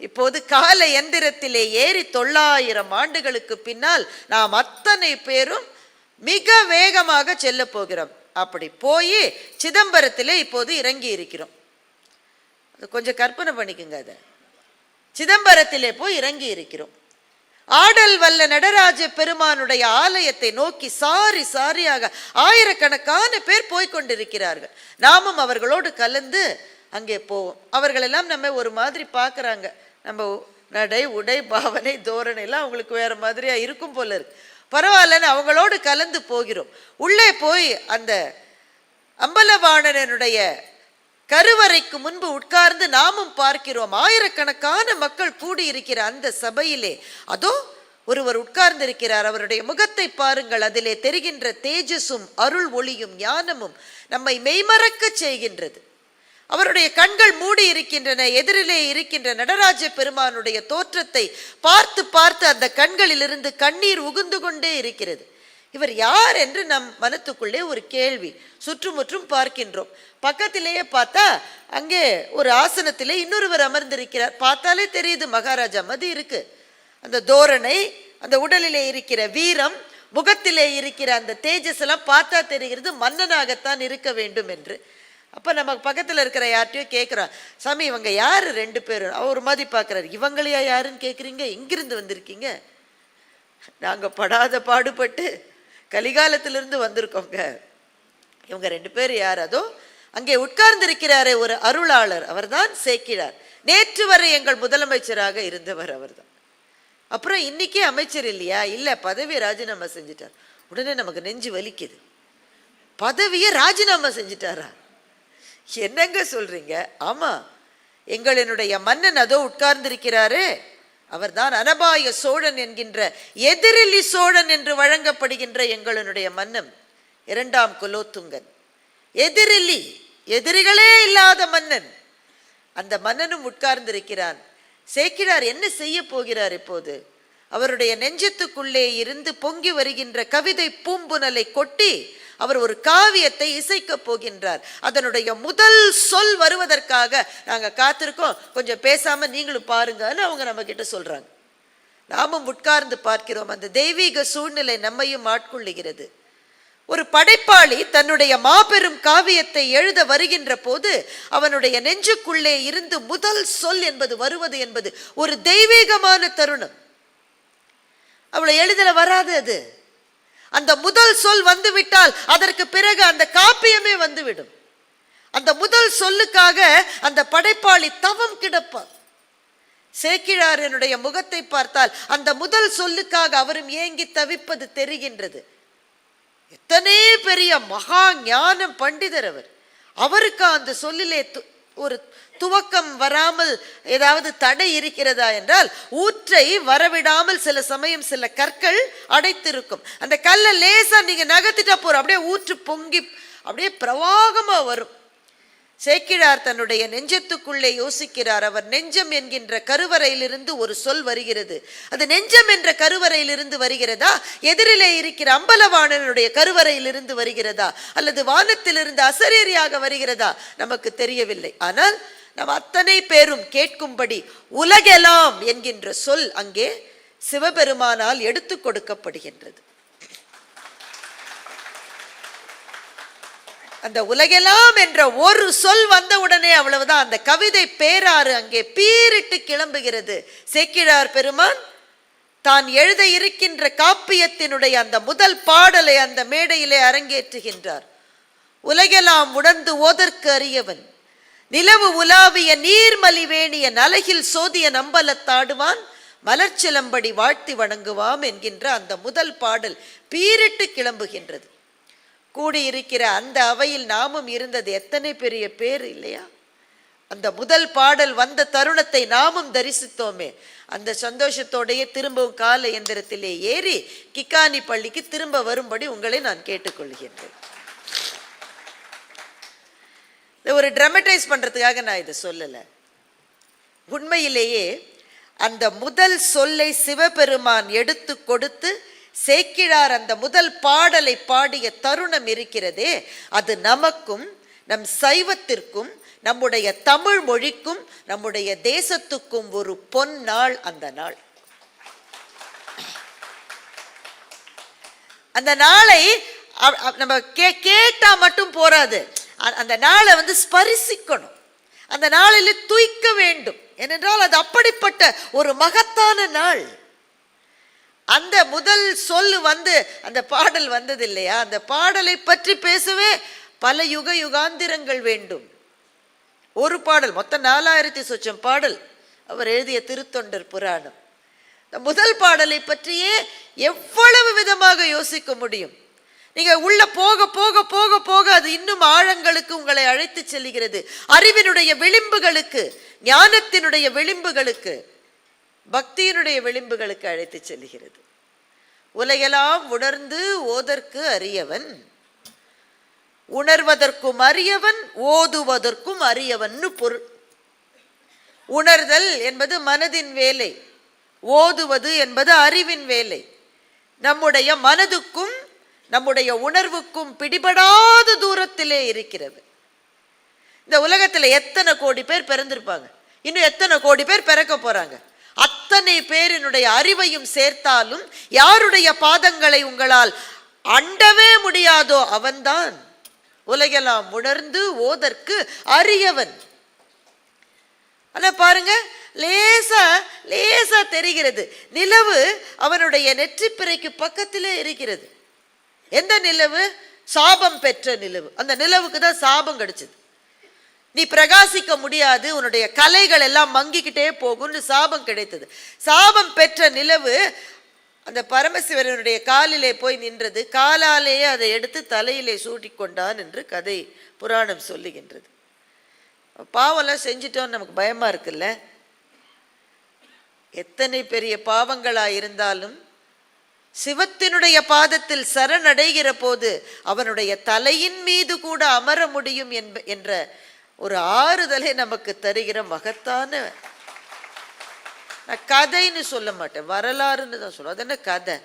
இப்போது கால எந்திரத்திலே ஏறி 900 ஆண்டுகளுக்கு பின்னால் நாம் அத்தனை பேரும் மிக வேகமாக செல்ல போகிறோம். அப்படி போய் சிதம்பரத்திலே இப்போது இறங்கி இருக்கிறோம். கொஞ்சம் கற்பனை பண்ணிக்கோங்க. அதை சிதம்பரத்திலே போய் இறங்கி இருக்கிறோம். ஆடல் வல்ல நடராஜ பெருமானுடைய ஆலயத்தை நோக்கி சாரி சாரியாக ஆயிரக்கணக்கான பேர் போய்கொண்டிருக்கிறார்கள். நாமும் அவர்களோடு கலந்து அங்கே போவோம். அவர்களெல்லாம் நம்ம ஒரு மாதிரி பார்க்குறாங்க. நம்ம நடை, உடை, பாவனை, தோரணை எல்லாம் அவங்களுக்கு வேற மாதிரியா இருக்கும் போல இருக்கு. பரவாயில்லன்னு அவங்களோடு கலந்து போகிறோம். உள்ளே போய் அந்த அம்பலவாணனுடைய கருவறைக்கு முன்பு உட்கார்ந்து நாமும் பார்க்கிறோம். ஆயிரக்கணக்கான மக்கள் கூடியிருக்கிற அந்த சபையிலே அதோ ஒருவர் உட்கார்ந்து இருக்கிறார். அவருடைய முகத்தை பாருங்கள். அதிலே தெரிகின்ற தேஜஸும் அருள் ஒளியும் ஞானமும் நம்மை மெய்மறக்க செய்கின்றது. அவருடைய கண்கள் மூடி இருக்கின்றன. எதிரிலே இருக்கின்ற நடராஜ பெருமானுடைய தோற்றத்தை பார்த்து பார்த்து அந்த கண்களிலிருந்து கண்ணீர் உகுந்து கொண்டே இருக்கிறது. இவர் யார் என்று நம் மனத்துக்குள்ளே ஒரு கேள்வி. சுற்றுமுற்றும் பார்க்கின்றோம். பக்கத்திலேயே பார்த்தா அங்கே ஒரு ஆசனத்திலே இன்னொருவர் அமர்ந்திருக்கிறார். பார்த்தாலே தெரியுது மகாராஜா மதி இருக்கு. அந்த தோரணை, அந்த உடலிலே இருக்கிற வீரம், முகத்திலே இருக்கிற அந்த தேஜஸ் எல்லாம் பார்த்தா தெரிகிறது மன்னனாகத்தான் இருக்க வேண்டும் என்று. அப்போ நம்ம பக்கத்தில் இருக்கிற யார்ட்டையோ கேட்குறான், சாமி இவங்க யார் 2 பேரும்? அவர் மாதிரி பார்க்குறாரு. இவங்களையா யாருன்னு கேட்குறீங்க? எங்கிருந்து வந்திருக்கீங்க? நாங்கள் படாத பாடுபட்டு கலிகாலத்திலிருந்து வந்திருக்கோங்க. இவங்க 2 பேர் யார்? அதோ அங்கே உட்கார்ந்திருக்கிறாரே ஒரு அருளாளர், அவர்தான் சேக்கிழார். நேற்று வரை எங்கள் முதலமைச்சராக இருந்தவர் அவர்தான். அப்புறம் இன்னைக்கே அமைச்சர் இல்லையா? இல்லை, பதவியை ராஜினாமா செஞ்சிட்டார். உடனே நமக்கு நெஞ்சு வலிக்குது. பதவியை ராஜினாமா செஞ்சிட்டாரா? என்னங்க சொல்றீங்க? ஆமா, எங்களினுடைய மன்னன் அதோ உட்கார்ந்திருக்கிறாரே, அவர்தான் அனபாய சோழன் என்கின்ற எதிரிலி சோழன் என்று வழங்கப்படுகின்ற எங்களுடைய மன்னன் 2ஆம் குலோத்துங்கன். எதிரிலி, எதிரிகளே இல்லாத மன்னன். அந்த மன்னனும் உட்கார்ந்திருக்கிறான். சேக்கிழார் என்ன செய்ய போகிறார் இப்போது? அவருடைய நெஞ்சத்துக்குள்ளே இருந்து பொங்கி வருகின்ற கவிதை பூம்புனலை கொட்டி அவர் ஒரு காவியத்தை இசைக்க போகின்றார். அதனுடைய முதல் சொல் வருவதற்காக நாங்கள் காத்திருக்கோம், கொஞ்சம் பேசாம நீங்களும் பாருங்கன்னு அவங்க நம்ம கிட்ட சொல்றாங்க. நாமும் உட்கார்ந்து பார்க்கிறோம். அந்த தெய்வீக சூழ்நிலை நம்மையும் ஆட்கொள்ளுகிறது. ஒரு படைப்பாளி தன்னுடைய மாபெரும் காவியத்தை எழுத வருகின்ற போது அவனுடைய நெஞ்சுக்குள்ளே இருந்து முதல் சொல் என்பது வருவது என்பது ஒரு தெய்வீகமான தருணம். அவ்வளவு எளிதில் வராது அது. அந்த முதல் சொல் வந்துவிட்டால் அதற்கு பிறகு அந்த காப்பியமே வந்துவிடும். அந்த முதல் சொல்லுக்காக அந்த படைப்பாளி தவம் கிடப்பார். சேக்கிழாரனுடைய முகத்தை பார்த்தால் அந்த முதல் சொல்லுக்காக அவரும் ஏங்கி தவிப்பது தெரிகின்றது. எத்தனை பெரிய மகா ஞானம் பண்டிதர் அவர். அவருக்கு அந்த சொல்லிலே ஒரு துவக்கம் வராமல் ஏதாவது தடை இருக்கிறதா என்றால், ஊற்றை வரவிடாமல் சில சமயம் சில கற்கள் அடைத்திருக்கும். அந்த கல்லை லேசா நீங்க நகர்த்திட்டா போற அப்படியே ஊற்று பொங்கி அப்படியே பிரவாகமா வரும். சேக்கிழார் தன்னுடைய நெஞ்சத்துக்குள்ளே யோசிக்கிறார். அவர் நெஞ்சம் என்கின்ற கருவறையிலிருந்து ஒரு சொல் வருகிறது. அது நெஞ்சம் என்ற கருவறையிலிருந்து வருகிறதா, எதிரிலே இருக்கிற அம்பலவாணனுடைய கருவறையிலிருந்து வருகிறதா, அல்லது வானத்திலிருந்து அசரீரியாக வருகிறதா நமக்கு தெரியவில்லை. ஆனால் நம் அத்தனை பேரும் கேட்கும்படி உலகெல்லாம் என்கின்ற சொல் அங்கே சிவபெருமானால் எடுத்து கொடுக்கப்படுகின்றது. அந்த உலகெல்லாம் என்ற ஒரு சொல் வந்த உடனே அவ்வளவுதான், அந்த கவிதை பேராறு அங்கே பீரிட்டு கிளம்புகிறது. சேக்கிழார் பெருமான் தான் எழுத இருக்கின்ற காப்பியத்தினுடைய அந்த முதல் பாடலை அந்த மேடையிலே அரங்கேற்றுகின்றார். உலகெல்லாம் உணர்ந்து ஓதற்கு அறியவன், நிலவு உலாவிய நீர்மலி வேணிய நலகில் சோதிய நம்பலத்தாடுவான், மலர்ச்சிலம்படி வாழ்த்தி வணங்குவாம் என்கின்ற அந்த முதல் பாடல் பீரிட்டு கிளம்புகின்றது. கூடியிருக்கிற அந்த அவையில் நாமும் இருந்தது எத்தனை பெரிய பேர் இல்லையா? அந்த முதல் பாடல் வந்த தருணத்தை நாமும் தரிசித்தோமே. அந்த சந்தோஷத்தோடைய திரும்பவும் கால எந்திரத்திலே ஏறி கிக்கானி பள்ளிக்கு திரும்ப வரும்படி உங்களை நான் கேட்டுக்கொள்கின்றேன். ஒரு டிராமடைஸ் பண்றதுக்காக நான் இதை சொல்லலை. உண்மையிலேயே அந்த முதல் சொல்லை சிவபெருமான் எடுத்து கொடுத்து சேக்கிழார் அந்த முதல் பாடலை பாடிய தருணம் இருக்கிறதே, அது நமக்கும் நம் சைவத்திற்கும் நம்முடைய தமிழ் மொழிக்கும் நம்முடைய தேசத்துக்கும் ஒரு பொன்னாள் அந்த நாள். அந்த நாளை நம்ம கேட்டா மட்டும் போராது, அந்த நாளை ஸ்பரிசிக்கணும், அந்த நாளில் துய்க்க வேண்டும். ஏனென்றால் அது அப்படிப்பட்ட ஒரு மகத்தான நாள். அந்த முதல் சொல் அந்த பாடல் வந்தது இல்லையா, அந்த பாடலை பற்றி பேசவே பல யுகாந்திரங்கள் வேண்டும். ஒரு பாடல் மொத்தம் 4000 சொச்சம் பாடல் அவர் எழுதிய திருத்தொண்டர் புராணம். இந்த முதல் பாடலை பற்றியே எவ்வளவு விதமாக யோசிக்க முடியும். நீங்க உள்ள போக போக போக போக அது இன்னும் ஆழங்களுக்கு உங்களை அழைத்து செல்கிறது. அறிவினுடைய விளிம்புகளுக்கு, ஞானத்தினுடைய விளிம்புகளுக்கு, பக்தியினுடைய விளிம்புகளுக்கு அழைத்து செல்கிறது. உலகெல்லாம் உணர்ந்து ஓதற்கு அறியவன், உணர்வதற்கும் அறியவன், ஓதுவதற்கும் அறியவன் பொருள். உணர்தல் என்பது மனதின் வேலை, ஓதுவது என்பது அறிவின் வேலை. நம்முடைய மனதுக்கும் நம்முடைய உணர்வுக்கும் பிடிபடாத தூரத்திலே இருக்கிறது. இந்த உலகத்தில் எத்தனை கோடி பேர் பிறந்திருப்பாங்க, இன்னும் எத்தனை கோடி பேர் பிறக்க போறாங்க. அத்தனை பேரினுடைய அறிவையும் சேர்த்தாலும் யாருடைய பாதங்களை உங்களால் அண்டவே முடியாதோ அவன்தான் உலகெல்லாம் உணர்ந்து ஓதற்கு அறியவன். ஆனா பாருங்க, லேசா லேசா தெரிகிறது. நிலவு அவனுடைய நெற்றிப்பிறைக்கு பக்கத்திலே இருக்கிறது. எந்த நிலவு? சாபம் பெற்ற நிலவு. அந்த நிலவுக்கு தான் சாபம் கிடைச்சது. நீ பிரகாசிக்க முடியாது, உன்னுடைய கலைகள் எல்லாம் மங்கிக்கிட்டே போகும்னு சாபம் கிடைத்தது. சாபம் பெற்ற நிலவு அந்த பரமசிவனுடைய காலிலே போய் நின்றது. காலாலேயே அதை எடுத்து தலையிலே சூட்டி கொண்டான் என்று கதை புராணம் சொல்லுகின்றது. பாவம்லாம் செஞ்சிட்டோன்னு நமக்கு பயமா இருக்குல்ல. எத்தனை பெரிய பாவங்களா இருந்தாலும் சிவத்தினுடைய பாதத்தில் சரணடைகிற போது அவனுடைய தலையின் மீது கூட அமர முடியும் என்ற ஒரு ஆறுதலை நமக்கு தருகிற மகத்தான, நான் கதைன்னு சொல்ல மாட்டேன், வரலாறுன்னு தான் சொல்லுவேன். அது என்ன கதை?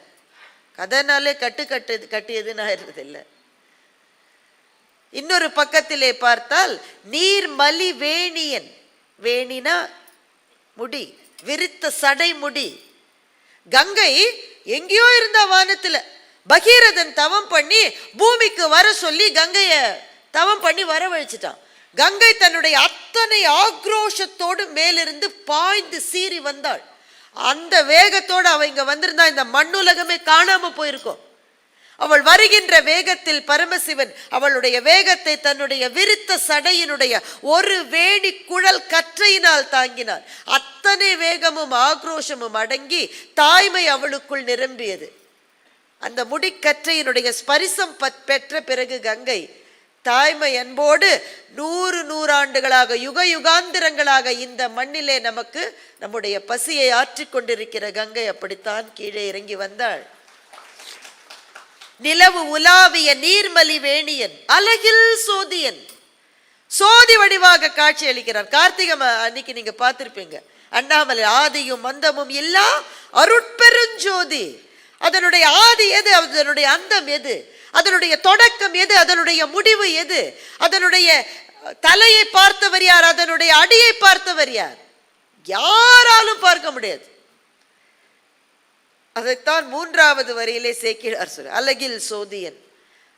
கதைனாலே கட்டியதுன்னு ஆயிடுறது இல்லை. இன்னொரு பக்கத்திலே பார்த்தால் நீர்மலி வேணியன், வேணினா முடி, விரித்த சடை முடி. கங்கை எங்கேயோ இருந்த வானத்துல பகீரதன் தவம் பண்ணி பூமிக்கு வர சொல்லி கங்கைய தவம் பண்ணி வரவழைச்சிட்டான். கங்கை தன்னுடைய அத்தனை ஆக்ரோஷத்தோடு மேலிருந்து பாய்ந்து சீறி வந்தாள். அந்த வேகத்தோடு அவ இங்க வந்திருந்தா இந்த மண்ணுலகமே காணாம போயிருக்கும். அவள் வருகின்ற வேகத்தில் பரமசிவன் அவளுடைய வேகத்தை தன்னுடைய விரித்த சடையினுடைய ஒரு வேணி குழல் கற்றையினால் தாங்கினான். அத்தனை வேகமும் ஆக்ரோஷமும் அடங்கி தாய்மை அவளுக்குள் நிரம்பியது. அந்த முடிக்கற்றையினுடைய ஸ்பரிசம் பெற்ற பிறகு கங்கை தாய்மை அன்போடு 100 ஆண்டுகளாக யுகாந்திரங்களாக இந்த மண்ணிலே நமக்கு நம்முடைய பசியை ஆற்றிக்கொண்டிருக்கிற கங்கை அப்படித்தான் கீழே இறங்கி வந்தாள். நிலவு உலாவிய நீர்மலி வேணியன், அழகில் சோதியன், சோதி வடிவாக காட்சி அளிக்கிறார். கார்த்திகை அன்னைக்கு நீங்க பார்த்திருப்பீங்க, அண்ணாமலை ஆதியும் மந்தமும் இல்லா அருட்பெருஞ்சோதி. அதனுடைய ஆதி எது, அதனுடைய அந்தம் எது, அதனுடைய தொடக்கம் எது, அதனுடைய முடிவு எது, அதனுடைய தலையை பார்த்தவர் யார், அதனுடைய அடியை பார்த்தவர் யார்? யாராலும் பார்க்க முடியாது. அதைத்தான் 3வது வரியிலே சேக்கிழார் சொல்ற, அழகில் சோதியன்.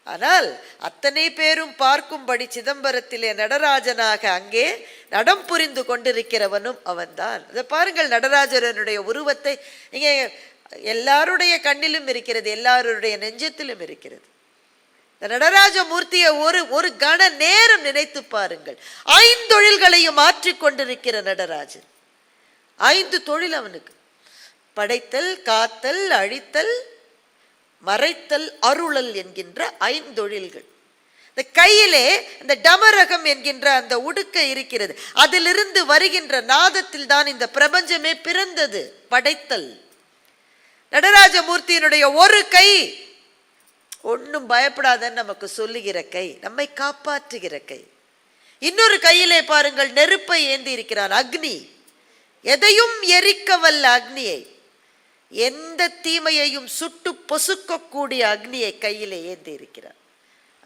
ஆனால் அத்தனை பேரும் பார்க்கும்படி சிதம்பரத்திலே நடராஜனாக அங்கே நடம் புரிந்து கொண்டிருக்கிறவனும் அவன்தான். அதை பாருங்கள், நடராஜனுடைய உருவத்தை இங்கே எல்லாருடைய கண்ணிலும் இருக்கிறது, எல்லாருடைய நெஞ்சத்திலும் இருக்கிறது. இந்த நடராஜ மூர்த்தியை ஒரு கண நேரம் நினைத்து பாருங்கள். 5 தொழில்களையும் மாற்றிக் கொண்டிருக்கிற நடராஜன். 5 தொழில் அவனுக்கு: படைத்தல், காத்தல், அழித்தல், மறைத்தல், அருளல் என்கின்ற 5 தொழில்கள். இந்த கையிலே இந்த டமரகம் என்கின்ற அந்த உடுக்கை இருக்கிறது. அதிலிருந்து வருகின்ற நாதத்தில் தான் இந்த பிரபஞ்சமே பிறந்தது. படைத்தல். நடராஜமூர்த்தியினுடைய ஒரு கை ஒன்னும் பயப்படாதன்னு நமக்கு சொல்லுகிற கை, நம்மை காப்பாற்றுகிற கை. இன்னொரு கையிலே பாருங்கள், நெருப்பை ஏந்தி இருக்கிறான், அக்னி. எதையும் எரிக்க வல்ல அக்னியை, எந்த தீமையையும் சுட்டு பொசுக்கக்கூடிய அக்னியை கையிலே ஏந்தி இருக்கிறார்.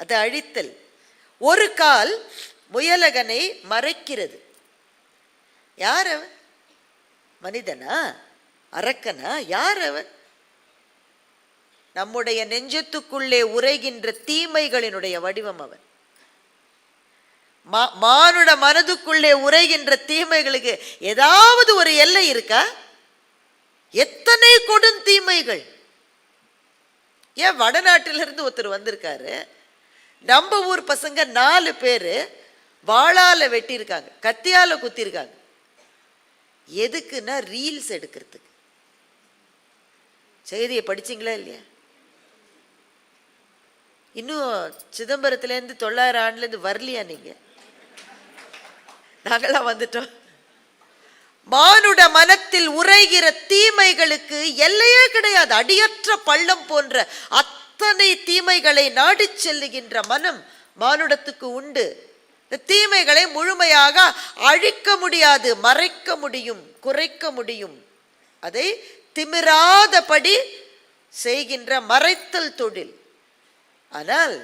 அது அழித்தல். ஒரு கால் முயலகனை மறைக்கிறது. யார் அவன்? மனிதனா? அரக்கனா? யார் அவன்? நம்முடைய நெஞ்சத்துக்குள்ளே உரைகின்ற தீமைகளினுடைய வடிவம் அவன். மானுட மனதுக்குள்ளே உரைகின்ற தீமைகளுக்கு ஏதாவது ஒரு எல்லை இருக்கா? எத்தனை கொடும் தீமைகள்! ஏன் வடநாட்டிலிருந்து ஒருத்தர் வந்திருக்காரு, நம்ம ஊர் பசங்க 4 பேரு வாளால வெட்டியிருக்காங்க, கத்தியால குத்திருக்காங்க. எதுக்குன்னா ரீல்ஸ் எடுக்கிறதுக்கு. செய்தியை படிச்சீங்களா இல்லையா? இன்னும் சிதம்பரத்துலேருந்து 900 ஆண்டுலேருந்து வரலையா நீங்க? நாங்களாம் வந்துட்டோம். மானுட மனத்தில் உரைகிற தீமைகளுக்கு எல்லையே கிடையாது. அடியற்ற பள்ளம் போன்ற அத்தனை தீமைகளை நாடி செல்லுகின்ற மனம் மானுடத்துக்கு உண்டு. தீமைகளை முழுமையாக அழிக்க முடியாது, மறைக்க முடியும், குறைக்க முடியும். அதை திமிராதபடி செய்கின்ற மறைத்தல் தொழில். ஆனால்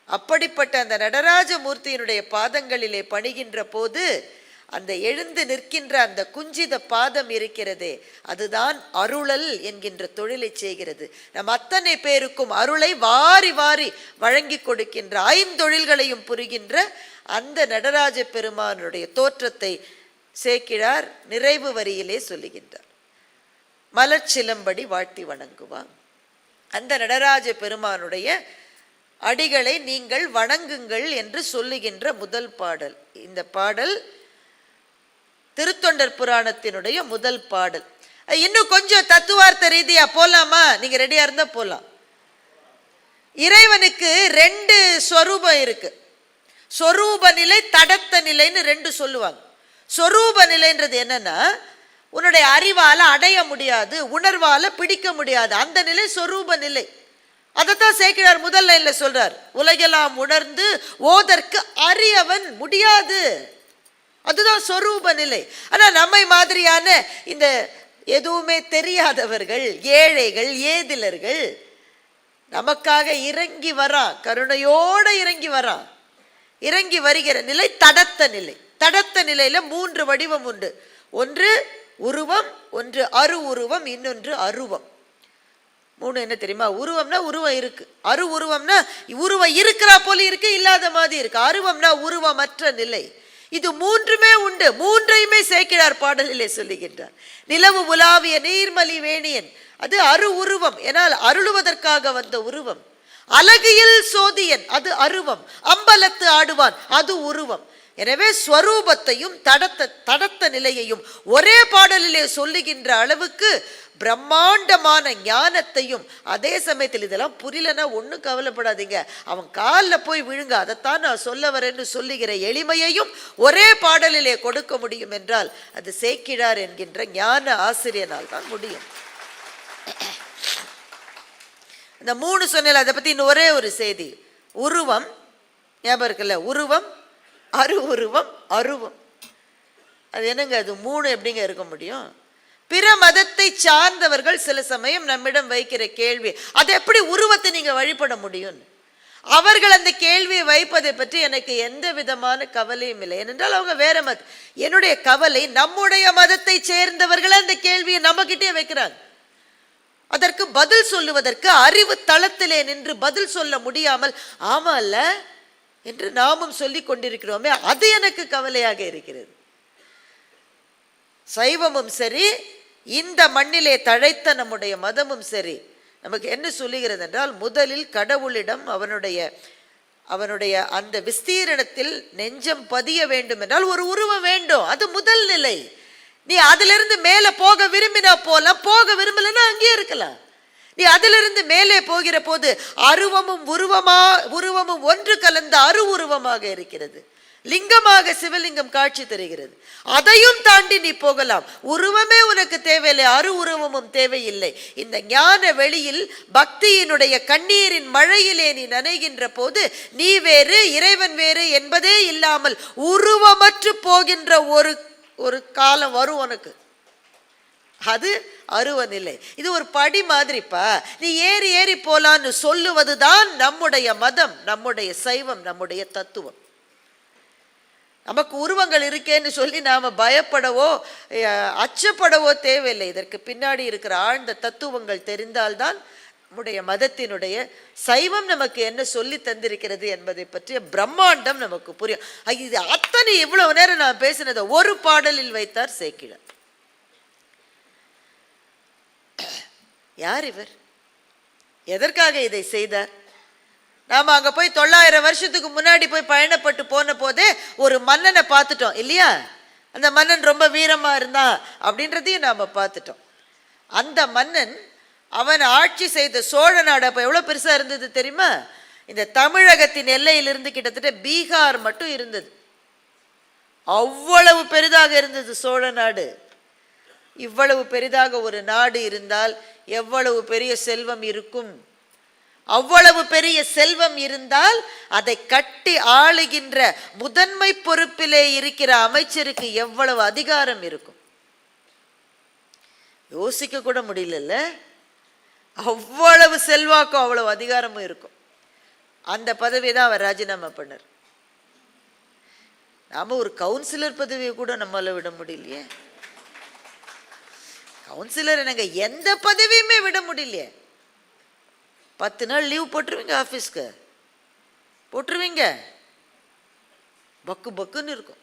அப்படிப்பட்ட அந்த நடராஜமூர்த்தியினுடைய பாதங்களிலே பணிகின்ற போது அந்த எழுந்து நிற்கின்ற அந்த குஞ்சித பாதம் இருக்கிறதே, அதுதான் அருளல் என்கின்ற தொழிலை செய்கிறது. நம் அத்தனை பேருக்கும் அருளை வாரி வாரி வழங்கி கொடுக்கின்ற 5 தொழில்களையும் புரிகின்ற அந்த நடராஜ பெருமானுடைய தோற்றத்தை சேக்கிழார் நிறைவு வரியிலே சொல்லுகின்றார். மலர்ச்சிலம்படி வாழ்த்தி வணங்குவான். அந்த நடராஜ பெருமானுடைய அடிகளை நீங்கள் வணங்குங்கள் என்று சொல்லுகின்ற முதல் பாடல். இந்த பாடல் திருத்தொண்டர் புராணத்தினுடைய முதல் பாடல். இன்னும் கொஞ்சம் தத்துவார்த்த ரீதியா போலாமா? நீங்க ரெடியா இருந்தா போலாம். இறைவனுக்கு 2 ஸ்வரூபம் இருக்கு. சொரூப நிலை, தடத்த நிலைன்னு 2 சொல்லுவாங்க. சொரூப நிலைன்றது என்னன்னா, உன்னுடைய அறிவால அடைய முடியாது, உணர்வால பிடிக்க முடியாது, அந்த நிலை சொரூப நிலை. அதைத்தான் சேக்கிழார் முதல் லைன்ல சொல்றார். உலகெல்லாம் உணர்ந்து ஓதற்கு அறியவன் முடியாது, அதுதான் சொரூப நிலை. ஆனா நம்மை மாதிரியான இந்த எதுவுமே தெரியாதவர்கள், ஏழைகள், ஏதிலர்கள் நமக்காக இறங்கி வரான், கருணையோட இறங்கி வரான். இறங்கி வருகிற நிலை தடத்த நிலை. தடத்த நிலையில 3 வடிவம் உண்டு. ஒன்று உருவம், ஒன்று அரு உருவம், இன்னொன்று அருவம். 3 என்ன தெரியுமா? உருவம்னா உருவம் இருக்கு, அரு உருவம்னா உருவம் இருக்கிறா போல இருக்கு, இல்லாத மாதிரி இருக்கு. அருவம்னா உருவமற்ற நிலை. இது 3மே உண்டு. 3ஐயுமே சேக்கிழார் பாடலிலே சொல்லுகின்றார். நிலவு உலாவிய நீர்மலி வேணியன், அது அரு உருவம், ஏனால் அருளுவதற்காக வந்த உருவம். அழகியல் சோதியன், அது அருவம். அம்பலத்து ஆடுவான், அது உருவம். எனவே ஸ்வரூபத்தையும் தடத்த நிலையையும் ஒரே பாடலிலே சொல்லுகின்ற அளவுக்கு பிரம்மாண்டமான ஞானத்தையும், அதே சமயத்தில் இதெல்லாம் புரியலன்னா ஒன்றும் கவலைப்படாதீங்க, அவன் காலில் போய் விழுங்க, அதைத்தான் நான் சொல்ல வரேன்னு சொல்லுகிற எளிமையையும் ஒரே பாடலிலே கொடுக்க முடியும் என்றால் அது சேக்கிழார் என்கின்ற ஞான ஆசிரியனால் தான் முடியும். இந்த 3 சொன்னல, அதை பத்தி இன்னும் ஒரே ஒரு செய்தி. உருவம் ஞாபகம் இருக்குல்ல? உருவம், அரு உருவம், அருவம். அது என்னங்க? அது 3 எப்படிங்க இருக்க முடியும்? பிற மதத்தை சார்ந்தவர்கள் சில சமயம் நம்மிடம் வைக்கிற கேள்வி, அது எப்படி உருவத்தை நீங்க வழிபட முடியும்? அவர்கள் அந்த கேள்வியை வைப்பதை பற்றி எனக்கு எந்த விதமான கவலையும் இல்லை. ஏனென்றால் அவங்க வேற மதம். என்னுடைய கவலை, நம்முடைய மதத்தை சேர்ந்தவர்கள் அந்த கேள்வியை நம்ம கிட்டே வைக்கிறாங்க. அதற்கு பதில் சொல்லுவதற்கு அறிவு தளத்திலே நின்று பதில் சொல்ல முடியாமல் ஆமால்ல என்று நாமும் சொல்லிக் கொண்டிருக்கிறோமே, அது எனக்கு கவலையாக இருக்கிறது. சைவமும் சரி, இந்த மண்ணிலே தழைத்த நம்முடைய மதமும் சரி, நமக்கு என்ன சொல்லுகிறது என்றால், முதலில் கடவுளிடம் அவனுடைய அந்த விஸ்தீரணத்தில் நெஞ்சம் பதிய வேண்டும் என்றால் ஒரு உருவம் வேண்டும். அது முதல் நிலை. நீ அதிலிருந்து மேலே போக விரும்பினா போலாம், போக விரும்பலன்னா அங்கேயே இருக்கலாம். நீ அதிலிருந்து மேலே போகிற போது அருவமும் உருவமும் ஒன்று கலந்த அரு உருவமாக இருக்கிறது. லிங்கமாக சிவலிங்கம் காட்சி தருகிறது. அதையும் தாண்டி நீ போகலாம். உருவமே உனக்கு தேவையில்லை, அரு உருவமும் தேவையில்லை. இந்த ஞான வெளியில் பக்தியினுடைய கண்ணீரின் மழையிலே நீ நனைகின்ற போது நீ வேறு, இறைவன் வேறு என்பதே இல்லாமல் உருவமற்று போகின்ற ஒரு காலம் வரும் உனக்கு. அது அருவ நிலை. இது ஒரு படி மாதிரிப்பா. நீ ஏறி ஏறி போலான்னு சொல்லுவதுதான் நம்முடைய மதம், நம்முடைய சைவம், நம்முடைய தத்துவம். நமக்கு உருவங்கள் இருக்கேன்னு சொல்லி நாம பயப்படவோ அச்சப்படவோ தேவையில்லை. இதற்கு பின்னாடி இருக்கிற ஆழ்ந்த தத்துவங்கள் தெரிந்தால்தான் நம்முடைய மதத்தினுடைய சைவம் நமக்கு என்ன சொல்லி தந்திருக்கிறது என்பதை பற்றிய பிரம்மாண்டம் நமக்கு புரியும். இது அத்தனை இவ்வளவு நேரம் நான் பேசினதை ஒரு பாடலில் வைத்தார் சேக்கிழார். யார் இவர்? எதற்காக இதை செய்தார்? நாம அங்க போய் 900 வருஷத்துக்கு முன்னாடி போய் பயணப்பட்டு போன போதே ஒரு மன்னனை பார்த்துட்டோம் இல்லையா? அந்த மன்னன் ரொம்ப வீரமா இருந்தான் அப்படின்றதையும் நாம பார்த்துட்டோம். அந்த மன்னன் அவன் ஆட்சி செய்த சோழ நாடு அப்ப எவ்வளவு பெருசா இருந்தது தெரியுமா? இந்த தமிழகத்தின் எல்லையிலிருந்து கிட்டத்தட்ட பீகார் மட்டும் இருந்தது. அவ்வளவு பெரிதாக இருந்தது சோழ நாடு. இவ்வளவு பெரிதாக ஒரு நாடு இருந்தால் எவ்வளவு பெரிய செல்வம் இருக்கும்? அவ்வளவு பெரிய செல்வம் இருந்தால் அதை கட்டி ஆளுகின்ற முதன்மை பொறுப்பிலே இருக்கிற அமைச்சருக்கு எவ்வளவு அதிகாரம் இருக்கும்? யோசிக்க கூட முடியல. அவ்வளவு செல்வாக்கும் அவ்வளவு அதிகாரமும் இருக்கும். அந்த பதவியை தான் அவர் ராஜினாமா பண்ணார். நாம ஒரு கவுன்சிலர் பதவியை கூட நம்மளால விட முடியலையே. கவுன்சிலர் என்னங்க, எந்த பதவியுமே விட முடியலையே. 10 நாள் லீவ் போட்டுருவீங்க, ஆஃபீஸ்க்கு போட்டுருவீங்க, பக்கு பக்குன்னு இருக்கும்.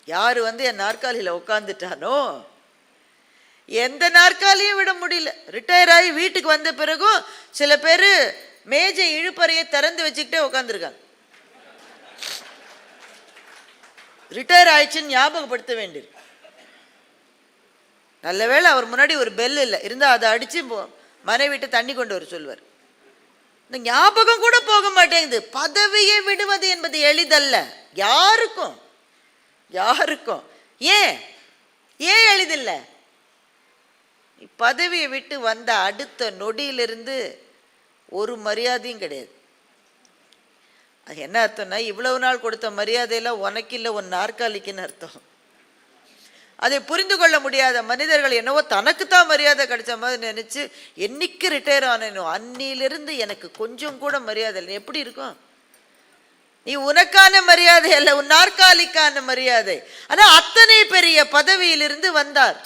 யாரு என் நாற்காலியில் உட்காந்துட்டானோ, எந்த நாற்காலியும் விட முடியல. ரிட்டையர் ஆகி வீட்டுக்கு வந்த பிறகும் சில பேர் மேஜை இழுப்பறையை திறந்து வச்சுக்கிட்டே உட்காந்துருக்காங்க. ரிட்டையர் ஆயிடுச்சுன்னு ஞாபகப்படுத்த வேண்டியிருக்கு. நல்ல வேளை அவர் முன்னாடி ஒரு பெல் இல்லை, இருந்தால் அதை அடிச்சு மனைவிட்டு தண்ணி கொண்டு வர சொல்லுவார். இந்த ஞாபகம் கூட போக மாட்டேங்குது. பதவியை விடுவது என்பது எளிதல்ல யாருக்கும். யாருக்கும் ஏன் எளிதில்ல? பதவியை விட்டு வந்த அடுத்த நொடியிலிருந்து ஒரு மரியாதையும் கிடையாது. அது என்ன அர்த்தம்னா, இவ்வளவு நாள் கொடுத்த மரியாதையெல்லாம் உனக்கு இல்லை, உன் நாற்காலிக்குன்னு அர்த்தம். அதை புரிந்து கொள்ள முடியாத மனிதர்கள் என்னவோ தனக்குத்தான் மரியாதை கிடைச்ச மாதிரி நினைச்சு என்னைக்கு ரிட்டையர் ஆனோ அன்னிலிருந்து எனக்கு கொஞ்சம் கூட மரியாதை இல்லை. எப்படி இருக்கும்? நீ உனக்கான மரியாதை அல்ல, உன் நாற்காலிக்கான மரியாதை. ஆனா அத்தனை பெரிய பதவியிலிருந்து வந்தார்.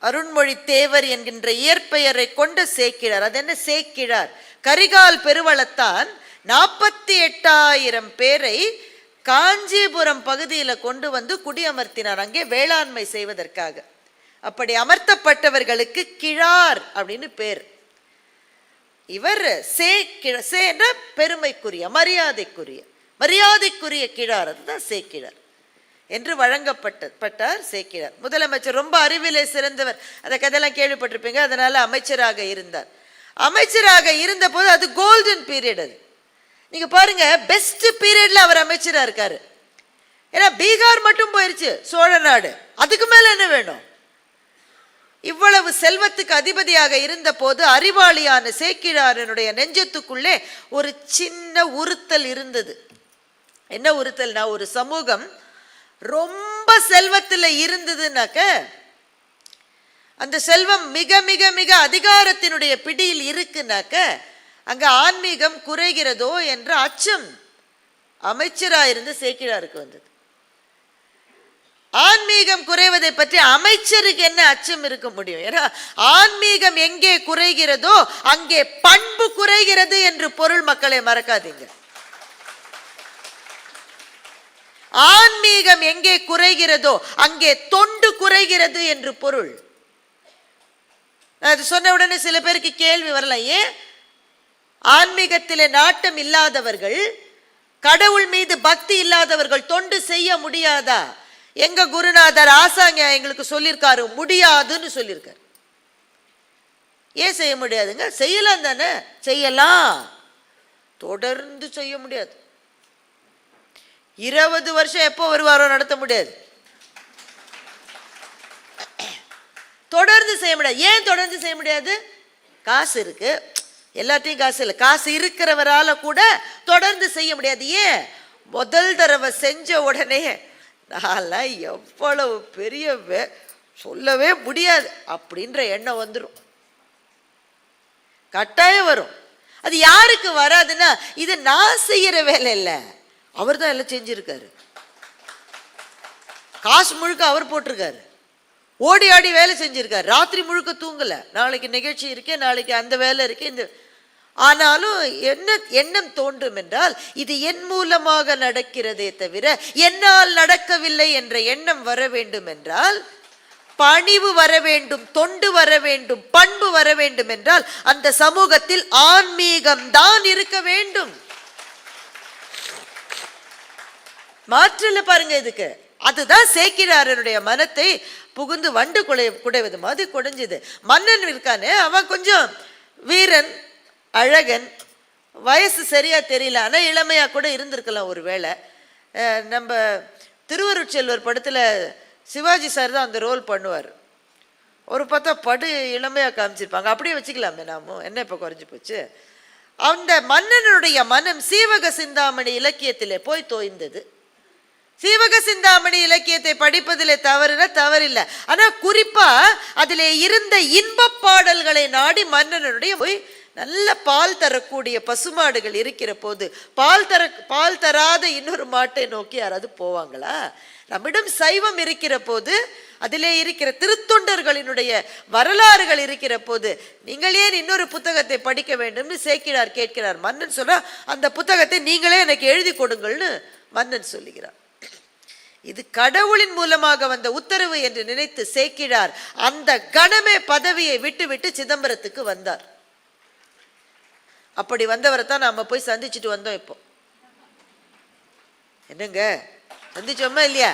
அருண்மொழி தேவர் என்கின்ற இயற்பெயரை கொண்ட சேக்கிழார். அது என்ன சேக்கிழார்? கரிகால் பெருவளத்தான் 48,000 பேரை காஞ்சிபுரம் பகுதியில் கொண்டு குடியமர்த்தினார், அங்கே வேளாண்மை செய்வதற்காக. அப்படி அமர்த்தப்பட்டவர்களுக்கு கிழார் அப்படின்னு பேர். இவர் சேக்கிழ பெருமைக்குரிய மரியாதைக்குரிய கிழார், அதுதான் சேக்கிழார் என்று வழங்கப்பட்டார் சேக்கிழார். முதலமைச்சர், ரொம்ப அறிவிலே சிறந்தவர், அந்த கதையெல்லாம் கேள்விப்பட்டிருப்பீங்க. அதனால அமைச்சராக இருந்தார். அமைச்சராக இருந்த போது அது கோல்டன் பீரியட். அது நீங்க பாருங்க, பெஸ்ட் பீரியட்ல அவர் அமைச்சரா இருக்காரு. ஏன்னா பீகார் மட்டும் போயிருச்சு சோழ நாடு, அதுக்கு மேல என்ன வேணும்? இவ்வளவு செல்வத்துக்கு அதிபதியாக இருந்த போது அறிவாளியான சேக்கிழாரனுடைய நெஞ்சத்துக்குள்ளே ஒரு சின்ன உறுத்தல் இருந்தது. என்ன உறுத்தல்னா, ஒரு சமூகம் ரொம்ப செல்வத்தில் இருந்ததுனாக்க அந்த செல்வம் மிக மிக மிக அதிகாரத்தினுடைய பிடியில் இருக்குனாக்க அங்க ஆன்மீகம் குறைகிறதோ என்ற அச்சம் அமைச்சராயிருந்து சேக்கிழாருக்கு வந்தது. ஆன்மீகம் குறைவதை பற்றி அமைச்சருக்கு என்ன அச்சம் இருக்க முடியும்? ஏன்னா ஆன்மீகம் எங்கே குறைகிறதோ அங்கே பண்பு குறைகிறது என்று பொருள். மக்களை மறக்காதீங்க. ஆன்மீகம் எங்கே குறைகிறதோ அங்கே தொண்டு குறைகிறது என்று பொருள். அது சொன்ன உடனே சில பேருக்கு கேள்வி வரலாம், ஏன் ஆன்மீகத்திலே நாட்டம் இல்லாதவர்கள், கடவுள் மீது பக்தி இல்லாதவர்கள் தொண்டு செய்ய முடியாதா? எங்க குருநாதர் ஆசாங்க எங்களுக்கு சொல்லியிருக்காரு, முடியாதுன்னு சொல்லியிருக்காரு. ஏன் செய்ய முடியாதுங்க? செய்யலாம் தானே, செய்யலாம். தொடர்ந்து செய்ய முடியாது. 20 வருஷம் எப்போ வருவாரோ நடத்த முடியாது. தொடர்ந்து செய்ய முடியாது. ஏன் தொடர்ந்து செய்ய முடியாது? காசு இருக்கு, எல்லாத்தையும் காசு இல்லை. காசு இருக்கிறவரால கூட தொடர்ந்து செய்ய முடியாது. ஏன்? முதல் தடவை செஞ்ச உடனே நான் எவ்வளவு பெரிய சொல்லவே முடியாது அப்படின்ற எண்ணம் வந்துடும், கட்டாயம் வரும். அது யாருக்கு வராதுன்னா, இது நான் செய்யற வேலை இல்லை, அவர் தான் எல்லாம் செஞ்சிருக்காரு. காசு முழுக்க அவர் போட்டிருக்காரு. ஓடி ஆடி வேலை செஞ்சிருக்காரு. ராத்திரி முழுக்க தூங்கல. நாளைக்கு நிகழ்ச்சி இருக்கே, நாளைக்கு அந்த வேலை இருக்கே, இந்த ஆனாலும் என்ன எண்ணம் தோன்றும் என்றால் இது என் மூலமாக நடக்கிறதே தவிர என்னால் நடக்கவில்லை என்ற எண்ணம் வர வேண்டும் என்றால் பணிவு வர வேண்டும், தொண்டு வர வேண்டும், பண்பு வர வேண்டும் என்றால் அந்த சமூகத்தில் ஆன்மீகம் தான் இருக்க வேண்டும். மாற்றல பாருங்க இதுக்கு. அதுதான் சேக்கிழாரனுடைய மனத்தை புகுந்து வண்டு குடைவது மாதிரி குடைஞ்சது. மன்னன் இருக்கானே, அவன் கொஞ்சம் வீரன், அழகன், வயசு சரியா தெரியல, ஆனால் இளமையா கூட இருந்திருக்கலாம் ஒரு வேளை. நம்ம திருவருட்செல்வர் படத்தில் சிவாஜி சார் தான் அந்த ரோல் பண்ணுவார். ஒரு பார்த்தா படு இளமையா காமிச்சிருப்பாங்க. அப்படியே வச்சுக்கலாமே நாமும், என்ன இப்போ குறைஞ்சி போச்சு. அந்த மன்னனுடைய மனம் சீவக சிந்தாமணி இலக்கியத்திலே போய் தோய்ந்தது. சீவக சிந்தாமணி இலக்கியத்தை படிப்பதிலே தவறில்லை. ஆனா குறிப்பா அதிலே இருந்த இன்ப பாடல்களை நாடி மன்னனுடைய போய் நல்ல பால் தரக்கூடிய பசுமாடுகள் இருக்கிற போது பால் தராத இன்னொரு மாட்டை நோக்கி யாராவது போவாங்களா? நம்மிடம் சைவம் இருக்கிற போது, அதிலே இருக்கிற திருத்தொண்டர்களினுடைய வரலாறுகள் இருக்கிற போது நீங்கள் ஏன் இன்னொரு புத்தகத்தை படிக்க வேண்டும்னு சேக்கிழார் கேட்கிறார். மன்னன் சொல்ற அந்த புத்தகத்தை நீங்களே எனக்கு எழுதி கொடுங்கள்னு மன்னன் சொல்லுகிறார். இது கடவுளின் மூலமாக வந்த உத்தரவு என்று நினைத்து சேக்கிழார் அந்த கணமே பதவியை விட்டு சிதம்பரத்துக்கு வந்தார். அப்படி வந்தவரை தான் நாம போய் சந்திச்சுட்டு வந்தோம். இப்போ என்னங்க சந்திச்சோமா இல்லையா?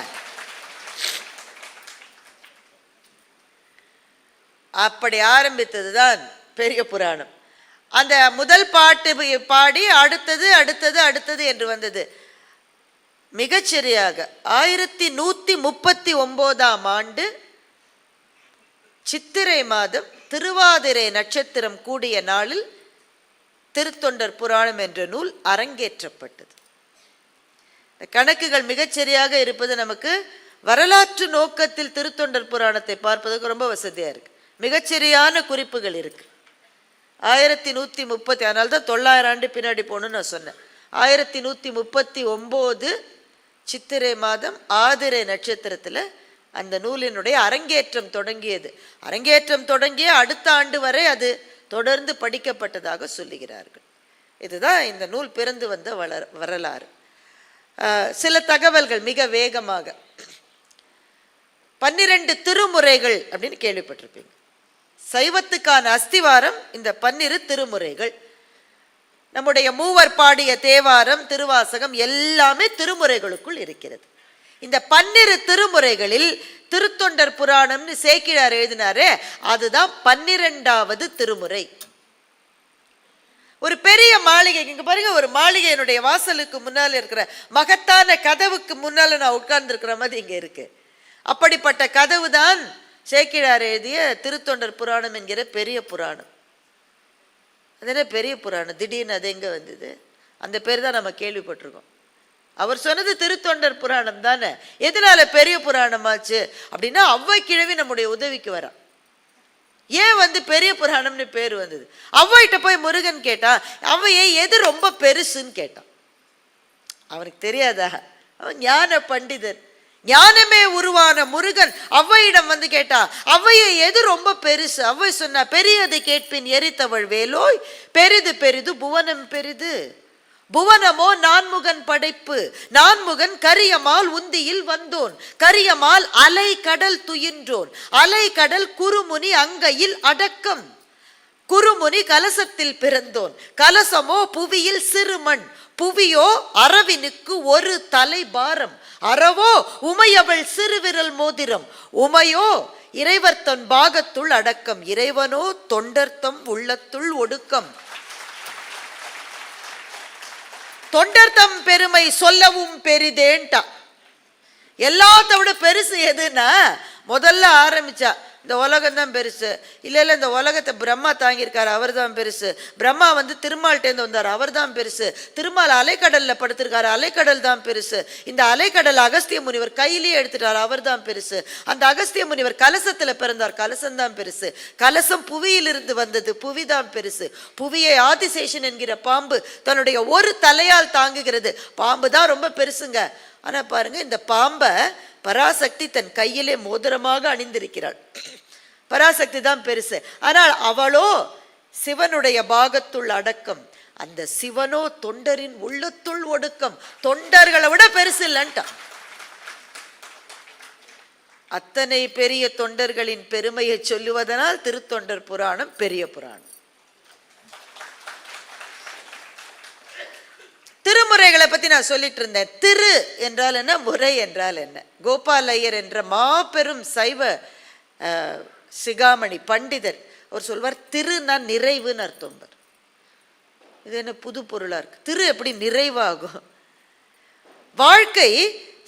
அப்படி ஆரம்பித்ததுதான் பெரிய புராணம். அந்த முதல் பாட்டு பாடி அடுத்தது என்று வந்தது. மிகச்சரியாக 1139ஆம் ஆண்டு சித்திரை மாதம் திருவாதிரை நட்சத்திரம் கூடிய நாளில் திருத்தொண்டர் புராணம் என்ற நூல் அரங்கேற்றப்பட்டது. கணக்குகள் மிகச்சரியாக இருப்பது நமக்கு வரலாற்று நோக்கத்தில் திருத்தொண்டர் புராணத்தை பார்ப்பதற்கு ரொம்ப வசதியா இருக்கு. மிகச்சரியான குறிப்புகள் இருக்கு. 1130, அதனால தான் 900 ஆண்டு பின்னாடி போகணும்னு நான் சொன்னேன். 1139 சித்திரை மாதம் ஆதிரை நட்சத்திரத்தில் அந்த நூலினுடைய அரங்கேற்றம் தொடங்கியது. அரங்கேற்றம் தொடங்கிய அடுத்த ஆண்டு வரை அது தொடர்ந்து படிக்கப்பட்டதாக சொல்லுகிறார்கள். இதுதான் இந்த நூல் பிறந்து வந்த வரலாறு. சில தகவல்கள் மிக வேகமாக. 12 திருமுறைகள் அப்படின்னு கேள்விப்பட்டிருப்பீங்க. சைவத்துக்கான அஸ்திவாரம் இந்த 12 திருமுறைகள். நம்முடைய மூவர் பாடிய தேவாரம், திருவாசகம் எல்லாமே திருமுறைகளுக்குள் இருக்கிறது. இந்த 12 திருமுறைகளில் திருத்தொண்டர் புராணம்னு சேக்கிழார் எழுதினாரே, அதுதான் 12வது திருமுறை. ஒரு பெரிய மாளிகை, இங்க பாருங்க, ஒரு மாளிகையினுடைய வாசலுக்கு முன்னால் இருக்கிற மகத்தான கதவுக்கு முன்னால நான் உட்கார்ந்து இருக்கிற மாதிரி இங்க இருக்கு. அப்படிப்பட்ட கதவு தான் சேக்கிழார் எழுதிய திருத்தொண்டர் புராணம் என்கிற பெரிய புராணம். அது என்ன பெரிய புராணம், திடீர்னு அது எங்க வந்தது? அந்த பேர் தான் நம்ம கேள்விப்பட்டிருக்கோம். அவர் சொன்னது திருத்தொண்டர் புராணம் தானே. எதனால பெரிய புராணமாச்சு அப்படின்னா, அவ்வை கிழவி நம்முடைய உதவிக்கு வரா. ஏன் பெரிய புராணம்னு பேர் வந்தது? அவ்வைகிட்ட போய் முருகன் கேட்டான், அவ்வையை எது ரொம்ப பெருசுன்னு கேட்டான். அவனுக்கு தெரியாதா? அவன் ஞான பண்டிதர். ஞானமே உருவான முருகன் அவ்வையிடம் கேட்டா, அவ்வையை எது ரொம்ப பெருசு? அவ்வை சொன்னா, பெரியது கேட்பின் எரித்தவள் வேலோய், பெரிது பெரிது புவனம் பெரிது. புவனமோ நான்முகன் படைப்பு, நான்முகன் கரியமால் உந்தியில் வந்தோன், கரியமால் அலை கடல் துயின்றோன், அலை கடல் குறுமுனி அங்கையில் அடக்கம், குறுமுனி கலசத்தில் பிறந்தோன், கலசமோ புவியில் சிறுமண், புவியோ அரவினுக்கு ஒரு தலை பாரம், அறவோ உமையவள் சிறுவிரல் மோதிரம், உமையோ இறைவர் தன் பாகத்துள் அடக்கம், இறைவனோ தொண்டர்த்தம் உள்ளத்துள் ஒடுக்கம். தொண்டர்த்தம் பெருமை சொல்லவும் பெரிதேன்ட்டா. எல்லாத்த விட பெருசு எதுன்னா, முதல்ல ஆரம்பிச்சா இந்த உலகம் தான் பெருசு, இல்லை இந்த உலகத்தை பிரம்மா தாங்கியிருக்காரு அவர் தான் பெருசு, பிரம்மா திருமால்கிட்டேருந்து வந்தார் அவர் தான் பெருசு, திருமால் அலைக்கடலில் படுத்திருக்காரு அலைக்கடல் தான் பெருசு, இந்த அலைக்கடல் அகஸ்திய முனிவர் கையிலேயே எடுத்துட்டார் அவர் தான் பெருசு, அந்த அகஸ்திய முனிவர் கலசத்தில் பிறந்தார் கலசம் தான் பெருசு, கலசம் புவியிலிருந்து வந்தது புவி தான் பெருசு, புவியை ஆதிசேஷன் என்கிற பாம்பு தன்னுடைய ஒரு தலையால் தாங்குகிறது, பாம்பு தான் ரொம்ப பெருசுங்க. ஆனால் பாருங்க, இந்த பாம்பை பராசக்தி தன் கையிலே மோதிரமாக அணிந்திருக்கிறாள். பராசக்தி தான் பெருசு. ஆனால் அவளோ சிவனுடைய பாகத்துள் அடக்கம், அந்த சிவனோ தொண்டரின் உள்ளத்துள் ஒடுக்கம், தொண்டர்களை விட பெருசு இல்லைன்ட்டா. அத்தனை பெரிய தொண்டர்களின் பெருமையை சொல்லுவதனால் திருத்தொண்டர் புராணம் பெரிய புராணம். திருமுறைகளை பத்தி நான் சொல்லிட்டு இருந்தேன். திரு என்றால் என்ன, முறை என்றால் என்ன? கோபாலையர் என்ற மாபெரும் சைவ சிகாமணி பண்டிதர் அவர் சொல்வார், திருனா நிறைவுன்னு அர்த்தம். இது என்ன புது பொருளா இருக்கு? திரு எப்படி நிறைவாகும்? வாழ்க்கை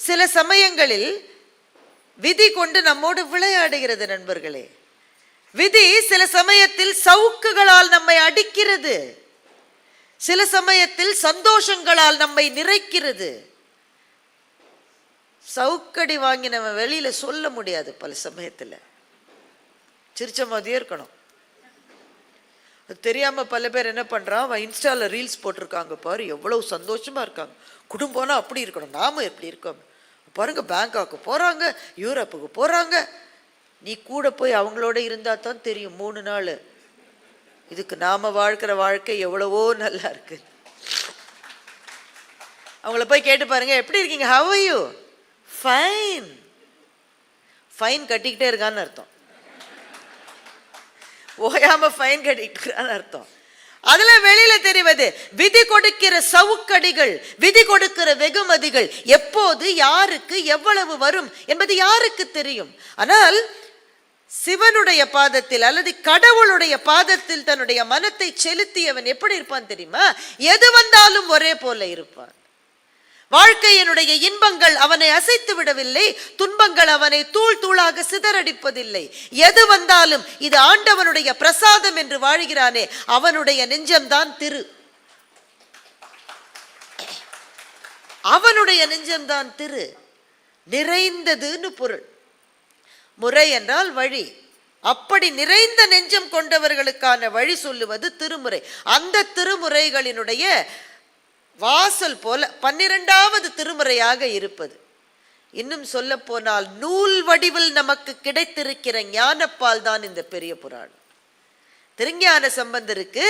சில சமயங்களில் விதி கொண்டு நம்மோடு விளையாடுகிறது நண்பர்களே. விதி சில சமயத்தில் சவுக்குகளால் நம்மை அடிக்கிறது, சில சமயத்தில் சந்தோஷங்களால் நம்மை நிறைக்கிறது. சவுக்கடி வாங்கி நம்ம வெளியில சொல்ல முடியாது, பல சமயத்தில் சிரிச்ச மாதிரியே இருக்கணும். அது தெரியாம பல பேர் என்ன பண்றான், இன்ஸ்டால ரீல்ஸ் போட்டிருக்காங்க பாரு, எவ்வளவு சந்தோஷமா இருக்காங்க, குடும்பம்னா அப்படி இருக்கணும், நாம எப்படி இருக்கோம் பாருங்க, பேங்காக்கு போறாங்க, யூரோப்புக்கு போறாங்க. நீ கூட போய் அவங்களோட இருந்தா தான் தெரியும் 3 நாள் இதுக்கு நாம வாழ்க்கிற வாழ்க்கை எவ்வளவோ நல்லா இருக்கு. அவங்கள போய் கேட்டு பாருங்க, எப்படி இருக்கீங்க, how are you? Fine. Fine கட்டிக்கிட்டே இருக்கான்னு அர்த்தம், ஓயாம ஃபைன் கட்டிக்கிட்டு அர்த்தம். அதுல வெளியில தெரிவது விதி கொடுக்கிற சவுக்கடிகள், விதி கொடுக்கிற வெகுமதிகள் எப்போது யாருக்கு எவ்வளவு வரும் என்பது யாருக்கு தெரியும்? ஆனால் சிவனுடைய பாதத்தில் அல்லது கடவுளுடைய பாதத்தில் தன்னுடைய மனத்தை செலுத்தியவன் எப்படி இருப்பான் தெரியுமா? எது வந்தாலும் ஒரே போல இருப்பான். வாழ்க்கையினுடைய இன்பங்கள் அவனை அசைத்து விடவில்லை, துன்பங்கள் அவனை தூள் தூளாக சிதறடிப்பதில்லை. எது வந்தாலும் இது ஆண்டவனுடைய பிரசாதம் என்று வாழ்கிறானே, அவனுடைய நெஞ்சம்தான் திரு, அவனுடைய நெஞ்சம்தான் திரு, நிறைந்ததுன்னு பொருள். முறை என்றால் வழி. அப்படி நிறைந்த நெஞ்சம் கொண்டவர்களுக்கான வழி சொல்லுவது திருமுறை. அந்த திருமுறைகளினுடைய வாசல் போல 12வது திருமுறையாக இருப்பது. இன்னும் சொல்ல போனால் நூல் வடிவில் நமக்கு கிடைத்திருக்கிற ஞானப்பால் தான் இந்த பெரிய புராணம். திருஞான சம்பந்தருக்கு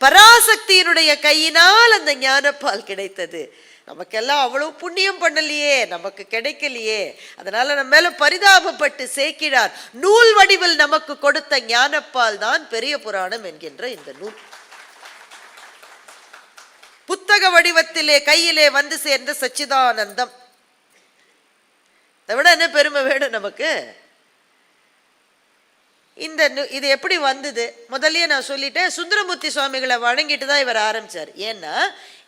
பராசக்தியினுடைய கையினால் அந்த ஞானப்பால் கிடைத்தது. நமக்கெல்லாம் அவ்வளவு புண்ணியம் பண்ணலையே, நமக்கு கிடைக்கலையே, அதனால நம்ம மேல பரிதாபப்பட்டு சேக்கிழார் நூல் வடிவில் நமக்கு கொடுத்த ஞானப்பால் தான் பெரிய புராணம் என்கின்ற இந்த நூல். புத்தக வடிவத்திலே கையிலே வந்து சேர்ந்த சச்சிதானந்தம், அதை விட என்ன பெருமை வேணும் நமக்கு? இது எப்படி வந்தது? முதல்லயே நான் சொல்லிட்டேன், சுந்தரமூர்த்தி சுவாமிகளை வணங்கிட்டு தான் இவர் ஆரம்பிச்சார். ஏன்னா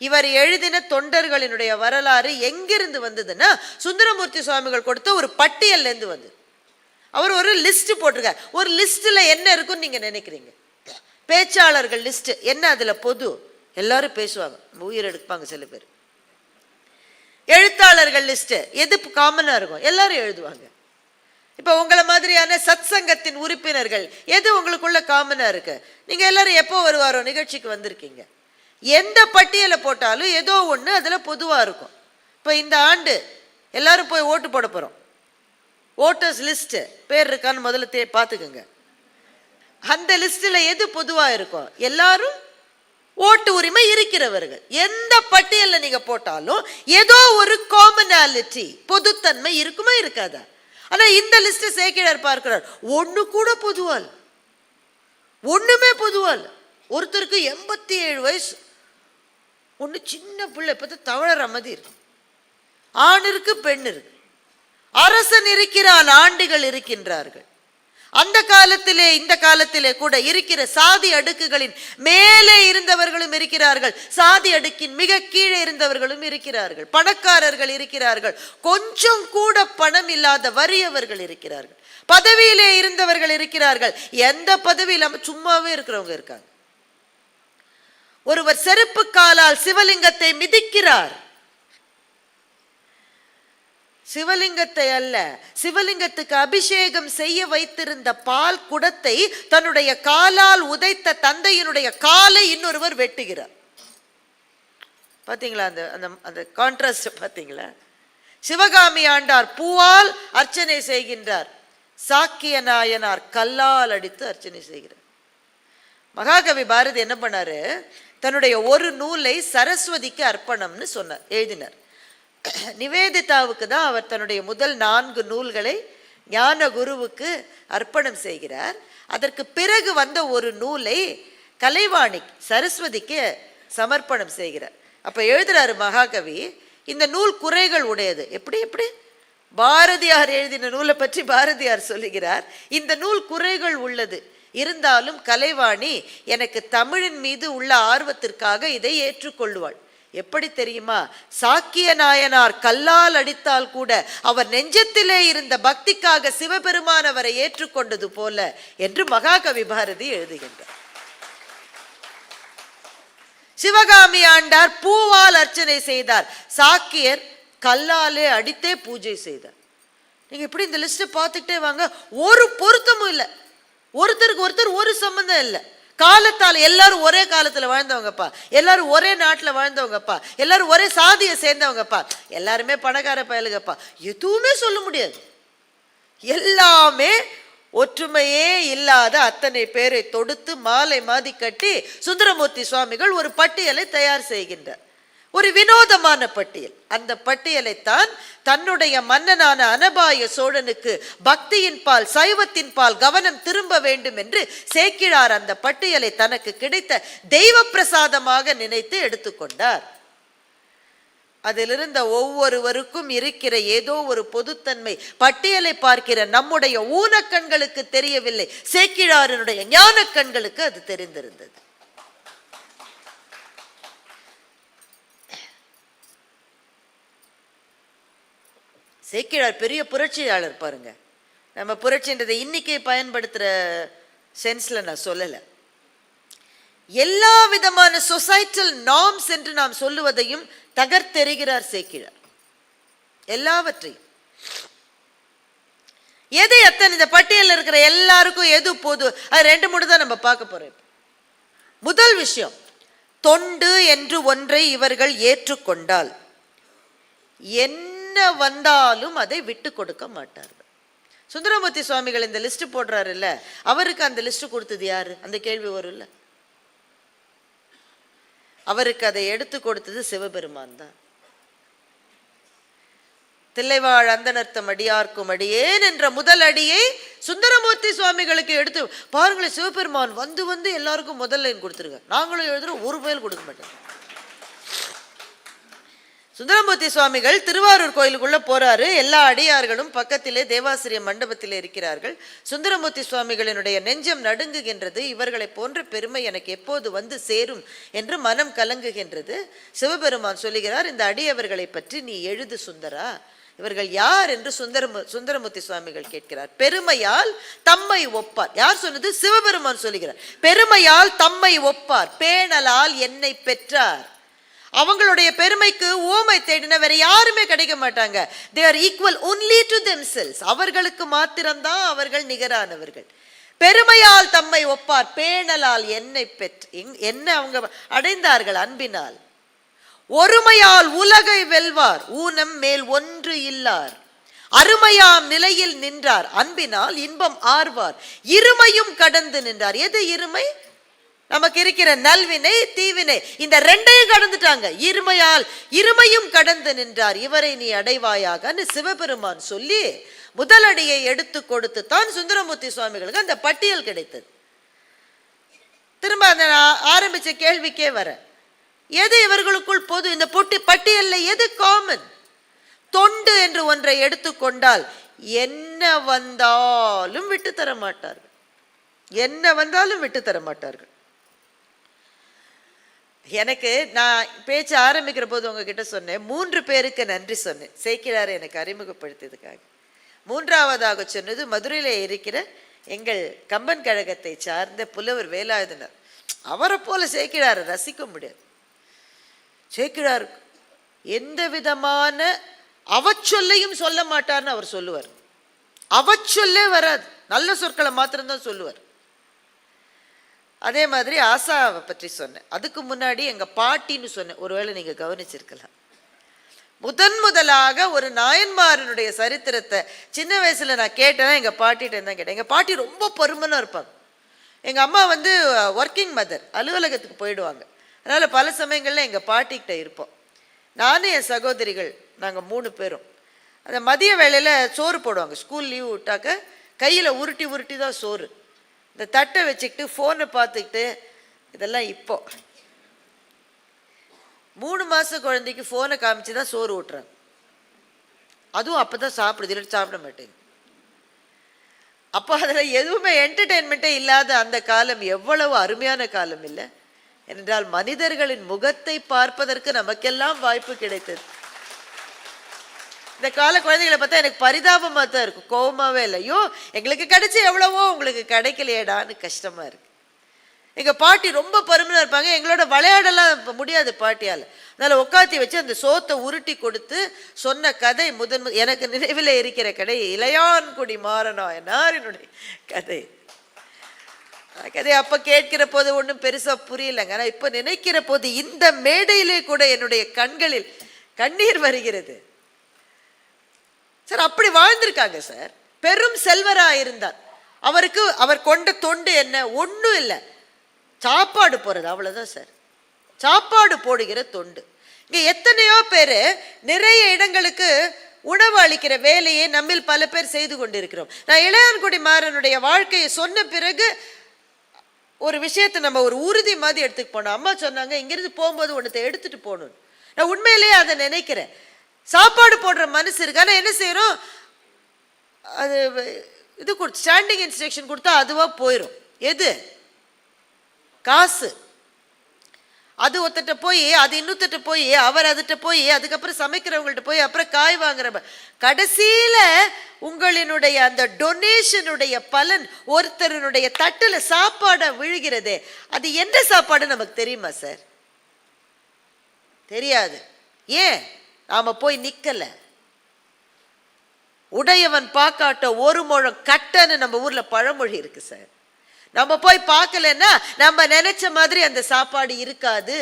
இவர் எழுதின தொண்டர்களினுடைய வரலாறு எங்கிருந்து வந்ததுன்னா, சுந்தரமூர்த்தி சுவாமிகள் கொடுத்த ஒரு பட்டியல்ல இருந்து வந்தது. அவர் ஒரு லிஸ்ட் போட்டிருக்கார். ஒரு லிஸ்ட்ல என்ன இருக்குன்னு நீங்க நினைக்கிறீங்க? பேச்சாளர்கள் லிஸ்ட் என்ன? அதுல பொது, எல்லாரும் பேசுவாங்க, உயிர் எடுப்பாங்க சில பேர். எழுத்தாளர்கள் லிஸ்ட் எது காமனா இருக்கும், எல்லாரும் எழுதுவாங்க. இப்ப உங்களை மாதிரியான சத் சங்கத்தின் உறுப்பினர்கள் எது உங்களுக்குள்ள காமனா இருக்கு? நீங்க எல்லாரும் எப்போ வருவாரோ நிகழ்ச்சிக்கு வந்திருக்கீங்க, எந்த பட்டியலை போட்டாலும் ஏதோ ஒண்ணு அதுல பொதுவா இருக்கும். இப்ப இந்த ஆண்டு எல்லாரும் போய் ஓட்டு போட போறோம். ஓட்டர்ஸ் லிஸ்ட் பேர் இருக்கான்னு முதல்ல பார்த்துக்கோங்க. அந்த லிஸ்ட்ல எது பொதுவா இருக்கும்? எல்லாரும் ஓட்டு உரிமை இருக்கிறவர்கள். எந்த பட்டியல்ல நீங்க போட்டாலும் ஏதோ ஒரு காமனாலிட்டி, பொதுத்தன்மை இருக்குமா இருக்காதா? ஆனா இந்த லிஸ்ட் சேக்கிழார் பார்க்கிறார், ஒண்ணு கூட பொதுவால், ஒண்ணுமே பொதுவால். ஒருத்தருக்கு 87 வயசு, ஒண்ணு சின்ன பிள்ளை பார்த்து தவழற மாதிரி இருக்கு. ஆண் இருக்கு, பெண் இருக்கு, அரசன் இருக்கிறான், ஆண்டிகள் இருக்கின்றார்கள். அந்த காலத்திலே இந்த காலத்திலே கூட இருக்கிற சாதி அடுக்குகளின் மேலே இருந்தவர்களும் இருக்கிறார்கள், சாதி அடுக்கின் மிக கீழே இருந்தவர்களும் இருக்கிறார்கள், பணக்காரர்கள் இருக்கிறார்கள், கொஞ்சம் கூட பணம் இல்லாத வறியவர்கள் இருக்கிறார்கள். பதவியிலே இருந்தவர்கள் இருக்கிறார்கள், எந்த பதவி இல்லாம சும்மாவே இருக்கிறவங்க இருக்காங்க. ஒருவர் செருப்பு காலால் சிவலிங்கத்தை மிதிக்கிறார். சிவலிங்கத்தை அல்ல, சிவலிங்கத்துக்கு அபிஷேகம் செய்ய வைத்திருந்த பால் குடத்தை தன்னுடைய காலால் உதைத்த தந்தையினுடைய காலை இன்னொருவர் வெட்டுகிறார். பாத்தீங்களா அந்த கான்ட்ராஸ்ட் பாத்தீங்களா? சிவகாமி ஆண்டார் பூவால் அர்ச்சனை செய்கின்றார், சாக்கிய நாயனார் கல்லால் அடித்து அர்ச்சனை செய்கிறார். மகாகவி பாரதி என்ன பண்ணாரு, தன்னுடைய ஒரு நூலை சரஸ்வதிக்கு அர்ப்பணம்னு சொன்னார், எழுதினார். நிவேதிதாவுக்கு தான் அவர் தன்னுடைய முதல் 4 நூல்களை ஞான குருவுக்கு அர்ப்பணம் செய்கிறார். அதற்கு பிறகு வந்த ஒரு நூலை கலைவாணி சரஸ்வதிக்கு சமர்ப்பணம் செய்கிறார். அப்ப எழுதுறாரு மகாகவி, இந்த நூல் குறைகள் உடையது. எப்படி பாரதியார் எழுதின நூலை பற்றி பாரதியார் சொல்லுகிறார், இந்த நூல் குறைகள் உள்ளது, இருந்தாலும் கலைவாணி எனக்கு தமிழின் மீது உள்ள ஆர்வத்திற்காக இதை ஏற்றுக்கொள்வாள். எப்படி தெரியுமா? சாக்கிய நாயனார் கல்லால் அடித்தால் கூட அவர் நெஞ்சத்திலே இருந்த பக்திக்காக சிவபெருமான் அவரை ஏற்றுக்கொண்டது போல என்று மகாகவி பாரதி எழுதுகின்றார். சிவகாமி ஆண்டார் பூவால் அர்ச்சனை செய்தார், சாக்கியர் கல்லாலே அடித்தே பூஜை செய்தார். நீங்க இப்படி இந்த லிஸ்ட் பார்த்துக்கிட்டே வாங்க, ஒரு பொருத்தமும் இல்லை, ஒருத்தருக்கு ஒருத்தர் ஒரு சம்பந்தம் இல்லை. காலத்தால் எல்லாரும் ஒரே காலத்துல வாழ்ந்தவங்கப்பா, எல்லாரும் ஒரே நாட்டுல வாழ்ந்தவங்கப்பா, எல்லாரும் ஒரே சாதியை சேர்ந்தவங்கப்பா, எல்லாருமே பணக்கார பயலுங்கப்பா, எதுவுமே சொல்ல முடியாது. எல்லாமே ஒற்றுமையே இல்லாத அத்தனை பேரை தொடுத்து மாலை மாதி கட்டி சுந்தரமூர்த்தி சுவாமிகள் ஒரு பட்டியலை தயார் செய்கின்றார். ஒரு வினோதமான பட்டியல். அந்த பட்டியலைத்தான் தன்னுடைய மன்னனான அனபாய சோழனுக்கு பக்தியின் பால் சைவத்தின் பால் கவனம் திரும்ப வேண்டும் என்று சேக்கிழார் அந்த பட்டியலை தனக்கு கிடைத்த தெய்வ பிரசாதமாக நினைத்து எடுத்துக்கொண்டார். அதிலிருந்த ஒவ்வொருவருக்கும் இருக்கிற ஏதோ ஒரு பொதுத்தன்மை பட்டியலை பார்க்கிற நம்முடைய ஊனக்கண்களுக்கு தெரியவில்லை, சேக்கிழாரனுடைய ஞான கண்களுக்கு அது தெரிந்திருந்தது. சேக்கிழார் பெரிய புரட்சியாளர் பாருங்க. நம்ம புரட்சின்றதை இன்னைக்கு பயன்படுத்துற சென்ஸ்ல நான் சொல்லலை. எல்லா விதமான சொசைட்டல் நார்ம்ஸ் என்று நாம் சொல்லுவதையும் தகர்த்தெறிகிறார் சேக்கிழார். எல்லாவற்றையும் எது எத்தனை இந்த பட்டியலில் இருக்கிற எல்லாருக்கும் எது போது, அது 2-3 தான் நம்ம பார்க்க போறோம். முதல் விஷயம், தொண்டு என்று ஒன்றை இவர்கள் ஏற்றுக்கொண்டால் என்ன வந்தாலும் அதை விட்டு கொடுக்க மாட்டார்கள். சுந்தரமூர்த்தி சுவாமிகள் இந்த லிஸ்ட் போடுறாரு இல்ல, அவருக்கு அந்த லிஸ்ட் கொடுத்தது யாரு? அந்த கேள்வி வரும்ல. அவருக்கு அதை எடுத்து கொடுத்தது சிவபெருமான் தான். தில்லைவாழ் அந்தனர்த்தம் அடியார்க்கும் அடியேன் என்ற முதல் அடியை சுந்தரமூர்த்தி சுவாமிகளுக்கு எடுத்து பாருங்களேன். சிவபெருமான் வந்து வந்து எல்லாருக்கும் முதல் லைன் கொடுத்துருங்க, நாங்களும் எழுதுறோம், ஒரு பயல் கொடுக்க மாட்டோம். சுந்தரமூர்த்தி சுவாமிகள் திருவாரூர் கோயிலுக்குள்ள போறாரு. எல்லா அடியார்களும் பக்கத்திலே தேவாசிரிய மண்டபத்திலே இருக்கிறார்கள். சுந்தரமூர்த்தி சுவாமிகளினுடைய நெஞ்சம் நடுங்குகின்றது. இவர்களை போன்ற பெருமை எனக்கு எப்போது வந்து சேரும் என்று மனம் கலங்குகின்றது. சிவபெருமான் சொல்லுகிறார், இந்த அடியவர்களை பற்றி நீ எழுது சுந்தரா. இவர்கள் யார் என்று சுந்தரமூர்த்தி சுவாமிகள் கேட்கிறார். பெருமையால் தம்மை ஒப்பார். யார் சொன்னது? சிவபெருமான் சொல்லுகிறார். பெருமையால் தம்மை ஒப்பார், பேணலால் என்னை பெற்றார். அவங்களுடைய பெருமைக்கு ஓமை தேடின வேற யாருமே கிடைக்க மாட்டாங்க. they are equal only to themselves. அவர்களுக்கு மாத்திரம்தான் அவர்கள் நிகரானவர்கள். பெருமையால் தம்மை ஒப்பார், பேணலால் என்னை பெற்று என்ன அவங்க அடைந்தார்கள்? அன்பினால். ஒருமையால் உலகை வெல்வார், ஊனம் மேல் ஒன்று இல்லார். அருமையாம் நிலையில் நின்றார், அன்பினால் இன்பம் ஆர்வார். இருமையும் கடந்து நின்றார். எது இருமை? நமக்கு இருக்கிற நல்வினை தீவினை, இந்த 2ஐயும் கடந்துட்டாங்க. இருமையும் கடந்து நின்றார், இவரை நீ அடைவாயாக சிவபெருமான் சொல்லி முதலடியை எடுத்து கொடுத்து தான் சுந்தரமூர்த்தி சுவாமிகளுக்கு அந்த பட்டியல் கிடைத்தது. திரும்ப அந்த ஆரம்பிச்ச கேள்விக்கே வர, எது இவர்களுக்குள் பொது? இந்த பட்டியல்ல எது காமன்? தொண்டு என்று ஒன்றை எடுத்துக்கொண்டால் என்ன வந்தாலும் விட்டு தர மாட்டார்கள். என்ன வந்தாலும் விட்டு தர மாட்டார்கள். எனக்கு நான் பேச்ச ஆரம்பிக்கிற போது உங்ககிட்ட சொன்னேன், 3 பேருக்கு நன்றி சொன்னேன், சேக்கிழாரை எனக்கு அறிமுகப்படுத்தியதுக்காக. மூன்றாவதாக சொன்னது மதுரையிலே இருக்கிற எங்கள் கம்பன் கழகத்தை சார்ந்த புலவர் வேலாயுதனார். அவரை போல சேக்கிழாரை ரசிக்க முடியாது. சேக்கிழார் எந்த விதமான அவச்சொல்லையும் சொல்ல மாட்டார்னு அவர் சொல்லுவார். அவச்சொல்லே வராது, நல்ல சொற்களை மாத்திரம்தான் சொல்லுவார். அதே மாதிரி ஆசாவை பற்றி சொன்னேன். அதுக்கு முன்னாடி எங்க பாட்டின்னு சொன்னேன், ஒருவேளை நீங்க கவனிச்சிருக்கலாம். முதலாக ஒரு நாயன்மாரனுடைய சரித்திரத்தை சின்ன வயசுல நான் கேட்டேன்னா எங்க பாட்டிகிட்ட தான் கேட்டேன். எங்க பாட்டி ரொம்ப பருமனா இருப்பாங்க. எங்க அம்மா வந்து ஒர்க்கிங் மதர், அலுவலகத்துக்கு போயிடுவாங்க. அதனால பல சமயங்கள்ல எங்க பாட்டிக்கிட்ட இருப்போம். நானும் என் சகோதரிகள் நாங்கள் 3 பேரும். அந்த மதிய வேளையில் சோறு போடுவாங்க. ஸ்கூல் லீவ் விட்டாக்க கையில் உருட்டி உருட்டி தான் சோறு. இந்த தட்டை வச்சுக்கிட்டு ஃபோனை பார்த்துக்கிட்டு, இதெல்லாம் இப்போ 3 மாத குழந்தைக்கு ஃபோனை காமிச்சு தான் சோறு ஊட்டுறாங்க. அதுவும் அப்போ தான் சாப்பிடுது, இல்லை சாப்பிட மாட்டேங்குது. அப்போ அதில் எதுவுமே என்டர்டெயின்மெண்ட்டே இல்லாத அந்த காலம் எவ்வளவு அருமையான காலம் இல்லை என்றால், மனிதர்களின் முகத்தை பார்ப்பதற்கு நமக்கெல்லாம் வாய்ப்பு கிடைத்தது. இந்த கால குழந்தைகளை பார்த்தா எனக்கு பரிதாபமாக தான் இருக்கும், கோபமாகவே இல்லை. ஐயோ எங்களுக்கு கிடைச்சி எவ்வளவோ உங்களுக்கு கிடைக்கலையேடான்னு கஷ்டமாக இருக்கு. எங்கள் பாட்டி ரொம்ப பருமனாக இருப்பாங்க. எங்களோட விளையாடலாம் முடியாது பாட்டியால். அதனால் உட்காத்தி வச்சு அந்த சோத்தை உருட்டி கொடுத்து சொன்ன கதை எனக்கு நினைவில் இருக்கிற கதை இளையான்குடி மாறனாயனாரினுடைய கதை. கதை அப்போ கேட்கிற போது ஒன்றும் பெருசாக புரியலைங்க. ஆனால் இப்போ நினைக்கிற போது இந்த மேடையிலே கூட என்னுடைய கண்களில் கண்ணீர் வருகிறது. சார் அப்படி வாழ்ந்திருக்காங்க சார். பெரும் செல்வராக இருந்தார். அவர் கொண்ட தொண்டு என்ன? ஒன்றும் இல்லை, சாப்பாடு போறது, அவ்வளவுதான் சார். சாப்பாடு போடுகிற தொண்டு. இங்க எத்தனையோ பேர் நிறைய இடங்களுக்கு உணவு அளிக்கிற வேலையை நம்மில் பல பேர் செய்து கொண்டிருக்கிறோம். நான் இளையான்குடி மாறனுடைய வாழ்க்கையை சொன்ன பிறகு ஒரு விஷயத்தை நம்ம ஒரு உறுதி மாதிரி எடுத்துட்டு போனோம். அம்மா சொன்னாங்க, இங்கிருந்து போகும்போது ஒன்றத்தை எடுத்துட்டு போகணும். நான் உண்மையிலேயே அதை நினைக்கிறேன். சாப்பாடு போடுற மனசு இருக்கு. ஆனால் என்ன செய்யறோம், அது இது கொடுத்து ஸ்டாண்டிங் இன்ஸ்ட்ரக்ஷன் கொடுத்தா அதுவா போயிடும். எது? காசு. அது ஒருத்தட்ட போய் அது இன்னொருத்தட்ட போய் அவர் அதுகிட்ட போய் அதுக்கப்புறம் சமைக்கிறவங்கள்ட்ட போய் அப்புறம் காய் வாங்குற கடைசியில உங்களினுடைய அந்த டொனேஷனுடைய பலன் ஒருத்தருடைய தட்டுல சாப்பாடை விழுகிறதே, அது என்ன சாப்பாடு நமக்கு தெரியுமா சார்? தெரியாது. ஏன்? நாம போய் நிக்கல. உடையவன் பாக்காட்ட ஒரு முழம் கட்டன்னு நம்ம ஊர்ல பழமொழி இருக்கு சார். நம்ம போய் பார்க்கலன்னா நம்ம நினைச்ச மாதிரி அந்த சாப்பாடு இருக்காது.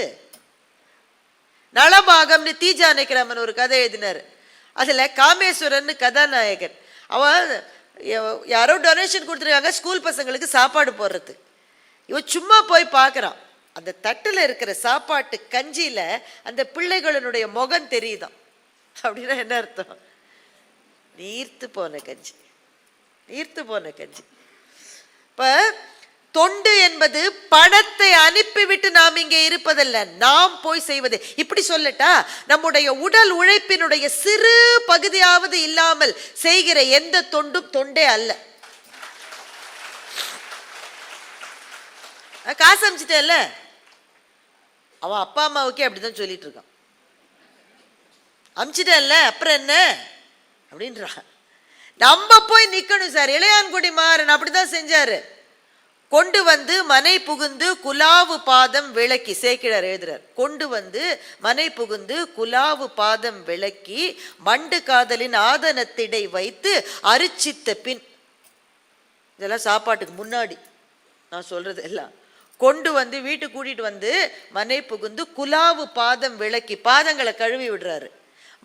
நலபாகம்னு தீஜானகிராமன் ஒரு கதை எழுதினார். அதுல காமேஸ்வரன் கதாநாயகன். அவன் யாரோ டொனேஷன் கொடுத்துருக்காங்க ஸ்கூல் பசங்களுக்கு சாப்பாடு போடுறது. இவன் சும்மா போய் பார்க்கறான். அந்த தட்டுல இருக்கிற சாப்பாட்டு கஞ்சியில அந்த பிள்ளைகளுடைய முகம் தெரியுதான். அப்படின்னா என்ன அர்த்தம்? நீர்த்து போன கஞ்சி, நீர்த்து போன கஞ்சி. இப்ப தொண்டு என்பது பணத்தை அனுப்பிவிட்டு நாம் இங்கே இருப்பதல்ல, நாம் போய் செய்வது. இப்படி சொல்லட்டா, நம்முடைய உடல் உழைப்பினுடைய சிறு பகுதியாவது இல்லாமல் செய்கிற எந்த தொண்டும் தொண்டே அல்ல. காசு அமிச்சிட்டேல்ல, அவன் அப்பா அம்மாவுக்கே அப்படிதான் சொல்லிட்டு இருக்கான். அமிச்சிட்டேல்ல அப்புறம் என்ன அப்படின்றா. நம்ம போய் நிக்கணும் சார். இளையான்குடி மாறன் அப்படிதான் செஞ்சாரு. கொண்டு வந்து மனை புகுந்து குலாவு பாதம் விளக்கி, சேக்கிழார் எழுதுறார். கொண்டு வந்து மனை புகுந்து குலாவு பாதம் விளக்கி மண்டு காதலின் ஆதனத்திடை வைத்து அரிச்சித்த பின், இதெல்லாம் சாப்பாட்டுக்கு முன்னாடி நான் சொல்றது எல்லாம். கொண்டு வந்து வீட்டுக்கு கூட்டிட்டு வந்து மனை புகுந்து குலாவு பாதம் விளக்கி பாதங்களை கழுவி விடுறாரு.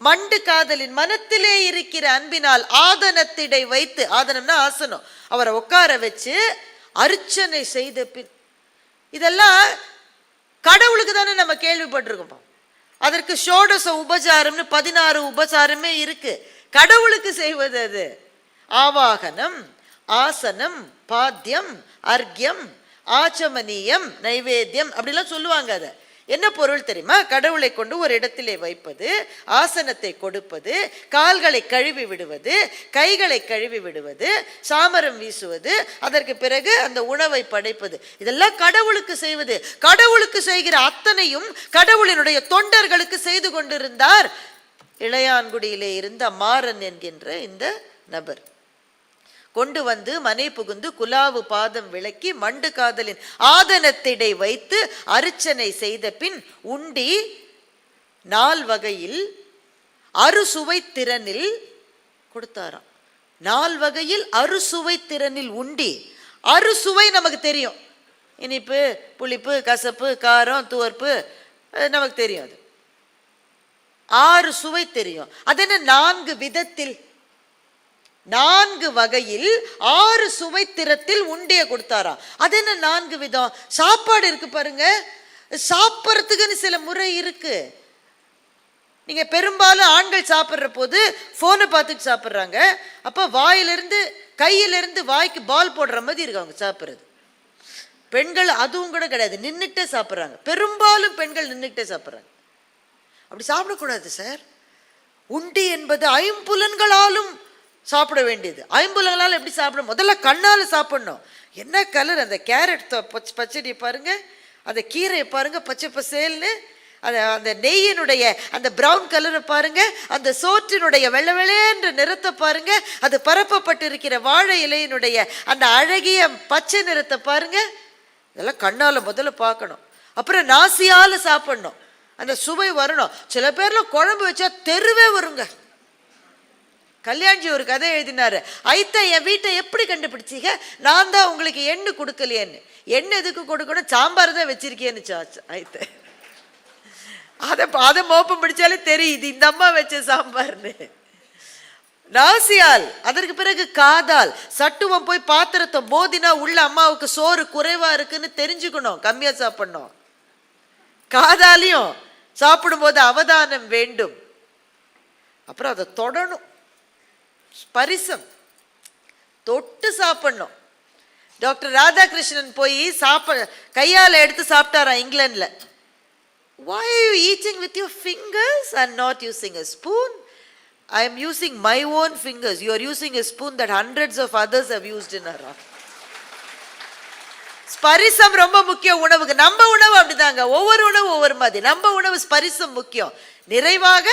மண்டு காதலின் மனத்திலே இருக்கிற அன்பினால் ஆதனத்திடை வைத்து, ஆதனம்னா ஆசனம், அவரை உட்கார வச்சு அர்ச்சனை செய்த பின். இதெல்லாம் கடவுளுக்கு தானே நம்ம கேள்விப்பட்டிருக்கோம். அதற்கு ஷோடச உபசாரம்னு 16 உபசாரமே இருக்கு. கடவுளுக்கு செய்வது அது. ஆவாகனம், ஆசனம், பாத்தியம், அர்க்யம், ஆச்சமனியம், நைவேத்தியம் அப்படிலாம் சொல்லுவாங்க. அதை என்ன பொருள் தெரியுமா? கடவுளை கொண்டு ஒரு இடத்திலே வைப்பது, ஆசனத்தை கொடுப்பது, கால்களை கழுவி விடுவது, கைகளை கழுவி விடுவது, சாமரம் வீசுவது, அதற்கு பிறகு அந்த உணவை படைப்பது. இதெல்லாம் கடவுளுக்கு செய்வது. கடவுளுக்கு செய்கிற அத்தனையும் கடவுளினுடைய தொண்டர்களுக்கு செய்து கொண்டிருந்தார் இளையான்குடியிலே இருந்த மாறன் என்கின்ற இந்த நபர். கொண்டு வந்து மனை புகுந்து குலாவு பாதம் விளக்கி மண்டு காதலின் ஆதனத்திடை வைத்து அர்ச்சனை செய்த பின் உண்டி 4 வகையில் அறுசுவை திறனில் கொடுத்தாராம். 4 வகையில் அறுசுவை திறனில் உண்டி. அறுசுவை நமக்கு தெரியும், இனிப்பு, புளிப்பு, கசப்பு, காரம், துவர்ப்பு நமக்கு தெரியும். அது 6 சுவை தெரியும். அது என்ன 4 விதத்தில், 4 வகையில் 6 சுவை திறத்தில் உண்டிய கொடுத்தாராம். அது என்ன 4 விதம்? சாப்பாடு இருக்கு பாருங்க, சாப்பிட்றதுக்குன்னு சில முறை இருக்கு. நீங்க பெரும்பாலும் ஆண்கள் சாப்பிட்ற போது போனை பார்த்துட்டு சாப்பிட்றாங்க. அப்ப வாயிலிருந்து கையிலிருந்து வாய்க்கு பால் போடுற மாதிரி இருக்கு அவங்க சாப்பிட்றது. பெண்கள் அதுவும் கூட கிடையாது, நின்றுட்டே சாப்பிட்றாங்க. பெரும்பாலும் பெண்கள் நின்றுட்டே சாப்பிட்றாங்க. அப்படி சாப்பிடக்கூடாது சார். உண்டி என்பது ஐம்புலன்களாலும் சாப்பிட வேண்டியது. ஐம்புலன்களால் எப்படி சாப்பிட? முதல்ல கண்ணால் சாப்பிடணும். என்ன கலர் அந்த கேரட் பச்சடி பாருங்க, அந்த கீரையை பாருங்க பச்சை பசேல்னு, அந்த நெய்யினுடைய அந்த பிரவுன் கலரை பாருங்க, அந்த சோற்றினுடைய வெள்ளை வெள்ளையென்ற நிறத்தை பாருங்க, அது பரப்பப்பட்டு இருக்கிற வாழை இலையினுடைய அந்த அழகிய பச்சை நிறத்தை பாருங்க. இதெல்லாம் கண்ணால முதல்ல பார்க்கணும். அப்புறம் நாசியால சாப்பிடணும், அந்த சுவை வரணும். சில பேர்ல குழம்பு வச்சா தெருவே வருங்க. கல்யாண்ஜி ஒரு கதை எழுதினாரு. ஐத்த என் வீட்டை எப்படி கண்டுபிடிச்சீங்க? நான் தான் உங்களுக்கு எண்ணெய் கொடுக்கலையேன்னு. எண்ணெய் எதுக்கு கொடுக்கணும்? சாம்பார் தான் வச்சிருக்கேன்னு ஐத்த. அதை மோப்பம் பிடிச்சாலே தெரியுது இந்த அம்மா வச்ச சாம்பார்னு. நாசியால், அதற்கு பிறகு காதால். சட்டுவம் போய் பாத்திரத்தை மோதினா உள்ள அம்மாவுக்கு சோறு குறைவா இருக்குன்னு தெரிஞ்சுக்கணும், கம்மியா சாப்பிடணும். காதாலையும் சாப்பிடும்போது அவதானம் வேண்டும். அப்புறம் அதை தொடணும், ஸ்பரிசம், தொட்டு சாப்பிடணும். டாக்டர் ராதாகிருஷ்ணன் போய் கையால் எடுத்து சாப்பிட்டாராம் இங்கிலாந்துல. Why are you eating with your fingers and not using a spoon? I am using my own fingers. You are using a spoon that hundreds of others have used in our. ஸ்பரிசம் ரொம்ப முக்கியம் உணவுக்கு. நம்ம உணவு அப்படிதாங்க, ஒவ்வொரு உணவு ஒவ்வொரு மாதிரி. நம்ம உணவு ஸ்பரிசம் முக்கியம். நிறைவாக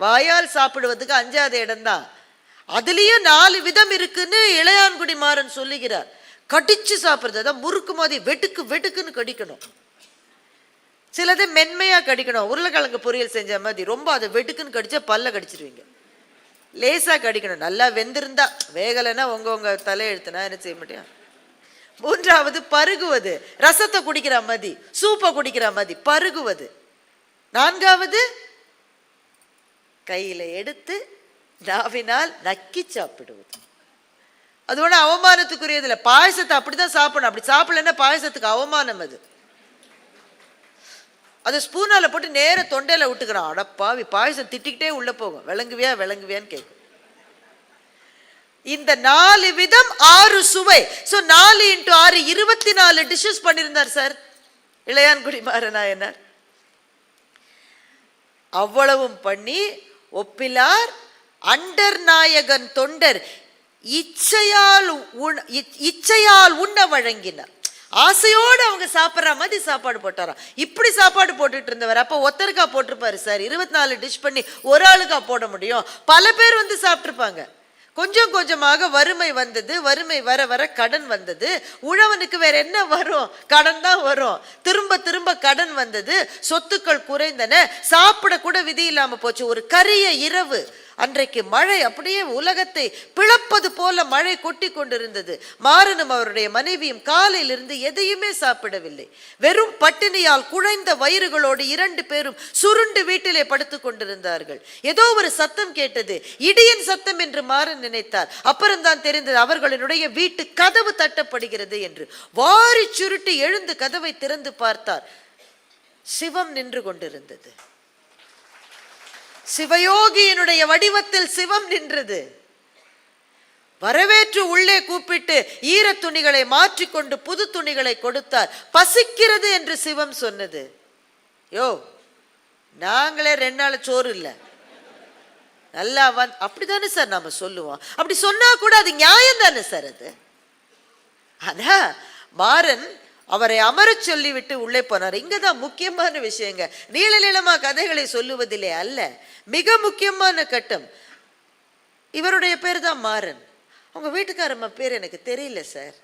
வாயால் சாப்பிடுவதுக்கு 5வது இடம்தான். அதுலயும் 4 விதம் இருக்குன்னு இளையான்குடி மாறன் சொல்லுகிறார். கடிச்சு சாப்பிடுறது, அதான் முறுக்கு மாதிரி வெட்டுக்கு வெட்டுக்குன்னு கடிக்கணும். சிலதை மென்மையா கடிக்கணும். உருளைக்கிழங்கு பொரியல் செஞ்ச மாதிரி ரொம்ப அதை வெட்டுக்குன்னு கடிச்சா பல்ல கடிச்சிருவீங்க. லேசா கடிக்கணும். நல்லா வெந்திருந்தா, வேகலைன்னா உங்க தலையெழுத்துனா என்ன செய்ய முடியும். 3வது பருகுவது, ரசத்தை குடிக்கிற மாதிரி, சூப்பை குடிக்கிற மாதிரி பருகுவது. 4வது கையில எடுத்து நாவினால் நக்கி சாப்பிடுவது. அது ஒண்ணு அவமானத்துக்குரியது இல்லை. பாயசத்தை அப்படிதான் சாப்பிடணும். அப்படி சாப்பிடலன்னா பாயசத்துக்கு அவமானம். அது ஸ்பூனால போட்டு நேர தொண்டையில விட்டுக்கிறான். அடப்பாவி, பாயசம் திட்டிக்கிட்டே உள்ள போகும். விளங்குவியா விளங்குவியான்னு கேட்கும். இந்த 4 விதம் 6 சுவை. ஸோ 4 × 6 24 டிஷ்ஷஸ் பண்ணியிருந்தார் சார் இளையான்குடி மாறனாயனார். அவ்வளவும் பண்ணி ஒப்பிலார் அண்டர் நாயகன் தொண்டர் இச்சையால் உண்ண வழங்கினார். ஆசையோடு அவங்க சாப்பிட்ற மாதிரி சாப்பாடு போட்டாராம். இப்படி சாப்பாடு போட்டுட்டு இருந்தவர் அப்போ ஒத்தருக்கா போட்டிருப்பாரு சார். 24 டிஷ் பண்ணி ஒரு ஆளுக்கா போட முடியும்? பல பேர் வந்து சாப்பிட்டுருப்பாங்க. கொஞ்சம் கொஞ்சமாக வறுமை வந்தது. வறுமை வர வர கடன் வந்தது. உழவனுக்கு வேற என்ன வரும்? கடன் தான் வரும். திரும்ப திரும்ப கடன் வந்தது. சொத்துக்கள் குறைந்தன. சாப்பிட கூட விதி இல்லாம போச்சு. ஒரு கரிய இரவு அன்றைக்கு மழை அப்படியே உலகத்தை பிளப்பது போல மழை கொட்டி கொண்டிருந்தது. மாறனும் அவருடைய மனைவியும் காலையிலிருந்து எதையுமே சாப்பிடவில்லை. வெறும் பட்டினியால் குழைந்த வயிறுகளோடு 2 பேரும் சுருண்டு வீட்டிலே படுத்து கொண்டிருந்தார்கள். ஏதோ ஒரு சத்தம் கேட்டது. இடியின் சத்தம் என்று மாறன் நினைத்தார். அப்புறம்தான் தெரிந்தது அவர்களினுடைய வீட்டு கதவு தட்டப்படுகிறது என்று. வாரி சுருட்டி எழுந்து கதவை திறந்து பார்த்தார். சிவம் நின்று கொண்டிருந்தது. சிவயோகியினுடைய வடிவத்தில் சிவம் நின்றது. வரவேற்று உள்ளே கூப்பிட்டு ஈர துணிகளை மாற்றிக்கொண்டு புது துணிகளை கொடுத்தார். பசிக்கிறது என்று சிவம் சொன்னது. யோ, நாங்களே 2 நாள் சோறு இல்லை, நல்லா அப்படித்தானே சார் நாம சொல்லுவோம். அப்படி சொன்னா கூட அது நியாயம் தானே சார் அது. ஆனா மாறன் அவரை அமர சொல்லிவிட்டு உள்ளே போனார். இங்கதான் முக்கியமான விஷயங்க. நீள நீளமா கதைகளை சொல்லுவதிலே அல்ல, மிக முக்கியமான கட்டம். இவருடைய பேர் தான் மாறன். உங்க வீட்டுக்காரம்மா பேர் எனக்கு தெரியல சார்,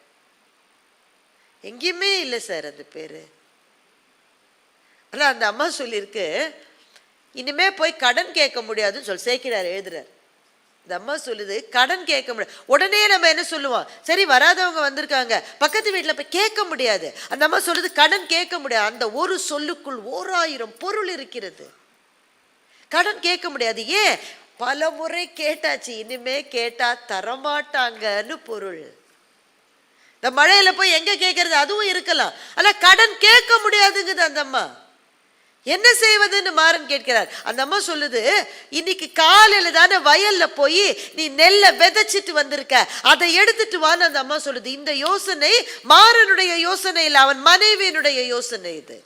எங்கேயுமே இல்லை சார் அந்த பேரு. ஆனால் அந்த அம்மா சொல்லியிருக்கு, இனிமே போய் கடன் கேட்க முடியாதுன்னு சொல்லி சேக்கிழார் எழுதுறார். இந்த அம்மா சொல்லுது கடன் கேட்க முடியாது. உடனே நம்ம என்ன சொல்லுவோம், சரி வராதவங்க வந்திருக்காங்க பக்கத்து வீட்டில் போய் கேட்க முடியாது. அந்த அம்மா சொல்லுது கடன் கேட்க முடியாது. அந்த ஒரு சொல்லுக்குள் 1000 பொருள் இருக்கிறது. கடன் கேட்க முடியாது. ஏன்? பல முறை கேட்டாச்சு, இனிமே கேட்டா தரமாட்டாங்கன்னு பொருள். இந்த மழையில போய் எங்க கேட்கறது, அதுவும் இருக்கலாம். ஆனா கடன் கேட்க முடியாதுங்குது அந்த அம்மா. என்ன செய்வதுன்னு மாறன் கேட்கிறார். அந்த அம்மா சொல்லுது, இன்னைக்கு காலையில தானே வயல்ல போய் நீ நெல்லை விதைச்சிட்டு வந்திருக்க, அதை எடுத்துட்டு வான்னு அந்த அம்மா சொல்லுது. இந்த யோசனை மாறனுடைய யோசனை இல்லை, அவன் மனைவியினுடைய யோசனை இது.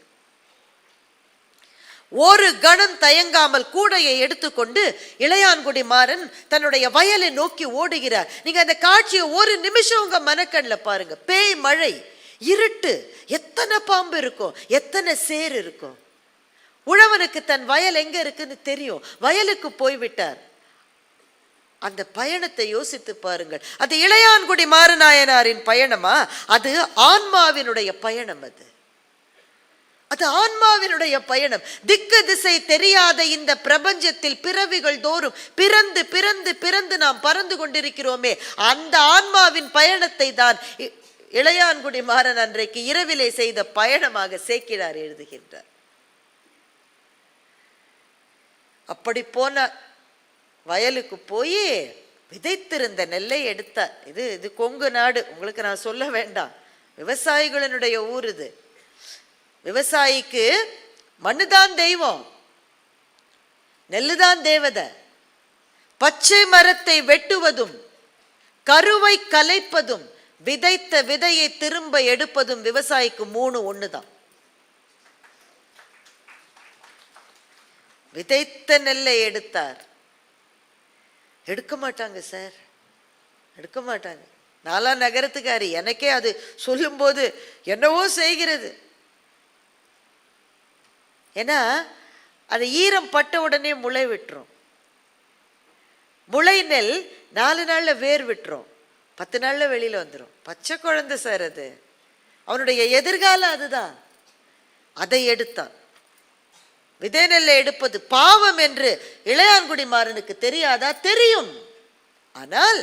ஒரு கணம் தயங்காமல் கூடையை எடுத்துக்கொண்டு இளையான்குடி மாறன் தன்னுடைய வயலை நோக்கி ஓடுகிறார். நீங்க அந்த காட்சியை ஒரு நிமிஷம் உங்க மனக்கண்ணில் பாருங்க. பேய் மழை, இருட்டு, எத்தனை பாம்பு இருக்கும், எத்தனை சேர் இருக்கும். உழவனுக்கு தன் வயல் எங்க இருக்குன்னு தெரியும், வயலுக்கு போய்விட்டார். அந்த பயணத்தை யோசித்து பாருங்கள். அது இளையான்குடி மாறநாயனாரின் பயணமா? அது ஆன்மாவினுடைய பயணம். அது ஆன்மாவினுடைய பயணம். திக்கு திசை தெரியாத இந்த பிரபஞ்சத்தில் பிறவிகள் தோறும் பிறந்து பிறந்து பிறந்து நாம் பறந்து கொண்டிருக்கிறோமே, அந்த ஆன்மாவின் பயணத்தை தான் இளையான்குடி மாறன் அன்றைக்கு இரவிலே செய்த பயணமாக சேக்கிழார் எழுதுகின்றார். அப்படி போன வயலுக்கு போய் விதைத்திருந்த நெல்லை எடுத்தார். இது கொங்கு நாடு, உங்களுக்கு நான் சொல்ல வேண்டாம், விவசாயிகளினுடைய ஊர் இது. விவசாயிக்கு மண்ணுதான் தெய்வம், நெல்லுதான் தேவதை. பச்சை மரத்தை வெட்டுவதும் கருவை கலைப்பதும் விதைத்த விதையை திரும்ப எடுப்பதும் விவசாயிக்கு 3 ஒண்ணுதான். விதைத்த நெல்லை எடுத்தார். எடுக்க மாட்டாங்க சார், எடுக்க மாட்டாங்க. நாலாம் நகரத்துக்காரி, எனக்கே அது சொல்லும் போது என்னவோ செய்கிறது. ஏன்னா அது ஈரம் பட்ட உடனே முளை விட்டுரும். முளை நெல் 4 நாள்ல வேர் விட்டுரும், 10 நாள்ல வெளியில வந்துடும். பச்சை குழந்தை சார், அது அவனுடைய எதிர்காலம் அதுதான். அதை எடுத்தான். விதை நெல்லை எடுப்பது பாவம் என்று இளையான்குடி மாறனுக்கு தெரியாதா? தெரியும். ஆனால்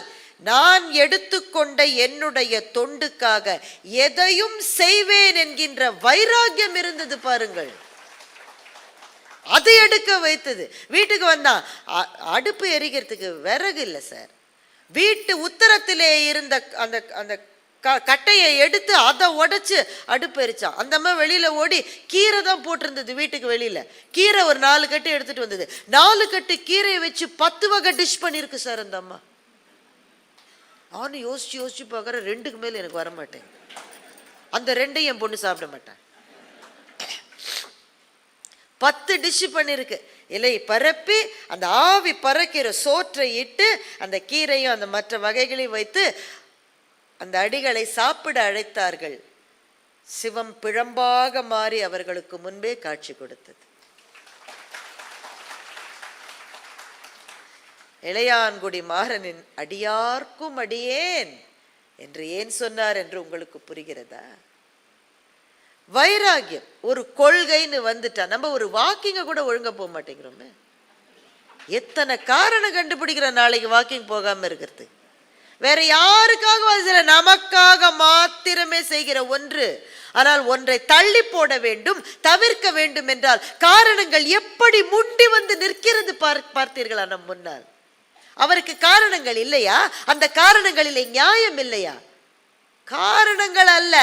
நான் எடுத்துக்கொண்ட என்னுடைய தொண்டுக்காக எதையும் செய்வேன் என்கின்ற வைராக்கியம் இருந்தது பாருங்கள். அது எடுக்க வைத்தது. வீட்டுக்கு வந்தான், அடுப்பு எரிக்கிறதுக்கு விறகு இல்லை சார். வீட்டு உத்தரத்திலே இருந்த அந்த அந்த கட்டையை எடுத்து அதை உடைச்சு அடுப்பு எரிச்சான். அந்த அம்மா வெளியில ஓடி கீரை தான் போட்டிருந்தது வீட்டுக்கு வெளியில. கீரை ஒரு 4 கட்டு எடுத்துட்டு வந்தது. 4 கட்டு கீரையை வச்சு 10 வகை டிஷ் பண்ணிருக்கு சார் அந்த அம்மா. நானும் யோசிச்சு யோசிச்சு பார்க்குற, 2க்கு மேல எனக்கு வர மாட்டேன். அந்த 2ஐயும் என் பொண்ணு சாப்பிட மாட்டேன். 10 டிஷ் பண்ணிருக்கு. இலை பரப்பி அந்த ஆவி பறக்கிற சோற்றை இட்டு அந்த கீரையும் அந்த மற்ற வகைகளையும் வைத்து அந்த அடிகளை சாப்பிட அழைத்தார்கள். சிவம் பிழம்பாக மாறி அவர்களுக்கு முன்பே காட்சி கொடுத்தது. இளையான்குடி மாறனின் அடியார்க்கும் அடியேன் என்று ஏன் சொன்னார் என்று உங்களுக்கு புரிகிறதா? வைராகியம், ஒரு கொள்கைன்னு வந்துட்டா நம்ம ஒரு வாக்கிங்க கூட ஒழுங்கா போக மாட்டேங்கிறோமே. எத்தனை காரணம் கண்டுபிடிக்கிற நாளைக்கு வாக்கிங் போகாம இருக்கிறது. வேற யாருக்காக, நமக்காக மாத்திரமே செய்கிற ஒன்று. ஆனால் ஒன்றை தள்ளி போட வேண்டும், தவிர்க்க வேண்டும் என்றால் காரணங்கள் எப்படி முண்டி வந்து நிற்கிறது பார்த்தீர்களா? நம் முன்னால் அவருக்கு காரணங்கள் இல்லையா? அந்த காரணங்களிலே நியாயம் இல்லையா? காரணங்கள் அல்ல,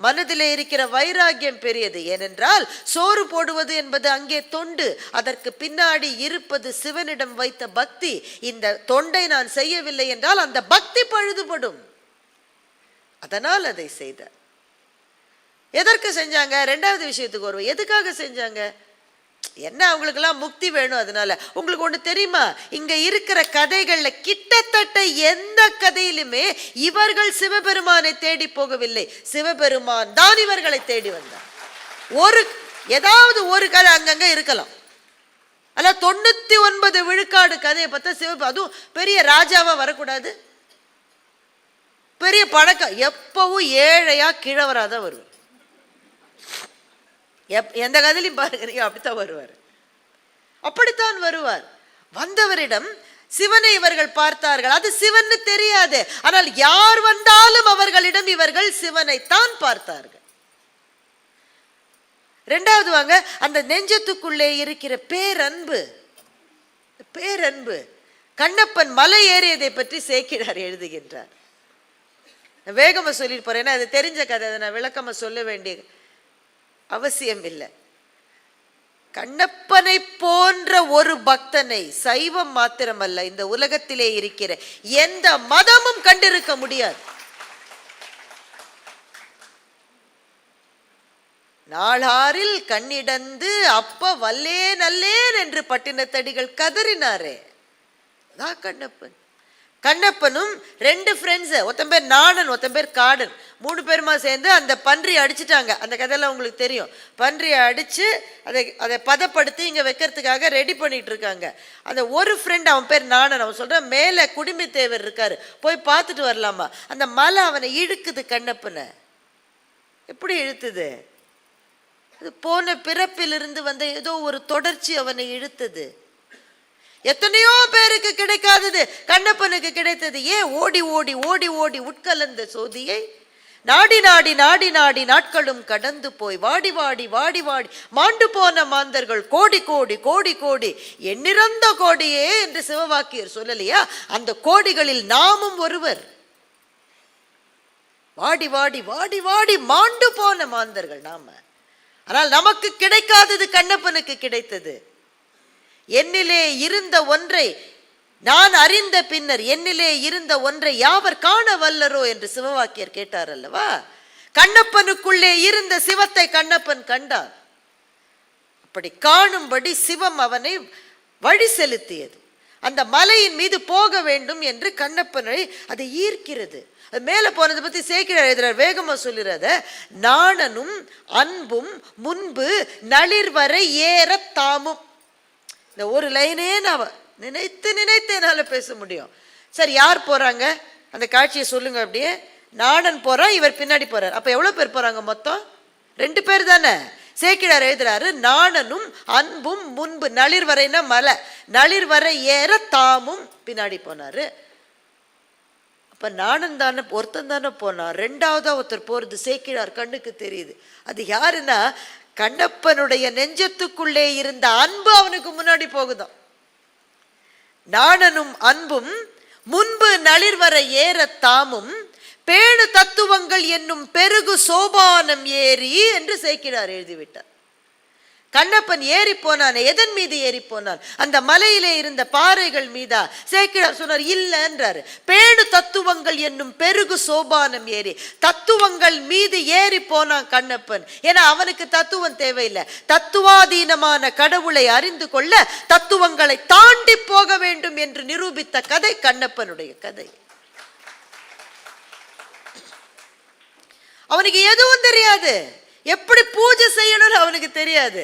மனதிலே இருக்கிற வைராக்கியம் பெரியது. ஏனென்றால் சோறு போடுவது என்பது அங்கே தொண்டு, அதற்கு பின்னாடி இருப்பது சிவனிடம் வைத்த பக்தி. இந்த தொண்டை நான் செய்யவில்லை என்றால் அந்த பக்தி பழுதுபடும். அதனால் அதை செய்தார். எதற்கு செஞ்சாங்க? 2வது விஷயத்துக்கு வருவோம். எதுக்காக செஞ்சாங்க? என்ன, அவங்களுக்கெல்லாம் முக்தி வேணும். அதனால உங்களுக்கு ஒண்ணு தெரியுமா? இங்க இருக்கிற கதைகள்ல கிட்டத்தட்ட எந்த கதையிலுமே இவர்கள் சிவபெருமானை தேடி போகவில்லை, சிவபெருமான் தான் இவர்களை தேடி வந்தார். ஏதாவது ஒரு கதை அங்கங்க இருக்கலாம். அல்ல 99 விழுக்காடு கதையை பார்த்தா அதுவும் பெரிய ராஜாவா வரக்கூடாது. பெரிய பழக்கம், எப்பவும் ஏழையா கிழவராதான் வருவார். எந்த கதையிலையும் பாருங்க அப்படித்தான் வருவார். அப்படித்தான் வருவார். வந்தவரிடம் சிவனை இவர்கள் பார்த்தார்கள். அது சிவன் தெரியாது, ஆனால் யார் வந்தாலும் அவர்களிடம் இவர்கள் சிவனை தான் பார்த்தார்கள். இரண்டாவது வாங்க, அந்த நெஞ்சத்துக்குள்ளே இருக்கிற பேரன்பு. பேரன்பு. கண்ணப்பன் மலை ஏறியதை பற்றி சேக்கிழார் எழுதுகின்றார். வேகமா சொல்லிட்டு போறேன், ஏன்னா அது தெரிஞ்ச கதை, அதை நான் விளக்கமா சொல்ல வேண்டிய அவசியம் இல்லை. கண்ணப்பனை போன்ற ஒரு பக்தனை சைவம் மாத்திரமல்ல, இந்த உலகத்திலே இருக்கிற எந்த மதமும் கண்டிருக்க முடியாது. நாளாரில் கண்ணிடந்து அப்ப வல்லே நல்லேன் என்று பட்டினத்தடிகள் கதறினாரே, தான் கண்ணப்பன். கண்ணப்பனும் ரெண்டு ஃப்ரெண்ட்ஸு, ஒருத்தன் பேர் நாடன், ஒருத்தன் பேர் காடன், 3 பேருமா சேர்ந்து அந்த பன்றியை அடிச்சுட்டாங்க. அந்த கதையெல்லாம் உங்களுக்கு தெரியும். பன்றியை அடித்து அதை பதப்படுத்தி இங்கே வைக்கிறதுக்காக ரெடி பண்ணிட்டு இருக்காங்க. அந்த ஒரு ஃப்ரெண்ட், அவன் பேர் நாடன், அவன் சொல்கிறான் மேலே குடுமி தேவர் இருக்காரு, போய் பார்த்துட்டு வரலாமா. அந்த மலை அவனை இழுக்குது. கண்ணப்பனை எப்படி இழுத்துது? அது போன பிறப்பிலிருந்து வந்த ஏதோ ஒரு தொடர்ச்சி அவனை இழுத்தது. எத்தனையோ பேருக்கு கிடைக்காதது கண்ணப்பனுக்கு கிடைத்தது. ஏன்? ஓடி ஓடி ஓடி ஓடி உட்கலந்த சோதியை நாடி நாடி நாடி நாடி நாட்களும் கடந்து போய் வாடி வாடி வாடி வாடி மாண்டு போன மாந்தர்கள் கோடி கோடி கோடி கோடி எண்ணிறந்த கோடியே என்று சிவவாக்கியர் சொல்லலையா? அந்த கோடிகளில் நாமும் ஒருவர். வாடி வாடி வாடி வாடி மாண்டு போன மாந்தர்கள் நாம. ஆனால் நமக்கு கிடைக்காதது கண்ணப்பனுக்கு கிடைத்தது. என்னிலே இருந்த ஒன்றை நான் அறிந்த பின்னர் என்னிலே இருந்த ஒன்றை யாவர் காண வல்லரோ என்று சிவவாக்கியர் கேட்டார் அல்லவா? கண்ணப்பனுக்குள்ளே இருந்த சிவத்தை கண்ணப்பன் கண்டார். அப்படி காணும்படி சிவம் அவனை வழி செலுத்தியது. அந்த மலையின் மீது போக வேண்டும் என்று கண்ணப்பனை அதை ஈர்க்கிறது. அது மேலே போனதை பற்றி சேக்கிழார் எழுதுறார், வேகமாக சொல்லுறத. நாணனும் அன்பும் முன்பு நளிர்வரை ஏற தாமும். இந்த ஒரு லைனே நான் நினைத்து நினைத்து என்னால் பேச முடியும். சரி, யார் போகிறாங்க? அந்த காட்சியை சொல்லுங்க. அப்படியே நாடன் போகிறான், இவர் பின்னாடி போகிறார். அப்போ எவ்வளோ பேர் போகிறாங்க மொத்தம்? 2 பேர் தானே. சேக்கிழார் எழுதுறாரு, நாணனும் அன்பும் முன்பு, நளிர்வரைனா மலை, நளிர்வரை ஏற தாமும் பின்னாடி போனார். அப்போ நாணன் தானே ஒருத்தன் தானே போனான். 2வதா ஒருத்தர் போகிறது சேக்கிழார் கண்ணுக்கு தெரியுது. அது யாருன்னா, கண்ணப்பனுடைய நெஞ்சத்துக்குள்ளே இருந்த அன்பு அவனுக்கு முன்னாடி போகுதான். நாணனும் அன்பும் முன்பு நளிர்வர ஏற தாமும் பேணு தத்துவங்கள் என்னும் பெருகு சோபானம் ஏறி என்று சேக்கிழார் எழுதிவிட்டார். கண்ணப்பன் ஏறி போனான். எதன் மீது ஏறி போனான்? அந்த மலையிலே இருந்த பாறைகள் மீதா? சேக்கிழார் சொன்னார் இல்லைன்றாரு. பேணு தத்துவங்கள் என்னும் பெருகு சோபானம் ஏறி, தத்துவங்கள் மீது ஏறி போனான் கண்ணப்பன். ஏன்னா அவனுக்கு தத்துவம் தேவையில்லை. தத்துவாதீனமான கடவுளை அறிந்து கொள்ள தத்துவங்களை தாண்டி போக வேண்டும் என்று நிரூபித்த கதை கண்ணப்பனுடைய கதை. அவனுக்கு எதுவும் தெரியாது. எப்படி பூஜை செய்யணும்னு அவனுக்கு தெரியாது.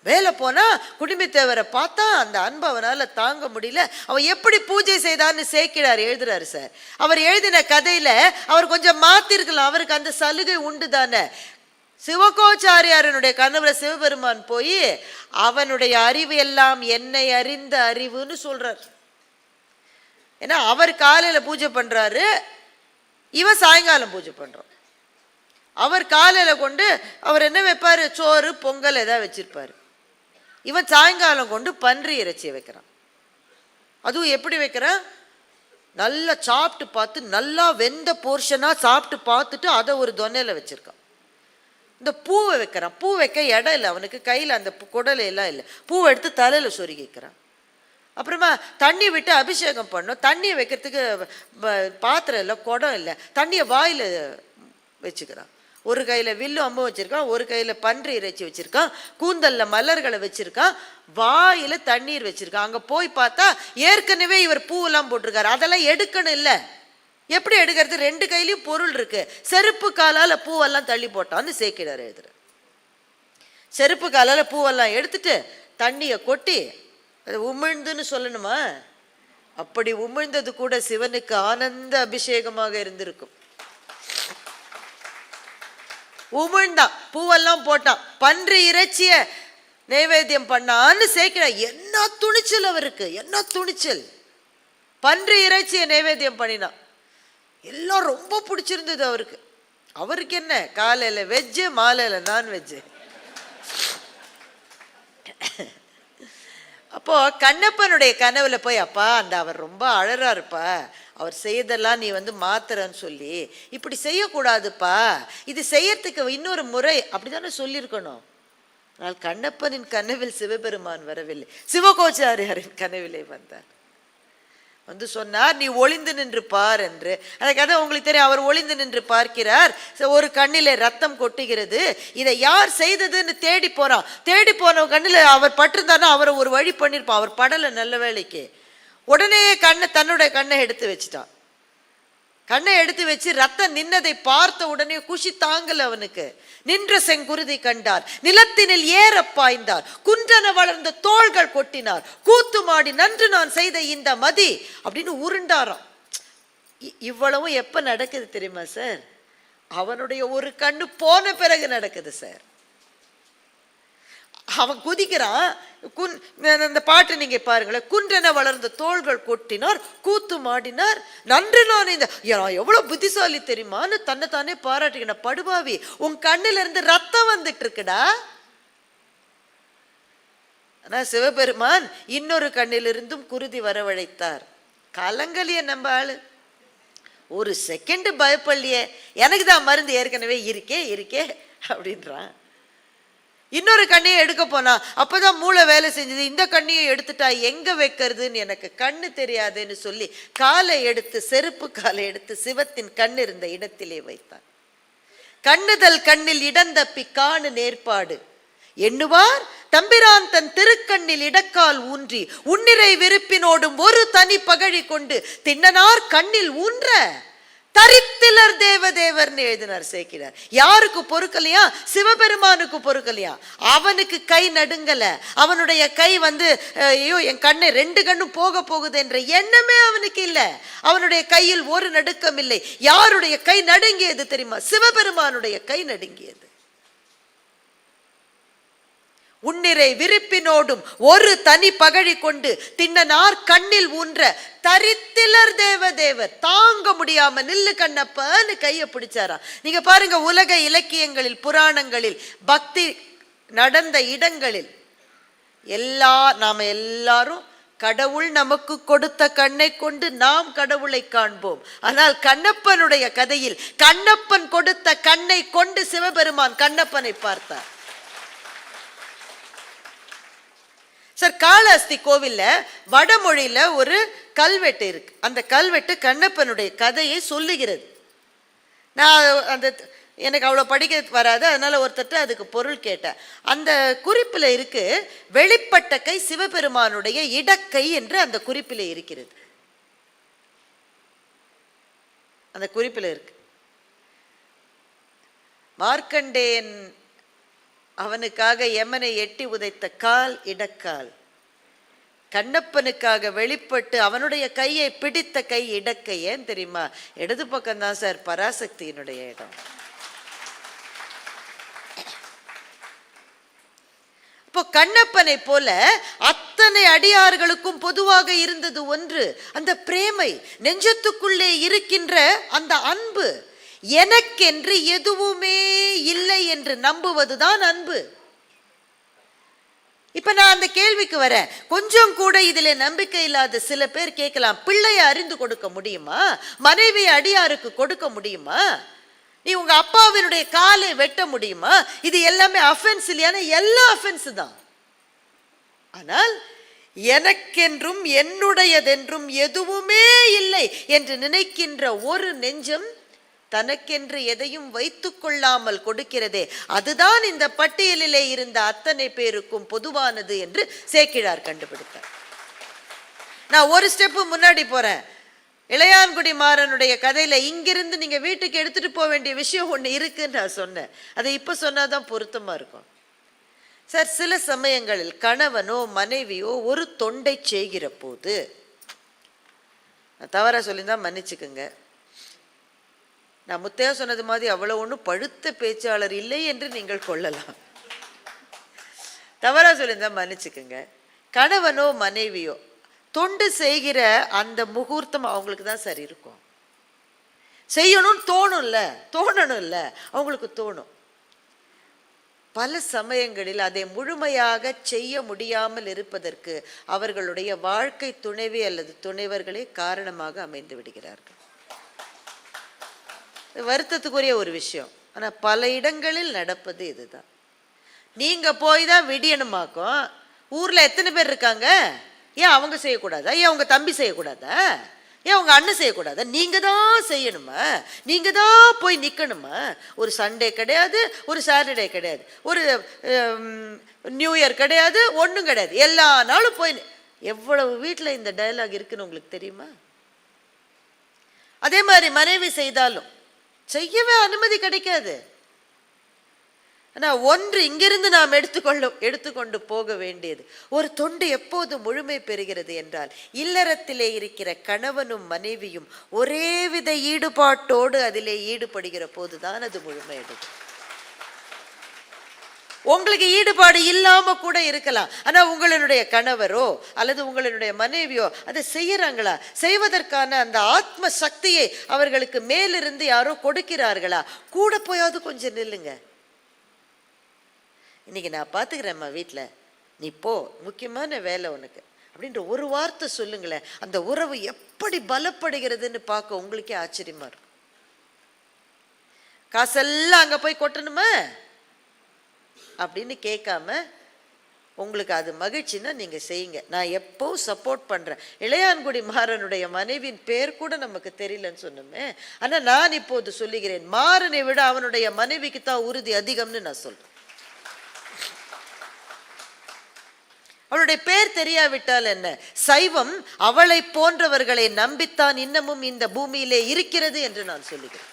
வேலை போனா குடும்பத்தேவரை பார்த்தா அந்த அன்பு அவனால தாங்க முடியல. அவன் எப்படி பூஜை செய்தான்னு சேக்கிழார் எழுதுறாரு சார். அவர் எழுதின கதையில அவர் கொஞ்சம் மாத்திருக்கலாம். அவருக்கு அந்த சலுகை உண்டு தானே. சிவகோச்சாரியாரனுடைய கணவர் சிவபெருமான் போய் அவனுடைய அறிவு எல்லாம் என்னை அறிந்த அறிவுன்னு சொல்றார். ஏன்னா அவர் காலையில பூஜை பண்றாரு, இவன் சாயங்காலம் பூஜை பண்றான். அவர் காலையில கொண்டு அவர் என்ன வைப்பாரு? சோறு பொங்கல் ஏதாவது வச்சிருப்பாரு. இவன் சாயங்காலம் கொண்டு பன்றி இறைச்சியை வைக்கிறான். அதுவும் எப்படி வைக்கிறான்? நல்லா சாப்பிட்டு பார்த்து, நல்லா வெந்த போர்ஷனாக சாப்பிட்டு பார்த்துட்டு அதை ஒரு தொன்னையில் வச்சிருக்கான். இந்த பூவை வைக்கிறான். பூ வைக்க இடம் இல்லை அவனுக்கு, கையில் அந்த குடலையெல்லாம் இல்லை. பூவை எடுத்து தலையில் சொருகி வைக்கிறான். அப்புறமா தண்ணி விட்டு அபிஷேகம் பண்ணோம். தண்ணியை வைக்கிறதுக்கு பாத்திரம் இல்லை, குடம் இல்லை. தண்ணியை வாயில் வச்சுக்கிறான். ஒரு கையில் வில்லு அம்பு வச்சிருக்கான், ஒரு கையில் பன்றி இறைச்சி வச்சிருக்கான், கூந்தல்ல மலர்களை வச்சிருக்கான், வாயில தண்ணீர் வச்சிருக்கான். அங்கே போய் பார்த்தா ஏற்கனவே இவர் பூவெல்லாம் போட்டிருக்காரு. அதெல்லாம் எடுக்கணும் இல்லை. எப்படி எடுக்கிறது? 2 கையிலையும் பொருள் இருக்கு. செருப்பு காலால் பூவெல்லாம் தள்ளி போட்டான்னு சேக்கிழார் எழுதுற. செருப்பு காலால் பூவெல்லாம் எடுத்துட்டு தண்ணியை கொட்டி, அது உமிழ்ந்துன்னு சொல்லணுமா? அப்படி உமிழ்ந்தது கூட சிவனுக்கு ஆனந்த அபிஷேகமாக இருந்திருக்கும். உமிழ்ந்தான், பூவெல்லாம் போட்டான், பன்றி இறைச்சிய நைவேத்தியம் பண்ணான்னு சேர்க்கிறார். என்ன துணிச்சல் அவருக்கு, என்ன துணிச்சல்! பன்றி இறைச்சியை நைவேத்தியம் பண்ணினான். எல்லாம் ரொம்ப பிடிச்சிருந்தது அவருக்கு. அவருக்கு என்ன, காலையில வெஜ்ஜு, மாலையில நான்வெஜ்ஜு. அப்போ கண்ணப்பனுடைய கனவுல போய், அப்பா அந்த அவர் ரொம்ப அழறாருப்பா, அவர் செய்யதெல்லாம் நீ மாத்துறன்னு சொல்லி, இப்படி செய்யக்கூடாதுப்பா, இது செய்யறதுக்கு இன்னொரு முறை அப்படித்தானே சொல்லியிருக்கணும். ஆனால் கண்ணப்பனின் கனவில் சிவபெருமான் வரவில்லை, சிவகோச்சாரியாரின் கனவிலே வந்தார். சொன்னார், நீ ஒளிந்து நின்று பார் என்று. அந்த கதை உங்களுக்கு தெரியும். அவர் ஒளிந்து நின்று பார்க்கிறார், ஒரு கண்ணிலே ரத்தம் கொட்டுகிறது. இதை யார் செய்ததுன்னு தேடி போறான். தேடி போன கண்ணில் அவர் பட்டிருந்தானா அவரை ஒரு வழி பண்ணிருப்பான். அவர் படலை, நல்ல வேலைக்கு. உடனே தன்னுடைய கண்ணை எடுத்து வச்சுட்டான். கண்ணை எடுத்து வச்சு ரத்தம் நின்னதை பார்த்த உடனே குஷி தாங்கல அவனுக்கு. நின்ற செங்குருதி கண்டார், நிலத்தினில் ஏற பாய்ந்தார், குன்றன வளர்ந்த தோள்கள் கொட்டினார், கூத்துமாடி நன்று நான் செய்த இந்த மதி அப்படின்னு உருண்டாராம். இவ்வளவும் எப்ப நடக்குது தெரியுமா சார்? அவனுடைய ஒரு கண்ணு போன பிறகு நடக்குது சார். அவன் குதிக்கிறான். அந்த பாட்டு நீங்க பாருங்களேன். குன்றென வளர்ந்த தோள்கள் கொட்டினார், கூத்து மாடினார், நன்று நான் இந்த எவ்வளவு புத்திசாலி தெரியுமான்னு தன்னை தானே பாராட்டிக்கின. படுபாவி, உன் கண்ணில இருந்து ரத்தம் வந்துட்டு இருக்குடா. ஆனா சிவபெருமான் இன்னொரு கண்ணிலிருந்தும் குருதி வரவழைத்தார். கலங்கலிய நம்ம ஆளு ஒரு செகண்ட் பயப்படலையே, எனக்கு தான் மருந்து ஏற்கனவே இருக்கே அப்படின்றான். இன்னொரு கண்ணையை எடுக்க போனா, அப்பதான் மூளை வேலை செஞ்சது. இந்த கண்ணையை எடுத்துட்டா எங்க வைக்கிறதுன்னு எனக்கு கண்ணு தெரியாதுன்னு சொல்லி காலை எடுத்து, செருப்பு காலை எடுத்து சிவத்தின் கண் இருந்த இடத்திலே வைத்தான். கண்ணுதல் கண்ணில் இடந்தப்பி காணு நேர்பாடு எண்ணுவார் தம்பிரான் தன் திருக்கண்ணில் இடக்கால் ஊன்றி உன்னிறை விருப்பினோடும் ஒரு தனி பகழி கொண்டு தின்னனார் கண்ணில் ஊன்ற தரித்திலர் தேவதேவர்னு எழுதினார் சேக்கிழார். யாருக்கு பொறுக்கலையா? சிவபெருமானுக்கு பொறுக்கலையா. அவனுக்கு கை நடுங்கல, அவனுடைய கை ஐயோ என் கண்ணை 2 கண்ணும் போக போகுது என்ற எண்ணமே அவனுக்கு இல்லை. அவனுடைய கையில் ஒரு நடுக்கம் இல்லை. யாருடைய கை நடுங்கியது தெரியுமா? சிவபெருமானுடைய கை நடுங்கியது. உன்னிறை விருப்பினோடும் ஒரு தனி பகழி கொண்டு தின்னனார் கண்ணில் ஊன்ற தரித்திலர் தேவதேவர். தாங்க முடியாம நில்லு கண்ணப்பன்னு கையை பிடிச்சாரா. நீங்க பாருங்க, உலக இலக்கியங்களில், புராணங்களில், பக்தி நடந்த இடங்களில் நாம எல்லாரும் கடவுள் நமக்கு கொடுத்த கண்ணை கொண்டு நாம் கடவுளை காண்போம். ஆனால் கண்ணப்பனுடைய கதையில் கண்ணப்பன் கொடுத்த கண்ணை கொண்டு சிவபெருமான் கண்ணப்பனை பார்த்தார். சார், காளஹஸ்தி கோவில்ல வடமொழியில ஒரு கல்வெட்டு இருக்கு. அந்த கல்வெட்டு கண்ணப்பனுடைய கதையை சொல்லுகிறது. நான் எனக்கு அவ்வளோ படிக்க வராது, அதனால ஒருத்தர் அதுக்கு பொருள் கேட்டேன். அந்த குறிப்பில் இருக்கு, வெளிப்பட்ட கை சிவபெருமானுடைய இடக்கை என்று அந்த குறிப்பில் இருக்கிறது. அந்த குறிப்பில் இருக்கு. மார்க்கண்டேயன் அவனுக்காக யமனை எட்டி உதைத்த கால் இடக்கால். கண்ணப்பனுக்காக வெளிப்பட்டு அவனுடைய கையை பிடித்த கை இடக்கை. ஏன் தெரியுமா? இடது பக்கம்தான் சார் பராசக்தியினுடைய இடம். இப்போ கண்ணப்பனை போல அத்தனை அடியார்களுக்கும் பொதுவாக இருந்தது ஒன்று, அந்த பிரேமை, நெஞ்சத்துக்குள்ளே இருக்கின்ற அந்த அன்பு. எனக்கென்று எதுவுமே இல்லை என்று நம்புவதுதான் அன்பு. இப்ப நான் அந்த கேள்விக்கு வரேன். கொஞ்சம் கூட இதுல நம்பிக்கை இல்லாத சில பேர் கேட்கலாம், பிள்ளையை அறிந்து கொடுக்க முடியுமா? மனைவி அடியாருக்கு கொடுக்க முடியுமா? நீ உங்க அப்பாவினுடைய காலை வெட்ட முடியுமா? இது எல்லாமே அஃபென்ஸ் இல்லையான? எல்லாம் அஃபென்ஸ் தான். ஆனால் எனக்கென்றும் என்னுடையதென்றும் எதுவுமே இல்லை என்று நினைக்கின்ற ஒரு நெஞ்சம் தனக்கென்று எதையும் வைத்துக் கொள்ளாமல் கொடுக்கிறதே, அதுதான் இந்த பட்டியலிலே இருந்த அத்தனை பேருக்கும் பொதுவானது என்று சேக்கிழார் கண்டுபிடித்தார். நான் ஒரு ஸ்டெப்பு முன்னாடி போறேன். இளையான்குடி மாறனுடைய கதையில இங்கிருந்து நீங்க வீட்டுக்கு எடுத்துட்டு போக வேண்டிய விஷயம் ஒண்ணு இருக்குன்னு நான் சொன்னேன். அதை இப்ப சொன்னாதான் பொருத்தமா இருக்கும் சார். சில சமயங்களில் கணவனோ மனைவியோ ஒரு தொண்டை செய்கிற போது தவறாக சொல்லியிருந்தா மன்னிச்சுக்குங்க. நான் முத்தையா சொன்னது மாதிரி அவ்வளோ ஒன்றும் பழுத்த பேச்சாளர் இல்லை என்று நீங்கள் கொள்ளலாம். தவறாக சொல்லியிருந்தா மன்னிச்சுக்குங்க. கணவனோ மனைவியோ தொண்டு செய்கிற அந்த முகூர்த்தம் அவங்களுக்கு தான் சரி இருக்கும். செய்யணும்னு தோணணும் இல்லை அவங்களுக்கு தோணும். பல சமயங்களில் அதை முழுமையாக செய்ய முடியாமல் இருப்பதற்கு அவர்களுடைய வாழ்க்கை துணைவி அல்லது துணைவர்களே காரணமாக அமைந்து விடுகிறார்கள். வருத்தத்துக்குரிய ஒரு விஷயம். ஆனால் பல இடங்களில் நடப்பது இதுதான். நீங்க போய் தான் விடியணுமாக்கும். ஊர்ல எத்தனை பேர் இருக்காங்க? ஏன் அவங்க செய்யக்கூடாதா? ஏன் அவங்க தம்பி செய்யக்கூடாதா? ஏன் உங்க அண்ணன் செய்யக்கூடாதா? நீங்க தான் செய்யணுமா? நீங்க தான் போய் நிக்கணுமா? ஒரு சண்டே கிடையாது, ஒரு சாட்டர்டே கிடையாது, ஒரு நியூ இயர் கிடையாது, ஒன்றும் கிடையாது. எல்லா நாளும் போய் எவ்வளவு வீட்டில் இந்த டயலாக் இருக்குன்னு உங்களுக்கு தெரியுமா? அதே மாதிரி மனைவி செய்தாலும் செய்யவே அனுமதி கிடைக்காது. ஆனால் ஒன்று இங்கிருந்து நாம் எடுத்துக்கொண்டு போக வேண்டியது, ஒரு தொண்டு எப்போது முழுமை பெறுகிறது என்றால் இல்லறத்திலே இருக்கிற கணவனும் மனைவியும் ஒரே வித ஈடுபாட்டோடு அதிலே ஈடுபடுகிற போதுதான் அது முழுமை எடுக்கும். உங்களுக்கு ஈடுபாடு இல்லாம கூட இருக்கலாம், ஆனா உங்களுடைய கணவரோ அல்லது உங்களுடைய மனைவியோ அதை செய்யறாங்களா? செய்வதற்கான அந்த ஆத்ம சக்தியை அவர்களுக்கு மேலிருந்து யாரோ கொடுக்கிறார்களா? கூட போயாவது கொஞ்சம் நில்லுங்க. இன்னைக்கு நான் பார்த்துக்கிறேம்மா வீட்டில், நீ போ, முக்கியமான வேலை உனக்கு அப்படின்ற ஒரு வார்த்தை சொல்லுங்களேன். அந்த உறவு எப்படி பலப்படுகிறதுன்னு பார்க்க உங்களுக்கே ஆச்சரியமா இருக்கும். காசெல்லாம் அங்கே போய் கொட்டணுமா அப்படின்னு கேட்காம உங்களுக்கு அது மகிழ்ச்சின்னா நீங்கள் செய்யுங்க. நான் எப்பவும் சப்போர்ட் பண்ணுறேன். இளையான்குடி மாறனுடைய மனைவியின் பேர் கூட நமக்கு தெரியலன்னு சொன்னோமே, ஆனால் நான் இப்போது சொல்லுகிறேன், மாறனை விட அவனுடைய மனைவிக்கு தான் உறுதி அதிகம்னு நான் சொல்கிறேன். அவளுடைய பேர் தெரியாவிட்டால் என்ன, சைவம் அவளை போன்றவர்களை நம்பித்தான் இன்னமும் இந்த பூமியிலே இருக்கிறது என்று நான் சொல்லுகிறேன்.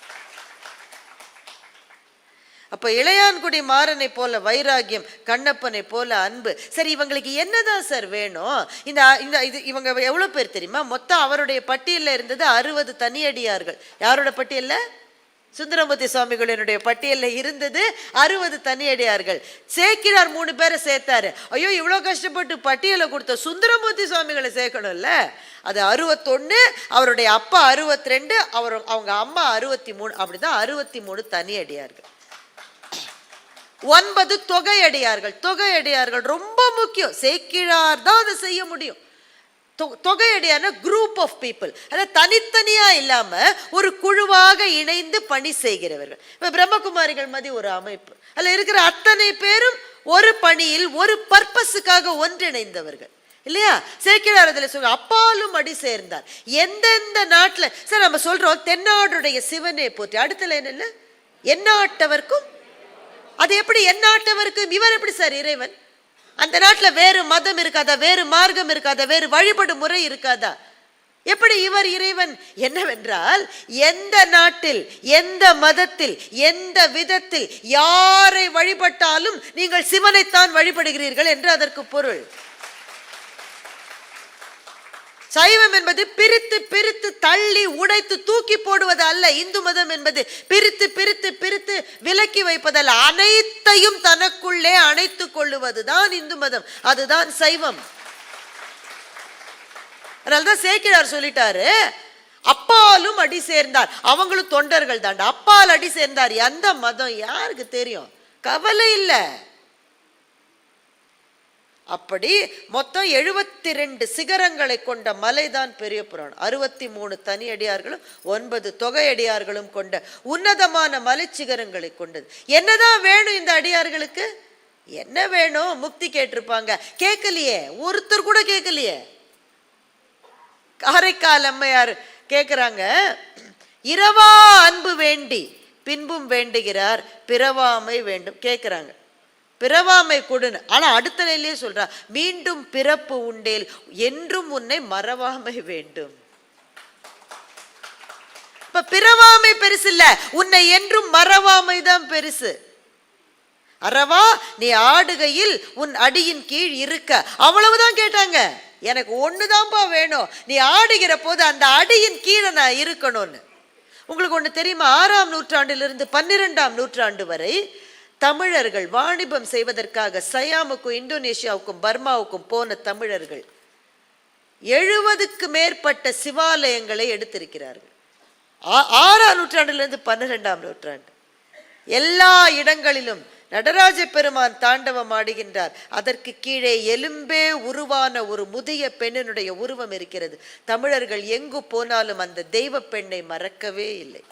அப்ப இளையான்குடி மாறனை போல வைராகியம், கண்ணப்பனை போல அன்பு. சரி, இவங்களுக்கு என்னதான் சார் வேணும்? இவங்க எவ்வளவு பேர் தெரியுமா? மொத்தம் அவருடைய பட்டியலில் இருந்தது 60 தனியடியார்கள். யாரோட பட்டியல்ல? சுந்தரமூர்த்தி சுவாமிகளினுடைய பட்டியலில் இருந்தது 60 தனியடியார்கள். சேக்கிழார் 3 பேரை சேர்த்தாரு. ஐயோ, இவ்வளோ கஷ்டப்பட்டு பட்டியலை கொடுத்த சுந்தரமூர்த்தி சுவாமிகளை சேர்க்கணும்ல. அது 61, அவருடைய அப்பா 62, அவங்க அம்மா 63, அப்படிதான் 63 தனியடியார்கள். 9 தொகையடியார்கள். தொகையடியார்கள் ரொம்ப முக்கியம். சேக்கிழார் தான் அதை செய்ய முடியும். தொகையடியான குரூப் ஆஃப் பீப்புள், அதாவது தனித்தனியா இல்லாம ஒரு குழுவாக இணைந்து பணி செய்கிறவர்கள். இப்ப பிரம்மகுமாரிகள் மாதிரி ஒரு அமைப்பு, அதுல இருக்கிற அத்தனை பேரும் ஒரு பணியில் ஒரு பர்பஸுக்காக ஒன்றிணைந்தவர்கள் இல்லையா? சேக்கிழார் அதில் சொல்ற அப்பாலும் அடி சேர்ந்தார். எந்தெந்த நாட்டுல சார் நம்ம சொல்றோம் தென்னாடுடைய சிவனே போற்றி, அடுத்த லைன் இல்ல, எந்நாட்டவர்க்கும். அது எப்படி எந்நாட்டவருக்கும்? இவர் எப்படி சார் இறைவன்? அந்த நாட்டில் வேறு மதம் இருக்காதா? வேறு மார்க்கம் இருக்காதா? வேறு வழிபடு முறை இருக்காதா? எப்படி இவர் இறைவன்? என்னவென்றால் எந்த நாட்டில், எந்த மதத்தில், எந்த விதத்தில் யாரை வழிபட்டாலும் நீங்கள் சிவனைத்தான் வழிபடுகிறீர்கள் என்று அதற்கு பொருள். சைவம் என்பது பிரித்து பிரித்து தள்ளி உடைத்து தூக்கி போடுவது அல்ல. இந்து மதம் என்பது பிரித்து பிரித்து பிரித்து விலக்கி வைப்பதல்ல, அனைத்தையும் தனக்குள்ளே அணைத்துக் கொள்ளுவதுதான் இந்து மதம், அதுதான் சைவம். அதனால்தான் சேக்கிழார் சொல்லிட்டாரு, அப்பாலும் அடி சேர்ந்தார். அவங்களும் தொண்டர்கள் தாண்டா, அப்பால் அடி சேர்ந்தார். எந்த மதம் யாருக்கு தெரியும்? கவலை இல்லை. அப்படி மொத்தம் 72 சிகரங்களை கொண்ட மலைதான் பெரிய புராணம். 63 தனியடியார்களும் 9 தொகையடியார்களும் கொண்ட உன்னதமான மலை சிகரங்களை கொண்டது. என்னதான் வேணும் இந்த அடியார்களுக்கு? என்ன வேணும்? முக்தி கேட்டிருப்பாங்க, கேட்கலையே, ஒருத்தர் கூட கேட்கலையே. காரைக்கால் அம்மையார் கேட்கிறாங்க, இரவா அன்பு வேண்டி பின்பும் வேண்டுகிறார், பிறவாமை வேண்டும் கேட்கிறாங்க. பிறவாமை கொடுன்னு. ஆனா அடுத்த நிலையிலே சொல்றா, மீண்டும் பிறப்பு உண்டேல் என்றும் உன்னை மறவாமை வேண்டும். இப்ப பிறவாமை பெருசு இல்ல, உன்னை என்றும் மறவாமை தான் பெருசு. அறவா நீ ஆடுகையில் உன் அடியின் கீழ் இருக்க, அவ்வளவுதான் கேட்டாங்க. எனக்கு ஒண்ணுதான்ப்பா வேணும், நீ ஆடுகிற போது அந்த அடியின் கீழே நான் இருக்கணும்னு. உங்களுக்கு ஒண்ணு தெரியுமா? 6ஆம் நூற்றாண்டிலிருந்து 12ஆம் நூற்றாண்டு வரை தமிழர்கள் வாணிபம் செய்வதற்காக சயாமுக்கும் இந்தோனேஷியாவுக்கும் பர்மாவுக்கும் போன தமிழர்கள் 70க்கு மேற்பட்ட சிவாலயங்களை எடுத்திருக்கிறார்கள். 6ஆம் நூற்றாண்டிலிருந்து 12ஆம் நூற்றாண்டு. எல்லா இடங்களிலும் நடராஜ பெருமான் தாண்டவம் ஆடுகின்றார். அதற்கு கீழே எலும்பே உருவான ஒரு முதிய பெண்ணினுடைய உருவம் இருக்கிறது. தமிழர்கள் எங்கு போனாலும் அந்த தெய்வ பெண்ணை மறக்கவே இல்லை.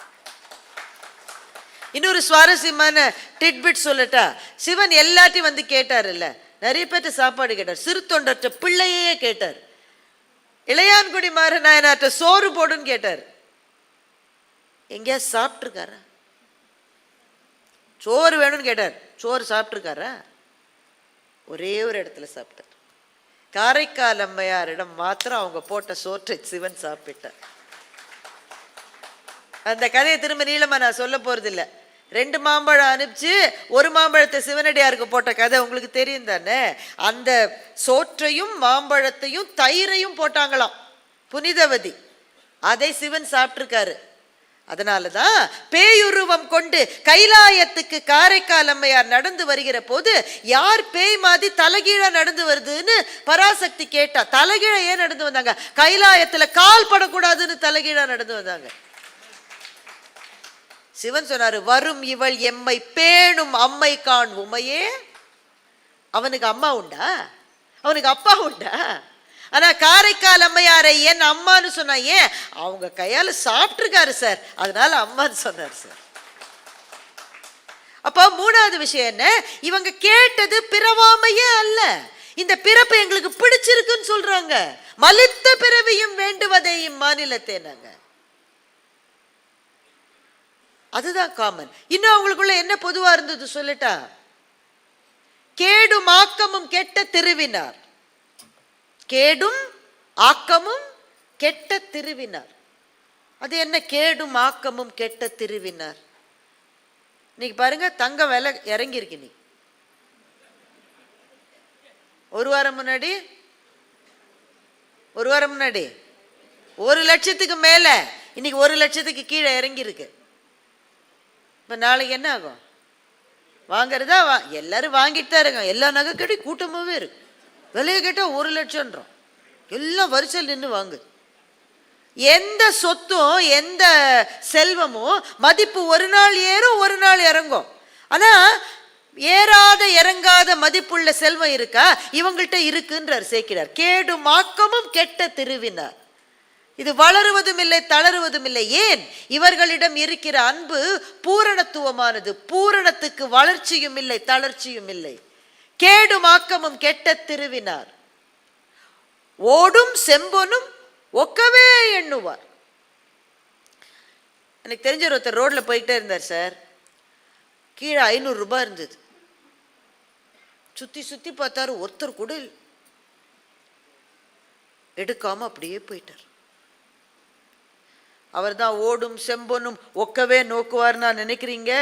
இன்னொரு சுவாரஸ்யமான டிட்பிட் சொல்லட்டா, சிவன் எல்லாத்தையும் வந்து கேட்டார் இல்ல, நிறைய பேர்ட்ட சாப்பாடு கேட்டார். சிறு தொண்டற்ற பிள்ளையே கேட்டார். இளையான்குடி மாறநாயனார்ட்ட சோறு போடுன்னு கேட்டார். எங்கேயா சாப்பிட்டுருக்காரா? சோறு வேணும்னு கேட்டார். சோறு சாப்பிட்டுருக்காரா? ஒரே ஒரு இடத்துல சாப்பிட்டார். காரைக்கால் அம்மையாரிடம் மாத்திரம் அவங்க போட்ட சோற்றை சிவன் சாப்பிட்டார். அந்த கதையை திரும்ப நீளமா நான் சொல்ல போறது இல்லை. 2 மாம்பழம் அனுப்பிச்சு 1 மாம்பழத்தை சிவனடியாருக்கு போட்ட கதை உங்களுக்கு தெரியும் தானே. அந்த சோற்றையும் மாம்பழத்தையும் தயிரையும் போட்டாங்களாம் புனிதவதி. அதை சிவன் சாப்பிட்டிருக்காரு. அதனாலதான் பேயுருவம் கொண்டு கைலாயத்துக்கு காரைக்கால் அம்மையார் நடந்து வருகிற போது யார் பேய் மாதிரி தலைகீழா நடந்து வருதுன்னு பராசக்தி கேட்டா. தலைகீழ ஏன் நடந்து வந்தாங்க? கைலாயத்துல கால் படக்கூடாதுன்னு தலைகீழா நடந்து வந்தாங்க. சிவன் சொன்னாரு, வரும் இவள் எம்மை பேணும் அம்மை காண் உமையே. அவனுக்கு அம்மா உண்டா? அவனுக்கு அப்பா உண்டா? ஆனா காரைக்கால் அம்மையாரை என் அம்மான்னு சொன்னா ஏன்? அவங்க கையால சாப்பிட்டுருக்காரு சார், அதனால அம்மான்னு சொன்னார் சார். அப்போ 3வது விஷயம் என்ன? இவங்க கேட்டது பிறவாமையே அல்ல, இந்த பிறப்பு எங்களுக்கு பிடிச்சிருக்குன்னு சொல்றாங்க. மலித்த பிறவியும் வேண்டுவதே இம்மாநிலத்தே. நாங்க அதுதான் காமன். இன்னும் அவங்களுக்குள்ள என்ன பொதுவா இருந்தது சொல்லட்டா? கேடும் ஆக்கமும் கெட்ட திருவினார். கேடும் ஆக்கமும் கெட்ட திருவினார். அது என்ன கேடும் ஆக்கமும் கெட்ட திருவினார்? இன்னைக்கு பாருங்க, தங்க விலை இறங்கி இருக்கு. நீ ஒரு வாரம் முன்னாடி 1 லட்சத்துக்கு மேல, இன்னைக்கு 1 லட்சத்துக்கு கீழே இறங்கி இருக்கு. இப்ப நாளைக்கு என்ன ஆகும்? வாங்கறதா? எல்லாரும் வாங்கிட்டு தான் இருக்காங்க. எல்லா நகை கட்டி கூட்டமாவே இருக்கு. விலையை கேட்டால் 1 லட்சம்ன்றோம். எல்லாம் வரிசையில் நின்று வாங்குது. எந்த சொத்தும் எந்த செல்வமும் மதிப்பு ஒரு நாள் ஏறும் ஒரு நாள் இறங்கும். ஆனா ஏறாத இறங்காத மதிப்புள்ள செல்வம் இருக்கா? இவங்கள்ட்ட இருக்குன்றார் சேக்கிடார். கேடும் ஆக்கமும் கெட்ட திருவினார். இது வளருவதும் இல்லை தளருவதும் இல்லை. ஏன்? இவர்களிடம் இருக்கிற அன்பு பூரணத்துவமானது. பூரணத்துக்கு வளர்ச்சியும் இல்லை தளர்ச்சியும் இல்லை. கேடும் ஆக்கமும் கெட்ட திருவினார். ஓடும் செம்பொனும் ஒக்கவே எண்ணுவார். எனக்கு தெரிஞ்ச ஒருத்தர் ரோட்ல போயிட்டே இருந்தார் சார். கீழே 500 ரூபாய் இருந்தது. சுத்தி சுத்தி பார்த்தாரு, ஒருத்தர் கூட எடுக்காம அப்படியே போயிட்டார். அவர் தான் ஓடும் செம்பொனும் ஒக்கவே நோக்குவார்னா நினைக்கிறீங்க?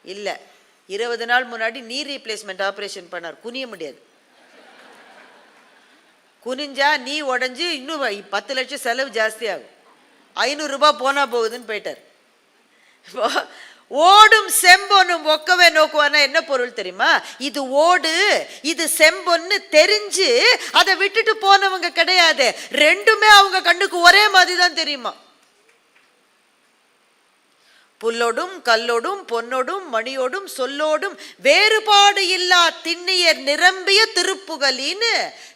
இல்ல, 20 நாள் முன்னாடி நீ ரீப்ளேஸ்மெண்ட் ஆபரேஷன் பண்ணார். குனிய முடியாது. குனிஞ்சா நீ உடஞ்சி இன்னும் 10 லட்சம் செலவு ஜாஸ்தி ஆகும். 500 ரூபாய் போனா போகுதுன்னு போயிட்டார். ஓடும் செம்பொன்னும் ஒக்கவே நோக்குவார்னா என்ன பொருள் தெரியுமா? இது ஓடு இது செம்பொன்னு தெரிஞ்சு அதை விட்டுட்டு போனவங்க கிடையாது. ரெண்டுமே அவங்க கண்ணுக்கு ஒரே மாதிரி தான் தெரியுமா. புல்லோடும் கல்லோடும் பொன்னோடும் மணியோடும் சொல்லோடும் வேறுபாடு இல்லா திண்ணியர் நிரம்பிய திருப்புகலின்னு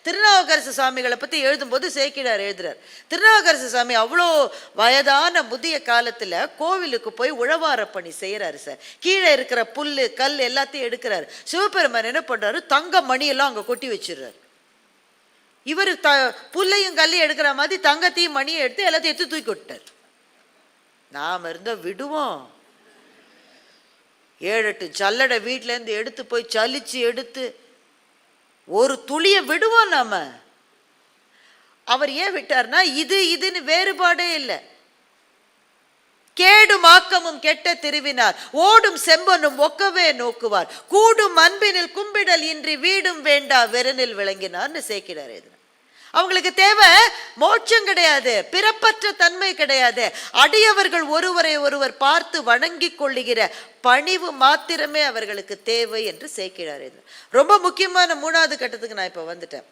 திருநாவுக்கரசு சாமிகளை பத்தி எழுதும்போது சேக்கிடார் எழுதுறார். திருநாவுக்கரசு சாமி அவ்வளோ வயதான முதிய காலத்துல கோவிலுக்கு போய் உழவார பணி செய்யறாரு சார். கீழே இருக்கிற புல்லு கல் எல்லாத்தையும் எடுக்கிறாரு. சிவபெருமான் என்ன பண்றாரு? தங்க மணியெல்லாம் அங்க கொட்டி வச்சிடுறாரு. இவரு புல்லையும் கல்லையும் எடுக்கிற மாதிரி தங்கத்தையும் மணியை எடுத்து எல்லாத்தையும் எடுத்து தூக்கி விட்டார். நாம இருந்தா விடுவோம்? 7-8 சல்லடை வீட்டுல இருந்து எடுத்து போய் சலிச்சு எடுத்து ஒரு துளிய விடுவோம் நாம? அவர் ஏன் விட்டார்னா இதுன்னு வேறுபாடே இல்லை. கேடும் ஆக்கமும் கெட்ட திருவினார். ஓடும் செம்பனும் ஒக்கவே நோக்குவார். கூடும் அன்பினில் கும்பிடல் இன்றி வீடும் வேண்டா வெறுனில் விளங்கினார்னு சேக்கிடார். அவங்களுக்கு தேவை மோட்சம் கிடையாது, பிறப்பற்ற தன்மை கிடையாது. அடியவர்கள் ஒருவரை ஒருவர் பார்த்து வணங்கி கொள்ளுகிற பணிவு மாத்திரமே அவர்களுக்கு தேவை என்று சேக்கிழார். ரொம்ப முக்கியமான 3வது கட்டத்துக்கு நான் இப்ப வந்துட்டேன்.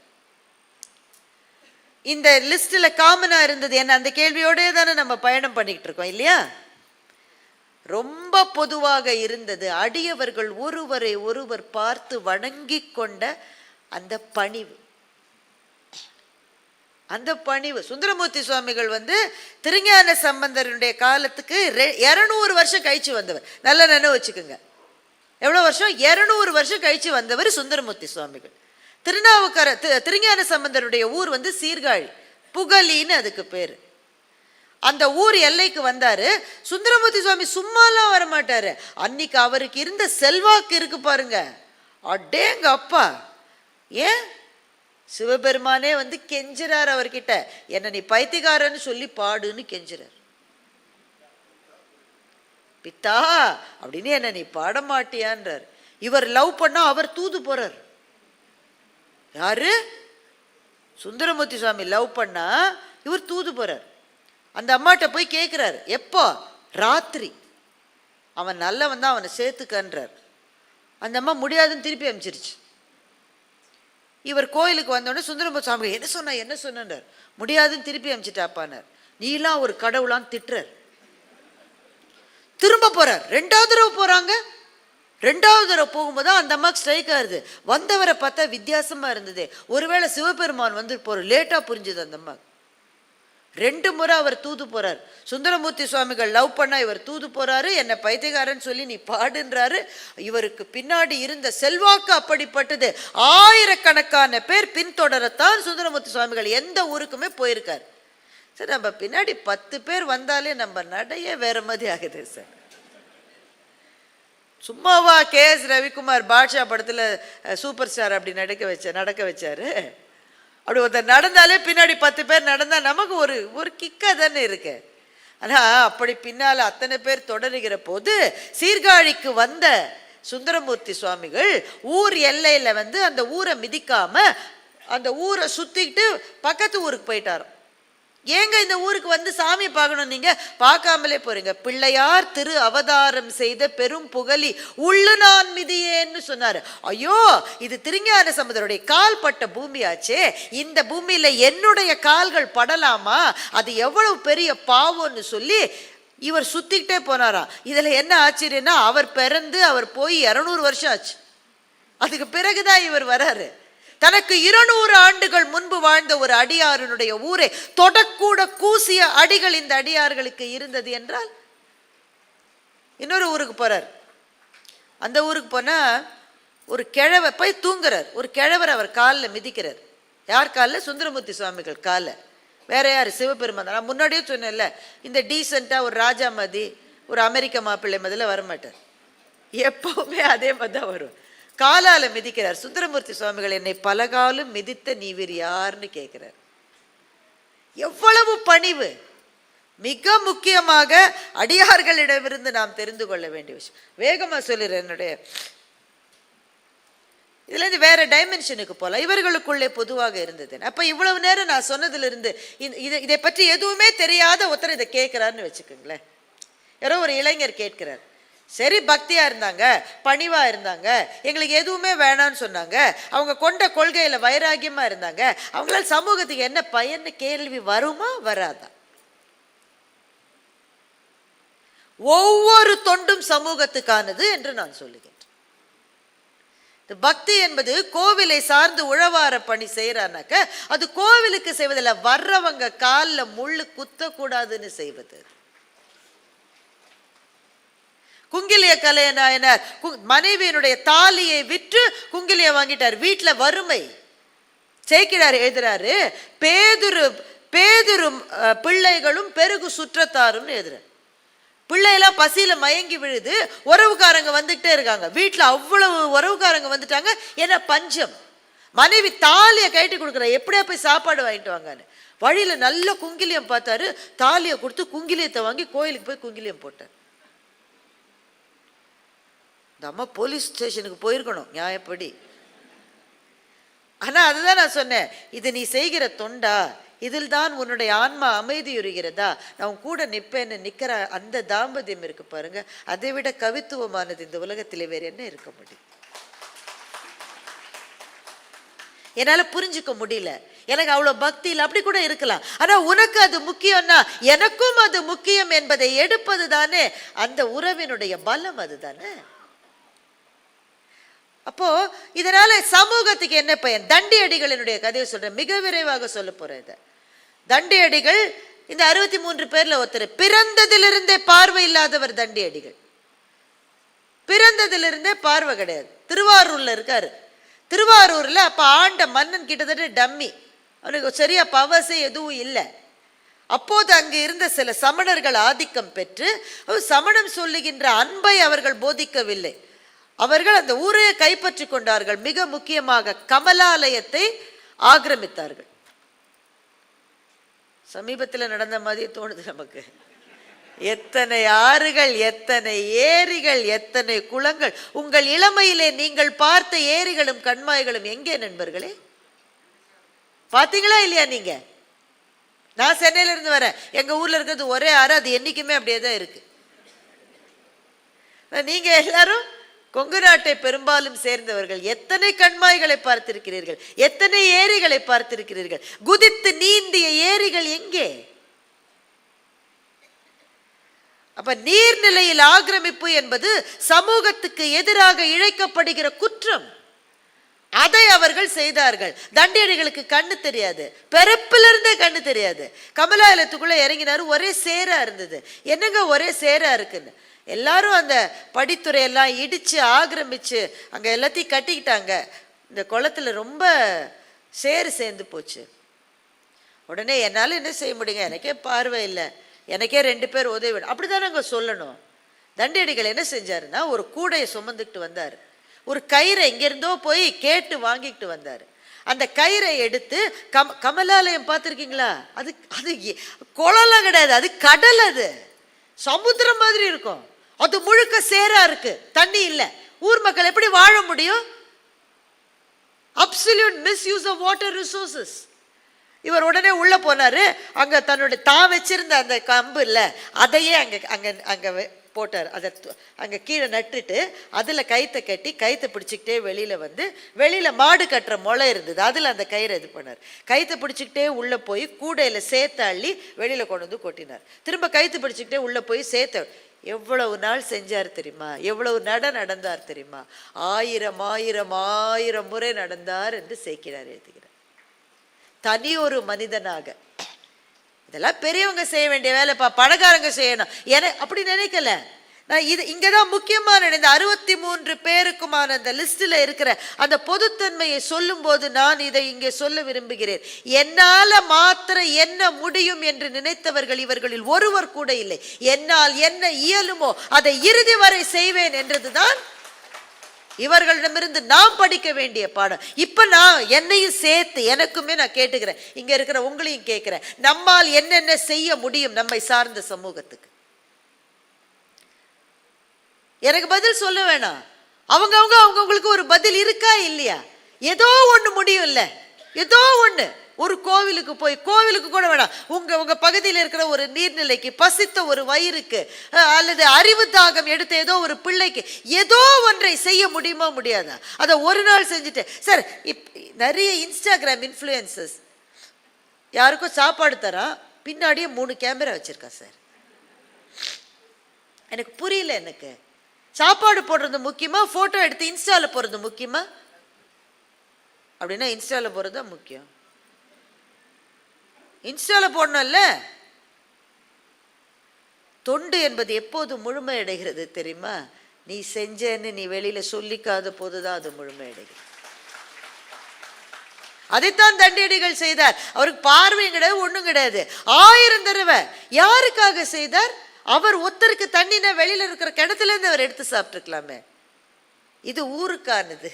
இந்த லிஸ்ட்ல காமனா இருந்தது என்ன? அந்த கேள்வியோடே தானே நம்ம பயணம் பண்ணிக்கிட்டு இருக்கோம் இல்லையா? ரொம்ப பொதுவாக இருந்தது அடியவர்கள் ஒருவரை ஒருவர் பார்த்து வணங்கி கொண்ட அந்த பணிவு. அந்த பணிவு சுந்தரமூர்த்தி சுவாமிகள் திருஞான சம்பந்தருடைய காலத்துக்கு 200 வருஷம் கழிச்சு வந்தவர். நல்ல நினைவு வச்சுக்கோங்க, எவ்வளவு வருஷம்? 200 வருஷம் கழிச்சு வந்தவர் சுந்தரமூர்த்தி சுவாமிகள். திருஞான சம்பந்தருடைய ஊர் சீர்காழி, புகலின்னு அதுக்கு பேரு. அந்த ஊர் எல்லைக்கு வந்தாரு. சுந்தரமூர்த்தி சுவாமி சும்மாலாம் வரமாட்டாரு. அன்னைக்கு அவருக்கு இருந்த செல்வாக்கு இருக்கு பாருங்க, அடேங்க அப்பா. ஏன்? சிவபெருமானே கெஞ்சுறார் அவர்கிட்ட, என்ன நீ பைத்தியக்காரன்னு சொல்லி பாடுன்னு கெஞ்சுறார். பித்தா அப்படின்னு என்ன நீ பாட மாட்டியான்றார். இவர் லவ் பண்ணா அவர் தூது போறார். யாரு? சுந்தரமூர்த்தி சுவாமி லவ் பண்ணா இவர் தூது போறார். அந்த அம்மாட்ட போய் கேட்கிறாரு, எப்போ? ராத்திரி. அவன் நல்லவன் தான், அவனை சேர்த்துக்கன்றார். அந்த அம்மா முடியாதுன்னு திருப்பி அனுப்பிச்சிருச்சு. இவர் கோயிலுக்கு வந்தோடனே சுந்தரமூர்த்தி சுவாமி என்ன சொன்னார்? முடியாதுன்னு திருப்பி அனுப்பிச்சிட்டாப்பானார். நீலாம் ஒரு கடவுளான்னு திட்டுறார். திரும்ப போறார். 2வது தடவை போறாங்க. 2வது தடவை போகும்போது அந்த அம்மாக்கு ஸ்ட்ரைக் ஆகுது. வந்தவரை பார்த்தா வித்தியாசமா இருந்தது. ஒருவேளை சிவபெருமான் போற லேட்டா புரிஞ்சுது அந்த அம்மா. 2 முறை அவர் தூது போறார். சுந்தரமூர்த்தி சுவாமிகள் லவ் பண்ணா இவர் தூது போறாரு, என்ன பைத்தியக்காரன் சொல்லி நீ பாடுன்றாரு. இவருக்கு பின்னாடி இருந்த செல்வாக்கு அப்படிப்பட்டது. ஆயிரக்கணக்கான பேர் பின்தொடரத்தான் சுந்தரமூர்த்தி சுவாமிகள் எந்த ஊருக்குமே போயிருக்கார். சார், நம்ம பின்னாடி 10 பேர் வந்தாலே நம்ம நடைய வேற மாதிரி ஆகுது சார். சும்மாவா KS ரவிக்குமார் பாட்ஷா படத்துல சூப்பர் ஸ்டார் அப்படி நடக்க வச்சாரு. அப்படி ஒருத்தர் நடந்தாலே பின்னாடி 10 பேர் நடந்தா நமக்கு ஒரு கிக்கா தானே இருக்கு. ஆனா அப்படி பின்னால அத்தனை பேர் தொடருகிற போது சீர்காழிக்கு வந்த சுந்தரமூர்த்தி சுவாமிகள் ஊர் எல்லையில அந்த ஊரை மிதிக்காம அந்த ஊரை சுத்திக்கிட்டு பக்கத்து ஊருக்கு போயிட்டாரு. ஏங்க இந்த ஊருக்கு சாமி பார்க்கணும்? நீங்க பார்க்காமலே போறீங்க. பிள்ளையார் திரு அவதாரம் செய்த பெரும் புகழி உள்ளு நான் மிதியேன்னு சொன்னாரு. ஐயோ, இது திருஞான சம்பந்தருடைய கால் பட்ட பூமியாச்சே, இந்த பூமியில என்னுடைய கால்கள் படலாமா? அது எவ்வளவு பெரிய பாவம்னு சொல்லி இவர் சுத்திக்கிட்டே போனாராம். இதுல என்ன ஆச்சரியம்னா, அவர் பிறந்து அவர் போய் 200 வருஷம் ஆச்சு. அதுக்கு பிறகுதான் இவர் வராரு. தனக்கு 200 ஆண்டுகள் முன்பு வாழ்ந்த ஒரு அடியாருடைய ஊரை தொடக்கூட கூசிய அடிகள் இந்த அடியார்களுக்கு இருந்தது என்றால், இன்னொரு ஊருக்கு போறார். அந்த ஊருக்கு போனா ஒரு கிழவர் போய் தூங்குறார். ஒரு கிழவர் அவர் காலில் மிதிக்கிறார். யார் காலில்? சுந்தரமூர்த்தி சுவாமிகள் காலில். வேற யார்? சிவபெருமான். நான் முன்னாடியே சொன்னேன்ல, இந்த டீசெண்டா ஒரு ராஜா மதி, ஒரு அமெரிக்க மாப்பிள்ளை மதியில் வரமாட்டார். எப்பவுமே அதே மாதிரி தான் வரும். காலால மிதிக்கிறார். சுந்தரமூர்த்தி சுவாமிகள், என்னை பலகாலும் மிதித்த நீவிர் யாருன்னு கேட்கிறார். எவ்வளவு பணிவு! மிக முக்கியமாக அடியார்களிடமிருந்து நாம் தெரிந்து கொள்ள வேண்டிய விஷயம். வேகமா சொல்லிடுறேன். என்னுடைய இதுல இருந்து வேற டைமென்ஷனுக்கு போகலாம். இவர்களுக்குள்ளே பொதுவாக இருந்தது. அப்ப இவ்வளவு நேரம் நான் சொன்னதுல இருந்து இதை பற்றி எதுவுமே தெரியாத ஒருத்தர் இதை கேட்கிறாருன்னு வச்சுக்கோங்களேன். யாரோ ஒரு இளைஞர் கேட்கிறார். சரி, பக்தியா இருந்தாங்க, பணிவா இருந்தாங்க, எங்களுக்கு எதுவுமே வேணான்னு சொன்னாங்க, அவங்க கொண்ட கொள்கையில வைராகியமா இருந்தாங்க, அவங்களால சமூகத்துக்கு என்ன பயன்னு கேள்வி வருமா? வராதா? ஒவ்வொரு தொண்டும் சமூகத்துக்கானது என்று நான் சொல்லுகிறேன். பக்தி என்பது கோவிலை சார்ந்து உழவார பணி செய்யறானாக்க அது கோவிலுக்கு செய்வதில்லை, வர்றவங்க காலில் முள்ளு குத்தக்கூடாதுன்னு செய்வது. குங்கிலிய கலையநாயனார் மனைவியினுடைய தாலியை விற்று குங்கிலிய வாங்கிட்டார். வீட்டுல வறுமை. சேக்கிழார் எழுதுறாரு, பேதுரும் பிள்ளைகளும் பெருகு சுற்றத்தாரும் எழுதுறாரு. பிள்ளையெல்லாம் பசியில மயங்கி விழுது. உறவுக்காரங்க வந்துட்டே இருக்காங்க. வீட்டுல அவ்வளவு உறவுக்காரங்க வந்துட்டாங்க. ஏன்னா பஞ்சம். மனைவி தாலியை கட்டி கொடுக்குற, எப்படியா போய் சாப்பாடு வாங்கிட்டு வாங்கன்னு. வழியில நல்ல குங்கிலியம் பார்த்தாரு. தாலியை கொடுத்து குங்கிலியத்தை வாங்கி கோயிலுக்கு போய் குங்கிலியம் போட்டார். இந்த அம்மா போலீஸ் ஸ்டேஷனுக்கு போயிருக்கணும் நியாயப்படி. ஆனா அதுதான் நான் சொன்னேன், இது நீ செய்கிற தொண்டா, இதில் தான் உன்னுடைய ஆன்மா அமைதியுறுகிறதா, நான் உன் கூட நிற்பேன்னு நிக்கிற அந்த தாம்பத்தியம் இருக்கு பாருங்க, அதை விட கவித்துவமானது இந்த உலகத்திலே வேற என்ன இருக்க முடியும்? என்னால புரிஞ்சுக்க முடியல, எனக்கு அவ்வளவு பக்தி இல்லை, அப்படி கூட இருக்கலாம். ஆனா உனக்கு அது முக்கியம்னா எனக்கும் அது முக்கியம் என்பதை எடுப்பது தானே அந்த உறவினுடைய பலம், அதுதானே. அப்போ இதனால சமூகத்துக்கு என்ன பயன்? தண்டியடிகளினுடைய கதையை சொல்றேன், மிக விரைவாக சொல்ல போறேன். இதை தண்டியடிகள் இந்த 63 பேர்ல ஒருத்தர், பிறந்ததிலிருந்தே பார்வை இல்லாதவர் தண்டியடிகள். பிறந்ததிலிருந்தே பார்வை கிடையாது. திருவாரூர்ல இருக்காரு. திருவாரூர்ல அப்ப ஆண்ட மன்னன் கிட்டத்தட்ட டம்மி, அவனுக்கு சரியா பவசே எதுவும் இல்லை. அப்போது அங்கு இருந்த சில சமணர்கள் ஆதிக்கம் பெற்று சமணம் சொல்லுகின்ற அன்பை அவர்கள் போதிக்கவில்லை. அவர்கள் அந்த ஊரையை கைப்பற்றி கொண்டார்கள். மிக முக்கியமாக கமலாலயத்தை ஆக்கிரமித்தார்கள். சமீபத்தில் நடந்த மாதிரி தோணுது நமக்கு. எத்தனை ஆறுகள், எத்தனை ஏரிகள், எத்தனை குளங்கள். உங்கள் இளமையிலே நீங்கள் பார்த்த ஏரிகளும் கண்மாய்களும் எங்கே நண்பர்களே? பார்த்தீங்களா இல்லையா? நீங்க, நான் சென்னையில இருந்து வரேன், எங்க ஊர்ல இருக்கிறது ஒரே ஆறு, அது என்னைக்குமே அப்படியே தான் இருக்கு. நீங்க எல்லாரும் கொங்கு நாட்டை பெரும்பாலும் சேர்ந்தவர்கள், எத்தனை கண்மாய்களை பார்த்திருக்கிறீர்கள், எத்தனை ஏரிகளை பார்த்திருக்கிறீர்கள். குதித்து நீந்திய ஏரிகள் எங்கே? அப்ப நீர்நிலையில் ஆக்கிரமிப்பு என்பது சமூகத்துக்கு எதிராக இழைக்கப்படுகிற குற்றம். அதை அவர்கள் செய்தார்கள். தண்டியடிகளுக்கு கண்ணு தெரியாது, பிறப்பிலிருந்தே கண்ணு தெரியாது. கமலாலயத்துக்குள்ள இறங்கினாரு, ஒரே சேரா இருந்தது. என்னங்க ஒரே சேரா இருக்குன்னு, எல்லாரும் அந்த படித்துறையெல்லாம் இடிச்சு ஆக்கிரமிச்சு அங்க எல்லாத்தையும் கட்டிக்கிட்டாங்க. இந்த குளத்துல ரொம்ப சேறு சேர்ந்து போச்சு. உடனே என்னால என்ன செய்ய முடியுங்க, எனக்கே பார்வை இல்லை, எனக்கே 2 பேர் உதவி, அப்படிதான் நாங்க சொல்லணும். தண்டியடிகள் என்ன செஞ்சாருன்னா, ஒரு கூடையை சுமந்துக்கிட்டு வந்தார், ஒரு கயிறை எங்கிருந்தோ போய் கேட்டு வாங்கிட்டு வந்தார். அந்த கயிறை எடுத்து கமலாலயம் பார்த்துருக்கீங்களா? அது அது குளம்லாம் கிடையாது, அது கடல், அது சமுத்திரம் மாதிரி இருக்கும். அது முழுக்க சேரா இருக்கு, தண்ணி இல்லை. ஊர் மக்கள் எப்படி வாழ முடியும்? Absolute misuse of water resources. இவர் உடனே உள்ள போனாரு. அங்க தன்னுடைய தான் வச்சிருந்த அந்த கம்பு இல்லை, அதையே அங்க அங்க அங்க போட்டார். அதை அங்க கீழே நட்டுட்டு அதுல கயித்தை கட்டி கயித்தை பிடிச்சிக்கிட்டே வெளியில வந்து, வெளியில மாடு கட்டுற முளை இருந்தது, அதுல அந்த கயிறை இது பண்ணார். கயித்தை பிடிச்சிக்கிட்டே உள்ள போய் கூடையில சேர்த்து அள்ளி வெளியில கொண்டு வந்து கொட்டினார். திரும்ப கயிற்று பிடிச்சிக்கிட்டே உள்ள போய் சேர்த்த. எவ்வளவு நாள் செஞ்சார் தெரியுமா? எவ்வளவு நடந்தார் தெரியுமா? 1000 முறை நடந்தார் என்று சேக்கிழார் எழுதுகிறார். தனி ஒரு மனிதனாக. இதெல்லாம் பெரியவங்க செய்ய வேண்டிய வேலைப்பா, பணக்காரங்க செய்யணும் என அப்படி நினைக்கல நான். இது இங்கதான் முக்கியமான இந்த 63 பேருக்குமான அந்த லிஸ்ட்ல இருக்கிற அந்த பொதுத்தன்மையை சொல்லும் போது நான் இதை இங்கே சொல்ல விரும்புகிறேன். என்னால மாத்திர என்ன முடியும் என்று நினைத்தவர்கள் இவர்களில் ஒருவர் கூட இல்லை. என்னால் என்ன இயலுமோ அதை இறுதி வரை செய்வேன் என்றதுதான் இவர்களிடமிருந்து நாம் படிக்க வேண்டிய பாடம். இப்ப நான் என்னையும் சேர்த்து எனக்குமே நான் கேட்டுக்கிறேன், இங்க இருக்கிற உங்களையும் கேட்கிறேன், நம்மால் என்னென்ன செய்ய முடியும் நம்மை சார்ந்த சமூகத்துக்கு? எனக்கு பதில் சொல்ல வேணாம், அவங்களுக்கு ஒரு பதில் இருக்கா இல்லையா? ஏதோ ஒண்ணு முடியும் இல்ல, ஏதோ ஒண்ணு. ஒரு கோவிலுக்கு போய், கோவிலுக்கு கூட வேணாம், உங்க பகுதியில் இருக்கிற ஒரு நீர்நிலைக்கு, பசித்த ஒரு வயிறுக்கு, அல்லது அறிவு தாகம் எடுத்த ஏதோ ஒரு பிள்ளைக்கு ஏதோ ஒன்றை செய்ய முடியுமா முடியாதா? அதை ஒரு நாள் செஞ்சுட்டு சார். நிறைய இன்ஸ்டாகிராம் இன்ஃப்ளூயன்சஸ் யாருக்கும் சாப்பாடு தரான், பின்னாடியே 3 கேமரா வச்சிருக்கா சார். எனக்கு புரியல. எனக்கு சாப்பாடு போடுறது முக்கியமா, போட்டோ எடுத்து இன்ஸ்டால போடுறது முக்கியமா? அப்படின்னா இன்ஸ்டால போறது தான் முக்கியம். இன்ஸ்டால போடணும்ல. தொண்டு என்பது எப்போது முழுமை அடைகிறது தெரியுமா? நீ செஞ்சேன்னு நீ வெளியில சொல்லிக்காத போதுதான் அது முழுமை அடைகிறது. அதைத்தான் தண்டியடிகள் செய்தார். அவருக்கு பார்வையும் கிடையாது, ஒண்ணும் கிடையாது. 1000 தடவை யாருக்காக செய்தார்? அவர் ஒருத்தருக்கு தண்ணினா வெளியில இருக்கிற கிணத்துல இருந்து அவர் எடுத்து சாப்பிட்டுருக்கலாமே. இது ஊருக்கானது,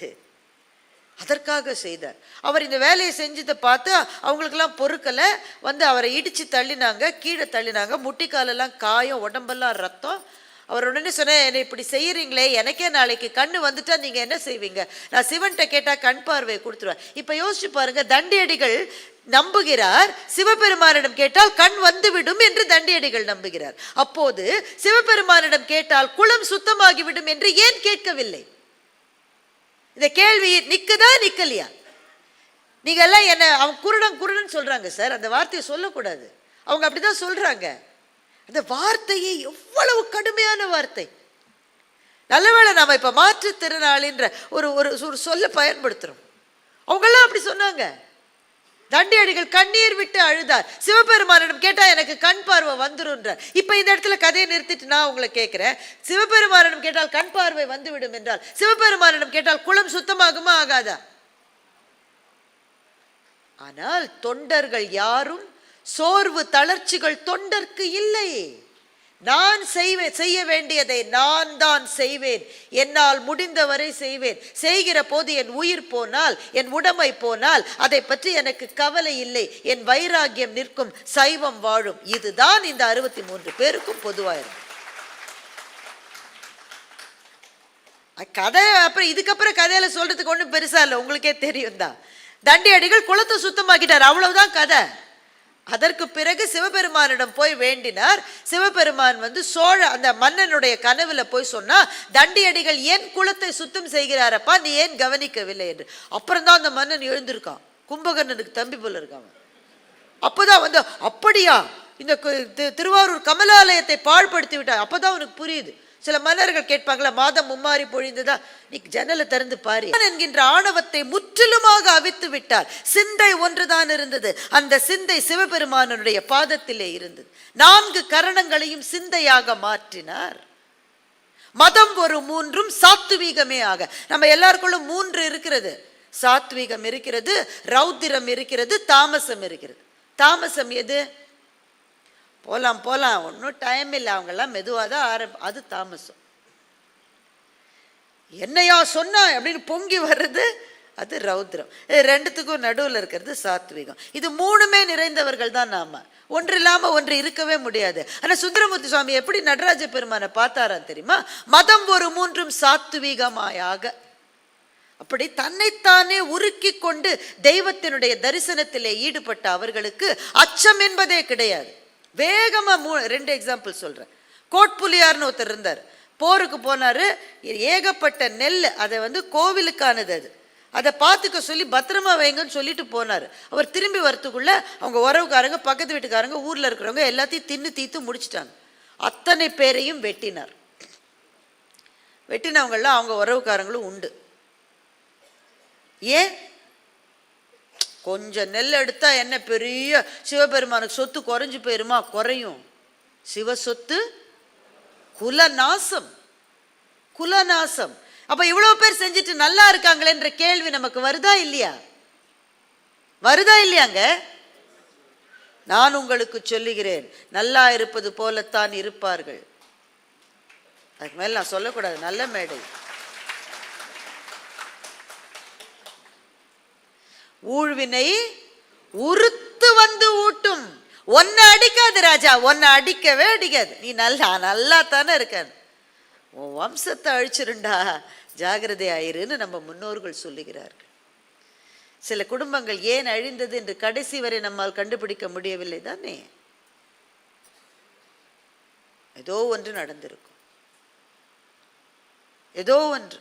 அதற்காக செய்தார். அவர் இந்த வேலையை செஞ்சதை பார்த்து அவங்களுக்கெல்லாம் பொறுக்கலை, வந்து அவரை இடிச்சு தள்ளினாங்க, கீழே தள்ளினாங்க, முட்டிக்காலெல்லாம் காயம், உடம்பெல்லாம் ரத்தம். அவர் உடனே சொன்ன, என்னை இப்படி செய்யறீங்களே, எனக்கே நாளைக்கு கண்ணு வந்துட்டா நீங்க என்ன செய்வீங்க? நான் சிவன்கிட்ட கேட்டா கண் பார்வை கொடுத்துருவேன். இப்ப யோசிச்சு பாருங்க, தண்டியடிகள் நம்புகிறார், சிவபெருமானிடம் கேட்டால் கண் வந்துவிடும் என்று தண்டியடிகள் நம்புகிறார். அப்போது சிவபெருமானிடம் கேட்டால் குளம் சுத்தமாகிவிடும் என்று ஏன் கேட்கவில்லை? இந்த கேள்வி நிக்குதா நிக்கலையா? நீங்க எல்லாம் என்ன அவன் குருடன் சொல்றாங்க சார், அந்த வார்த்தையை சொல்லக்கூடாது. அவங்க அப்படிதான் சொல்றாங்க. அந்த வார்த்தையை எவ்வளவு கடுமையான வார்த்தை. நல்லவேளை நாம இப்ப மாற்றுத்திறனாளின்ற ஒரு சொல்ல பயன்படுத்துறோம். அவங்கெல்லாம் அப்படி சொன்னாங்க. தண்டியடிகள் கண்ணீர் விட்டு அழுதார். சிவபெருமானிடம் கேட்டா எனக்கு கண் பார்வை வந்துருன்ற. இப்ப இந்த இடத்துல கதையை நிறுத்திட்டு நான் உங்களை கேட்கிறேன், சிவபெருமானிடம் கேட்டால் கண் பார்வை வந்துவிடும் என்றால் சிவபெருமானிடம் கேட்டால் குளம் சுத்தமாகுமா ஆகாதா? ஆனால் தொண்டர்கள் யாரும் சோர்வு தளர்ச்சிகள் தொண்டர்க்கு இல்லை. நான் செய்ய வேண்டியதை நான் தான் செய்வேன், என்னால் முடிந்தவரை செய்வேன். செய்கிற போது என் உயிர் போனால், என் உடமை போனால் அதை பற்றி எனக்கு கவலை இல்லை. என் வைராகியம் நிற்கும், சைவம் வாழும். இதுதான் இந்த 63 பேருக்கும் பொதுவாயிரும் கதை. அப்புறம் இதுக்கப்புறம் கதையில சொல்றதுக்கு ஒன்றும் பெருசா இல்லை, உங்களுக்கே தெரியும் தான். தண்டியடிகள் குளத்தை சுத்தமாக்கிட்டார், அவ்வளவுதான் கதை. அதற்கு பிறகு சிவபெருமானிடம் போய் வேண்டினார். சிவபெருமான் சோழ அந்த மன்னனுடைய கனவுல போய் சொன்னா, தண்டியடிகள் ஏன் குளத்தை சுத்தம் செய்கிறாரப்பா, நீ ஏன் கவனிக்கவில்லை என்று. அப்புறம் தான் அந்த மன்னன் எழுந்திருக்கான். கும்பகர்ணனுக்கு தம்பி போல இருக்கான். அப்போதான் அப்படியா இந்த திருவாரூர் கமலாலயத்தை பாழ்படுத்தி விட்டார். அப்போதான் அவனுக்கு புரியுது. சில மன்னர்கள் கேட்பாங்களா, மாதம் மும்மாறி பொழிந்ததா, நீ ஜன்னலை திறந்து பாரு என்கின்ற ஆணவத்தை முற்றிலுமாக அவித்து விட்டார். சிந்தை ஒன்றுதான் இருந்தது. அந்த சிந்தை சிவபெருமானுடைய பாதத்திலே இருந்தது. 4 கரணங்களையும் சிந்தையாக மாற்றினார். மதம் ஒரு 3 சாத்வீகமே ஆக. நம்ம எல்லாருக்குள்ளும் 3 இருக்கிறது. சாத்வீகம் இருக்கிறது, ரௌத்திரம் இருக்கிறது, தாமசம் இருக்கிறது. தாமசம் எது? போலாம் ஒன்றும் டைம் இல்லை, அவங்கெல்லாம் மெதுவாக தான் அது தாமசம். என்னையா சொன்னா அப்படின்னு பொங்கி வர்றது அது ரௌத்ரம். ரெண்டுத்துக்கும் நடுவில் இருக்கிறது சாத்வீகம். இது 3மே நிறைந்தவர்கள் தான் நாம. ஒன்று இல்லாம ஒன்று இருக்கவே முடியாது. ஆனா சுந்தரமூர்த்தி சுவாமி எப்படி நடராஜ பெருமானை பார்த்தாரா தெரியுமா? மதம் ஒரு 3 சாத்வீகமாயாக. அப்படி தன்னைத்தானே உருக்கி கொண்டு தெய்வத்தினுடைய தரிசனத்திலே ஈடுபட்ட அவர்களுக்கு அச்சம் என்பதே கிடையாது. வேகமா 2 எக்ஸாம்பிள் சொல்றேன். கோட்புலியார்னு ஒருத்தர் இருந்தார். போருக்கு போனாரு, ஏகப்பட்ட நெல், அதை கோவிலுக்கானது, அதை பார்த்துக்க சொல்லி பத்திரமா வைங்கன்னு சொல்லிட்டு போனார். அவர் திரும்பி வரத்துக்குள்ள அவங்க உறவுக்காரங்க, பக்கத்து வீட்டுக்காரங்க, ஊர்ல இருக்கிறவங்க எல்லாத்தையும் தின்னு தீத்து முடிச்சிட்டாங்க. அத்தனை பேரையும் வெட்டினார். வெட்டினவங்கெல்லாம் அவங்க உறவுக்காரங்களும் உண்டு. ஏன்? கொஞ்சம் நெல் எடுத்தா என்ன பெரிய சிவபெருமானுக்கு சொத்து குறைஞ்சு போயிருமா? குறையும். சிவ சொத்து குலநாசம். அப்ப இவ்வளவு பேர் செஞ்சுட்டு நல்லா இருக்காங்களேன்ற கேள்வி நமக்கு வருதா இல்லையாங்க? நான் உங்களுக்கு சொல்லுகிறேன், நல்லா இருப்பது போலத்தான் இருப்பார்கள். அதுக்கு மேல நான் சொல்லக்கூடாது. நல்ல மேடை. ஊழ்வினை உறுத்து ஊட்டும். ஒன்ன அடிக்காது ராஜா, ஒன்ன அடிக்கவே அடிக்காது. நீ நல்லா தானே இருக்காது. உன் வம்சத்தை அழிச்சிருண்டா, ஜாகிரதை ஆயிருன்னு நம்ம முன்னோர்கள் சொல்லுகிறார்கள். சில குடும்பங்கள் ஏன் அழிந்தது என்று கடைசி வரை நம்மால் கண்டுபிடிக்க முடியவில்லை தானே. ஏதோ ஒன்று நடந்திருக்கும், ஏதோ ஒன்று.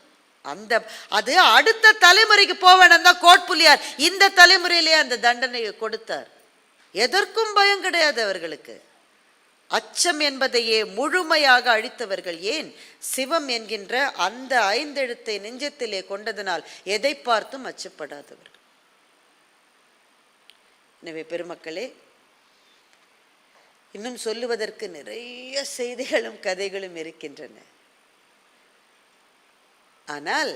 அது அடுத்த தலைமுறைக்கு போவேன் தான் கோட்புலியார் இந்த தலைமுறையிலே அந்த தண்டனையை கொடுத்தார். எதற்கும் பயம் கிடையாது அவர்களுக்கு. அச்சம் என்பதையே முழுமையாக அழித்தவர்கள். ஏன்? சிவம் என்கின்ற அந்த 5 எழுத்தை நெஞ்சத்திலே கொண்டதனால் எதை பார்த்தும் அச்சப்படாதவர்கள். எனவே பெருமக்களே, இன்னும் சொல்லுவதற்கு நிறைய செய்திகளும் கதைகளும் இருக்கின்றன. ஆனால்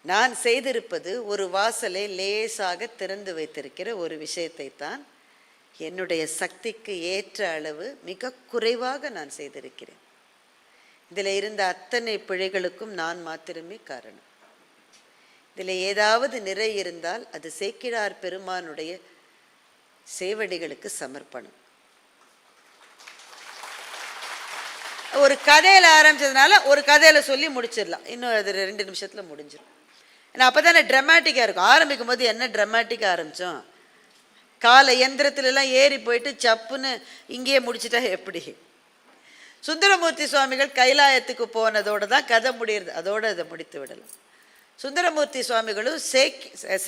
நான் செய்திருப்பது ஒரு வாசலை லேசாக திறந்து வைத்திருக்கிற ஒரு விஷயத்தை தான். என்னுடைய சக்திக்கு ஏற்ற அளவு மிக குறைவாக நான் செய்திருக்கிறேன். இதில் இருந்த அத்தனை பிழைகளுக்கும் நான் மாத்திரமே காரணம். இதில் ஏதாவது நிறை இருந்தால் அது சேக்கிழார் பெருமானுடைய சேவடிகளுக்கு சமர்ப்பணம். ஒரு கதையில் ஆரம்பிச்சதுனால ஒரு கதையில் சொல்லி முடிச்சிடலாம், இன்னும் அது 2 நிமிஷத்தில் முடிஞ்சிடும். ஏன்னா அப்போ தானே ட்ராமாட்டிக்காக இருக்கும். ஆரம்பிக்கும் போது என்ன ட்ராமாட்டிக்காக ஆரம்பித்தோம், காலை எந்திரத்துலலாம் ஏறி போயிட்டு சப்புன்னு இங்கேயே முடிச்சுட்டா எப்படி? சுந்தரமூர்த்தி சுவாமிகள் கைலாயத்துக்கு போனதோடு தான் கதை முடியுது, அதோடு அதை முடித்து விடலாம். சுந்தரமூர்த்தி சுவாமிகளும்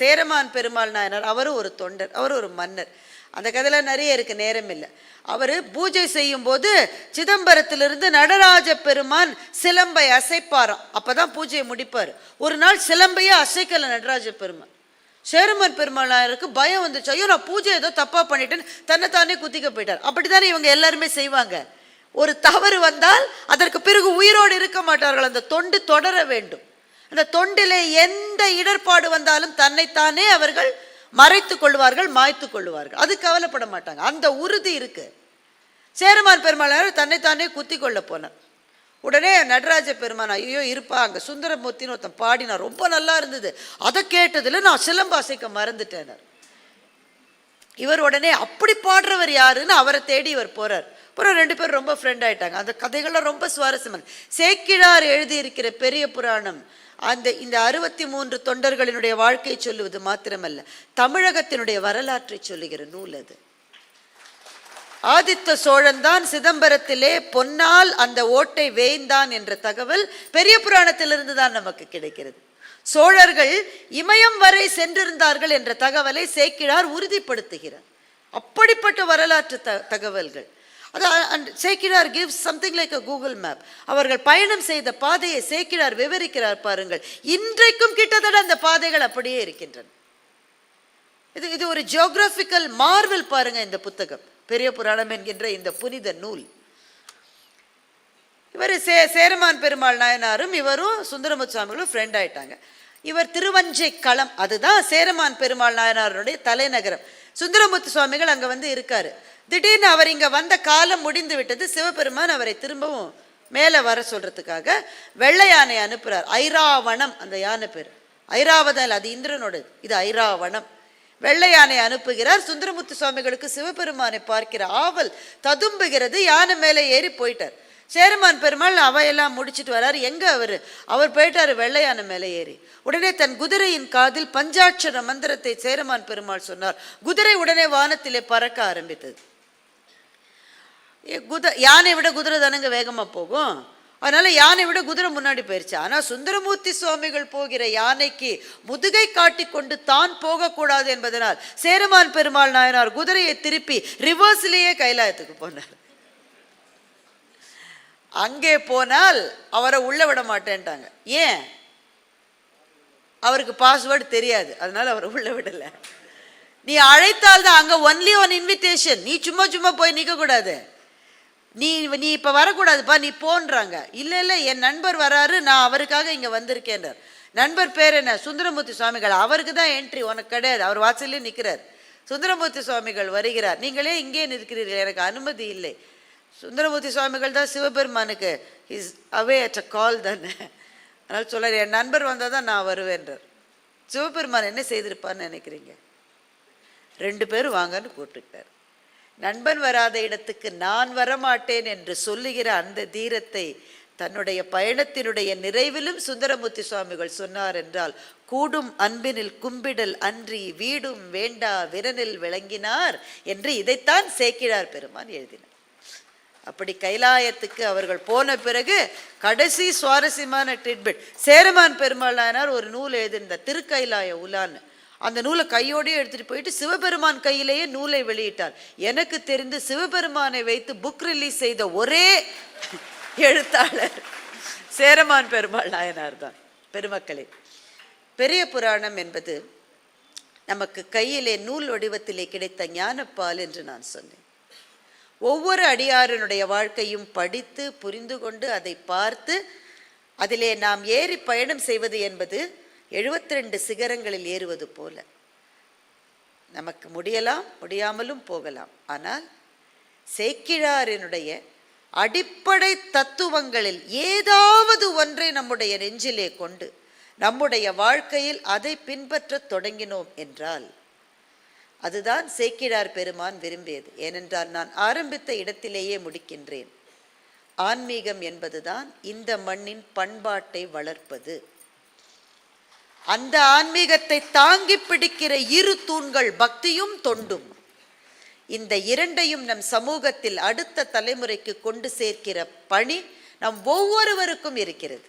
சேரமான் பெருமாள் நாயனார், அவரும் ஒரு தொண்டர், அவர் ஒரு மன்னர். அந்த கதையில் நிறைய இருக்குது, நேரம் இல்லை. அவர் பூஜை செய்யும் போது சிதம்பரத்திலிருந்து நடராஜ பெருமான் சிலம்பை அசைப்பாராம், அப்போதான் பூஜையை முடிப்பார். ஒரு நாள் சிலம்பையே அசைக்கலை நடராஜ பெருமான். சேரமான் பெருமாள் நாயருக்கு பயம் வந்துச்சு, ஐயோ நான் பூஜை ஏதோ தப்பாக பண்ணிட்டேன்னு தன்னைத்தானே குத்திக்க போயிட்டார். அப்படித்தானே இவங்க எல்லாருமே செய்வாங்க. ஒரு தவறு வந்தால் அதற்கு பிறகு உயிரோடு இருக்க மாட்டார்கள், அந்த தொண்டு தொடர வேண்டும். அந்த தொண்டிலே எந்த இடர்பாடு வந்தாலும் தன்னைத்தானே அவர்கள் மறைத்து கொள்வார்கள், மாய்த்து கொள்வார்கள். அது கவலைப்பட மாட்டாங்க, அந்த உறுதி இருக்கு. சேரமான் பெருமாள் தன்னைத்தானே குத்தி கொள்ள போனார். உடனே நடராஜ பெருமான் ஐயோ இருப்பா, அங்கே சுந்தரமூர்த்தின்னு ஒருத்தன் பாடினா ரொம்ப நல்லா இருந்தது, அதை கேட்டதில் நான் சிலம்பு அசைக்க மறந்துட்டேனார். இவர் உடனே அப்படி பாடுறவர் யாருன்னு அவரை தேடி இவர் போறார். அப்புறம் 2 பேரும் ரொம்ப ஃப்ரெண்ட் ஆயிட்டாங்க. அந்த கதைகள்லாம் ரொம்ப சுவாரஸ்யமான. சேக்கிழார் எழுதியிருக்கிற பெரிய புராணம் இந்த 63 தொண்டர்களினுடைய வாழ்க்கையை சொல்லுவது மாத்திரமல்ல, தமிழகத்தினுடைய வரலாற்றை சொல்லுகிற நூல் அது. ஆதித்த சோழன் தான் சிதம்பரத்திலே பொன்னால் அந்த ஓட்டை வேய்ந்தான் என்ற தகவல் பெரிய புராணத்திலிருந்து தான் நமக்கு கிடைக்கிறது. சோழர்கள் இமயம் வரை சென்றிருந்தார்கள் என்ற தகவலை சேக்கிழார் உறுதிப்படுத்துகிறார். அப்படிப்பட்ட வரலாற்று தகவல்கள். Sekkizhar gives something like a Google map. அவர்கள் பயணம் செய்த பாதையை சேக்கிழார் விவரிக்கிறார் பாருங்கள். இன்றைக்கும் கிட்டத்தட்ட அந்த பாதைகள் அப்படியே இருக்கின்றன. இது ஒரு ஜியோகிராபிக்கல் மார்வல் பாருங்க இந்த புத்தகம், பெரிய புராணம் என்கின்ற இந்த புனித நூல். இவர் சேரமான் பெருமாள் நாயனாரும் இவரும் சுந்தரமூர்த்தி சுவாமிகளும் ஃப்ரெண்ட் ஆயிட்டாங்க. இவர் திருவஞ்சை களம், அதுதான் சேரமான் பெருமாள் நாயனாருடைய தலைநகரம். சுந்தரமூர்த்தி சுவாமிகள் அங்கே இருக்காரு. திடீர்னு அவர் இங்கே வந்த காலம் முடிந்து விட்டது. சிவபெருமான் அவரை திரும்பவும் மேலே வர சொல்றதுக்காக வெள்ளை யானை அனுப்புகிறார். ஐராவணம் அந்த யானை பேர். ஐராவதல் அது இந்திரனோடது, இது ஐராவணம். வெள்ளை யானை அனுப்புகிறார். சுந்தரமூர்த்தி சுவாமிகளுக்கு சிவபெருமானை பார்க்கிற ஆவல் ததும்புகிறது. யானை மேலே ஏறி போயிட்டார். சேரமான் பெருமாள் அவையெல்லாம் முடிச்சுட்டு வர்றாரு. எங்க அவர் போயிட்டாரு வெள்ளை யானை மேலே ஏறி. உடனே தன் குதிரையின் காதில் பஞ்சாட்சர மந்திரத்தை சேரமான் பெருமாள் சொன்னார். குதிரை உடனே வானத்திலே பறக்க ஆரம்பித்தது. யானை விட குதிரை தானங்க வேகமா போகும், அதனால யானை விட குதிரை முன்னாடி போயிருச்சு. ஆனா சுந்தரமூர்த்தி சுவாமிகள் போகிற யானைக்கு முதுகை காட்டி கொண்டு தான் போகக்கூடாது என்பதனால் சேரமான் பெருமாள் நாயனார் குதிரையை திருப்பி ரிவர்ஸ்லேயே கைலாயத்துக்கு போனார். அங்கே போனால் அவரை உள்ள விட மாட்டேன்ட்டாங்க. ஏன்? அவருக்கு பாஸ்வேர்டு தெரியாது, அதனால அவரை உள்ள விடல. நீ அழைத்தால் தான், அங்க ஒன்லி ஒன் இன்விடேஷன், நீ சும்மா சும்மா போய் நிற்க கூடாது, நீ இப்ப வரக்கூடாதுப்பா, நீ போன்றாங்க. இல்ல இல்ல என் நண்பர் வராரு, நான் அவருக்காக இங்க வந்திருக்கேன்றார். நண்பர் பேர் என்ன? சுந்தரமூர்த்தி சுவாமிகள். அவருக்கு தான் என்ட்ரி, உனக்கு கிடையாது. அவர் வாசல்லே நிற்கிறார். சுந்தரமூர்த்தி சுவாமிகள் வருகிறார். நீங்களே இங்கே நிற்கிறீர்கள், எனக்கு அனுமதி இல்லை. சுந்தரமூர்த்தி சுவாமிகள் தான் சிவபெருமானுக்கு இஸ் அவே அட் அ கால் தானே, அதனால் சொல்றார் என் நண்பர் வந்தால் தான் நான் வருவேன்றார். சிவபெருமான் என்ன செய்திருப்பான்னு நினைக்கிறீங்க? 2 பேரும் வாங்கன்னு கூப்பிட்டுக்கிட்டார். நண்பன் வராத இடத்துக்கு நான் வரமாட்டேன் என்று சொல்லுகிற அந்த தீரத்தை தன்னுடைய பயணத்தினுடைய நிறைவிலும் சுந்தரமூர்த்தி சுவாமிகள் சொன்னார் என்றால், கூடும் அன்பினில் கும்பிடல் அன்றி வீடும் வேண்டா விரனில் விளங்கினார் என்று இதைத்தான் சேக்கிழார் பெருமான் எழுதினார். அப்படி கைலாயத்துக்கு அவர்கள் போன பிறகு கடைசி சுவாரஸ்யமான ட்ரீட்மெண்ட், சேரமான் பெருமாள் நாயனார் ஒரு நூல் எழுதியிருந்தார், திருக்கைலாய உலான்னு. அந்த நூலை கையோடய எடுத்துட்டு போயிட்டு சிவபெருமான் கையிலேயே நூலை வெளியிட்டார். எனக்கு தெரிந்து சிவபெருமானை வைத்து புக் ரிலீஸ் செய்த ஒரே எழுத்தாளர் சேரமான் பெருமாள் நாயனார் தான். பெருமக்களே, பெரிய புராணம் என்பது நமக்கு கையிலே நூல் வடிவத்திலே கிடைத்த ஞானப்பால் என்று நான் சொன்னேன். ஒவ்வொரு அடியாரனுடைய வாழ்க்கையும் படித்து புரிந்து கொண்டு அதை பார்த்து அதிலே நாம் ஏறி பயணம் செய்வது என்பது 72 சிகரங்களில் ஏறுவது போல. நமக்கு முடியலாம், முடியாமலும் போகலாம். ஆனால் சேக்கிழாரினுடைய அடிப்படை தத்துவங்களில் ஏதாவது ஒன்றை நம்முடைய நெஞ்சிலே கொண்டு நம்முடைய வாழ்க்கையில் அதை பின்பற்ற தொடங்கினோம் என்றால் அதுதான் சேக்கிழார் பெருமான் விரும்பியது. ஏனென்றால் நான் ஆரம்பித்த இடத்திலேயே முடிக்கின்றேன். ஆன்மீகம் என்பதுதான் இந்த மண்ணின் பண்பாட்டை வளர்ப்பது. அந்த ஆன்மீகத்தை தாங்கி பிடிக்கிற இரு தூண்கள் பக்தியும் தொண்டும். இந்த இரண்டையும் நம் சமூகத்தில் அடுத்த தலைமுறைக்கு கொண்டு சேர்க்கிற பணி நம் ஒவ்வொருவருக்கும் இருக்கிறது.